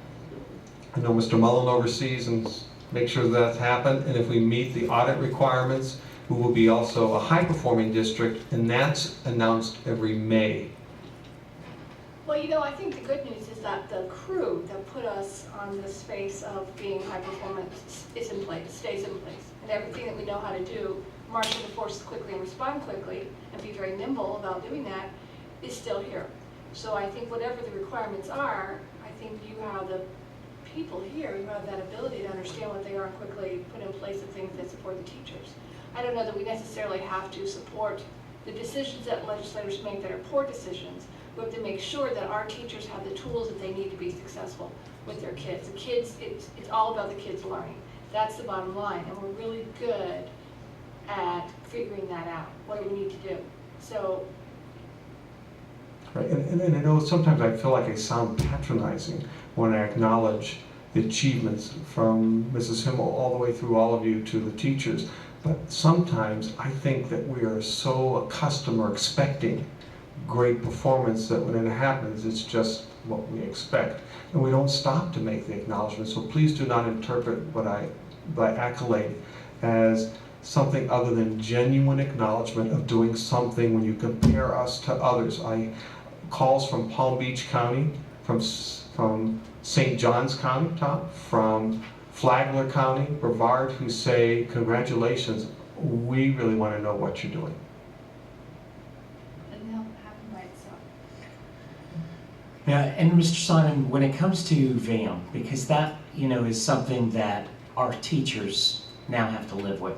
I know Mr. Mullen oversees and makes sure that's happened, and if we meet the audit requirements, we will be also a high-performing district, and that's announced every May. Well, you know, I think the good news is that the crew that put us on the space of being high performance is in place, stays in place. And everything that we know how to do, marshal the forces quickly and respond quickly, and be very nimble about doing that, is still here. So I think whatever the requirements are, I think you have the people here who have that ability to understand what they are and quickly put in place the things that support the teachers. I don't know that we necessarily have to support the decisions that legislators make that are poor decisions. We have to make sure that our teachers have the tools that they need to be successful with their kids. The kids, it's all about the kids learning. That's the bottom line, and we're really good at figuring that out, what do we need to do. So, Right, and I know sometimes I feel like I sound patronizing when I acknowledge the achievements from Mrs. Himmel all the way through all of you to the teachers. But sometimes I think that we are so accustomed or expecting great performance that when it happens, it's just what we expect. And we don't stop to make the acknowledgement. So please do not interpret what by accolade as something other than genuine acknowledgement of doing something when you compare us to others. Calls from Palm Beach County, from St. Johns County, from Flagler County, Brevard, who say, congratulations, we really want to know what you're doing. and they'll happen by itself. Yeah, and Mr. Simon, when it comes to VAM, because that, is something that our teachers now have to live with.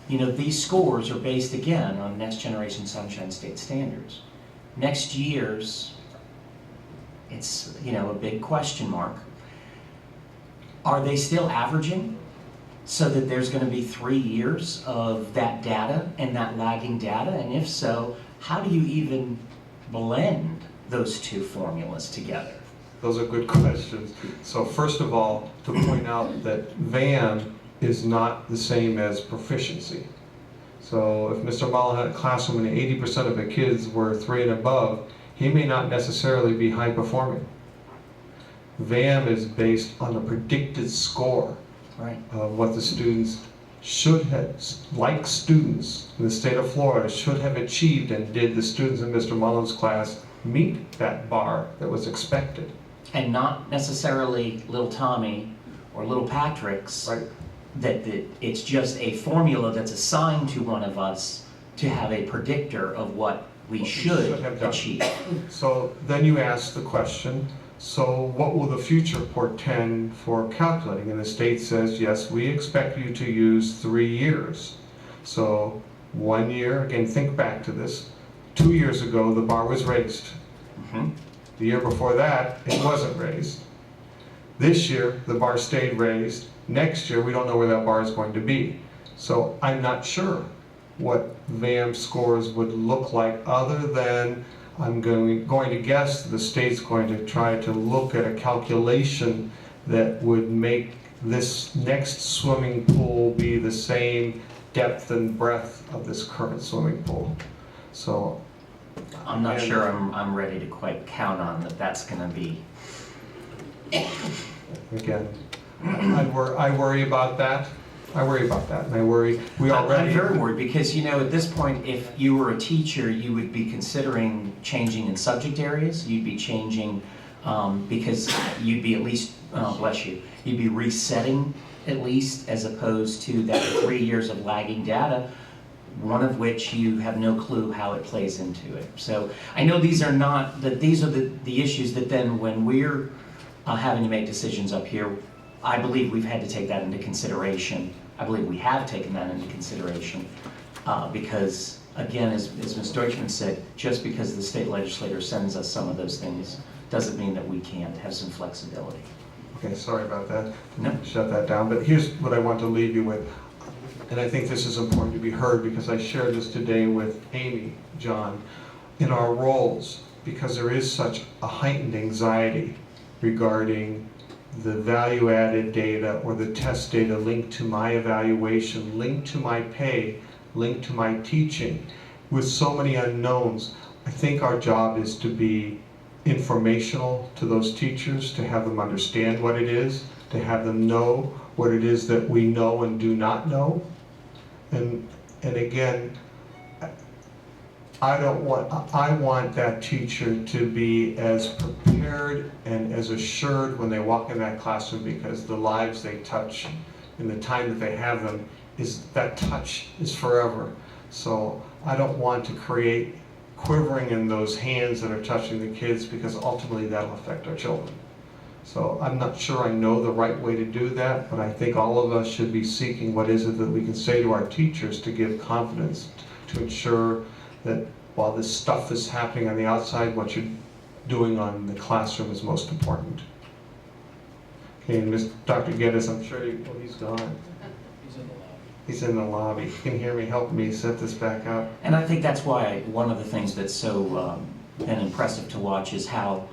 These scores are based again on Next Generation Sunshine State standards. Next year's, it's, a big question mark. Are they still averaging so that there's going to be 3 years of that data and that lagging data? And if so, how do you even blend those two formulas together? Those are good questions. So first of all, to point out that VAM is not the same as proficiency. So if Mr. Mullen had a classroom and 80% of the kids were 3 and above, he may not necessarily be high performing. VAM is based on a predicted score of what the students should have, like students in the state of Florida, should have achieved, and did the students in Mr. Mullen's class meet that bar that was expected. And not necessarily little Tommy or little Patrick's, that it's just a formula that's assigned to one of us to have a predictor of what we should have done. achieve. So then you ask the question, so what will the future portend for calculating? And the state says, yes, we expect you to use 3 years. So 1 year, again, think back to this. 2 years ago, the bar was raised. The year before that, it wasn't raised. This year, the bar stayed raised. Next year, we don't know where that bar is going to be. So I'm not sure what VAM scores would look like, other than I'm going to guess the state's going to try to look at a calculation that would make this next swimming pool be the same depth and breadth of this current swimming pool. So I'm not sure I'm ready to quite count on that that's going to be. Again, I worry about that. I worry about that, and I worry, I'm very worried because, at this point, if you were a teacher, you would be considering changing in subject areas. You'd be changing because you'd be at least, bless you, you'd be resetting at least, as opposed to that 3 years of lagging data, one of which you have no clue how it plays into it. So I know these are the issues that then when we're having to make decisions up here, I believe we've had to take that into consideration. I believe we have taken that into consideration because, again, as Ms. Deutschman said, just because the state legislator sends us some of those things doesn't mean that we can't have some flexibility. Okay, sorry about that. No. Shut that down. But here's what I want to leave you with. And I think this is important to be heard because I shared this today with Amy, John, in our roles, because there is such a heightened anxiety regarding the value-added data or the test data linked to my evaluation, linked to my pay, linked to my teaching. With so many unknowns, I think our job is to be informational to those teachers, to have them understand what it is, to have them know what it is that we know and do not know. And again, I want that teacher to be as prepared and as assured when they walk in that classroom, because the lives they touch in the time that they have them, that touch is forever. So I don't want to create quivering in those hands that are touching the kids, because ultimately that'll affect our children. So I'm not sure I know the right way to do that, but I think all of us should be seeking what is it that we can say to our teachers to give confidence, to ensure that while this stuff is happening on the outside, what you're doing on the classroom is most important. Okay, and Dr. Geddes, I'm sure he's gone. He's in the lobby. He can hear me, help me set this back up. And I think that's why one of the things that's so been impressive to watch is how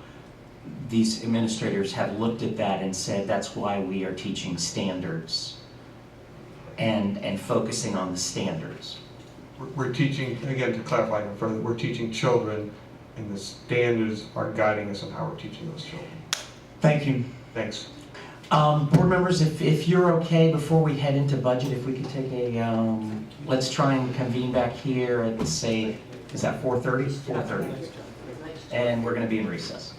these administrators have looked at that and said that's why we are teaching standards and focusing on the standards. We're teaching, again, to clarify even further, we're teaching children, and the standards are guiding us on how we're teaching those children. Thank you. Thanks. Board members, if you're okay, before we head into budget, if we could take a, let's try and convene back here at, say, is that 4:30? 4:30. And we're going to be in recess.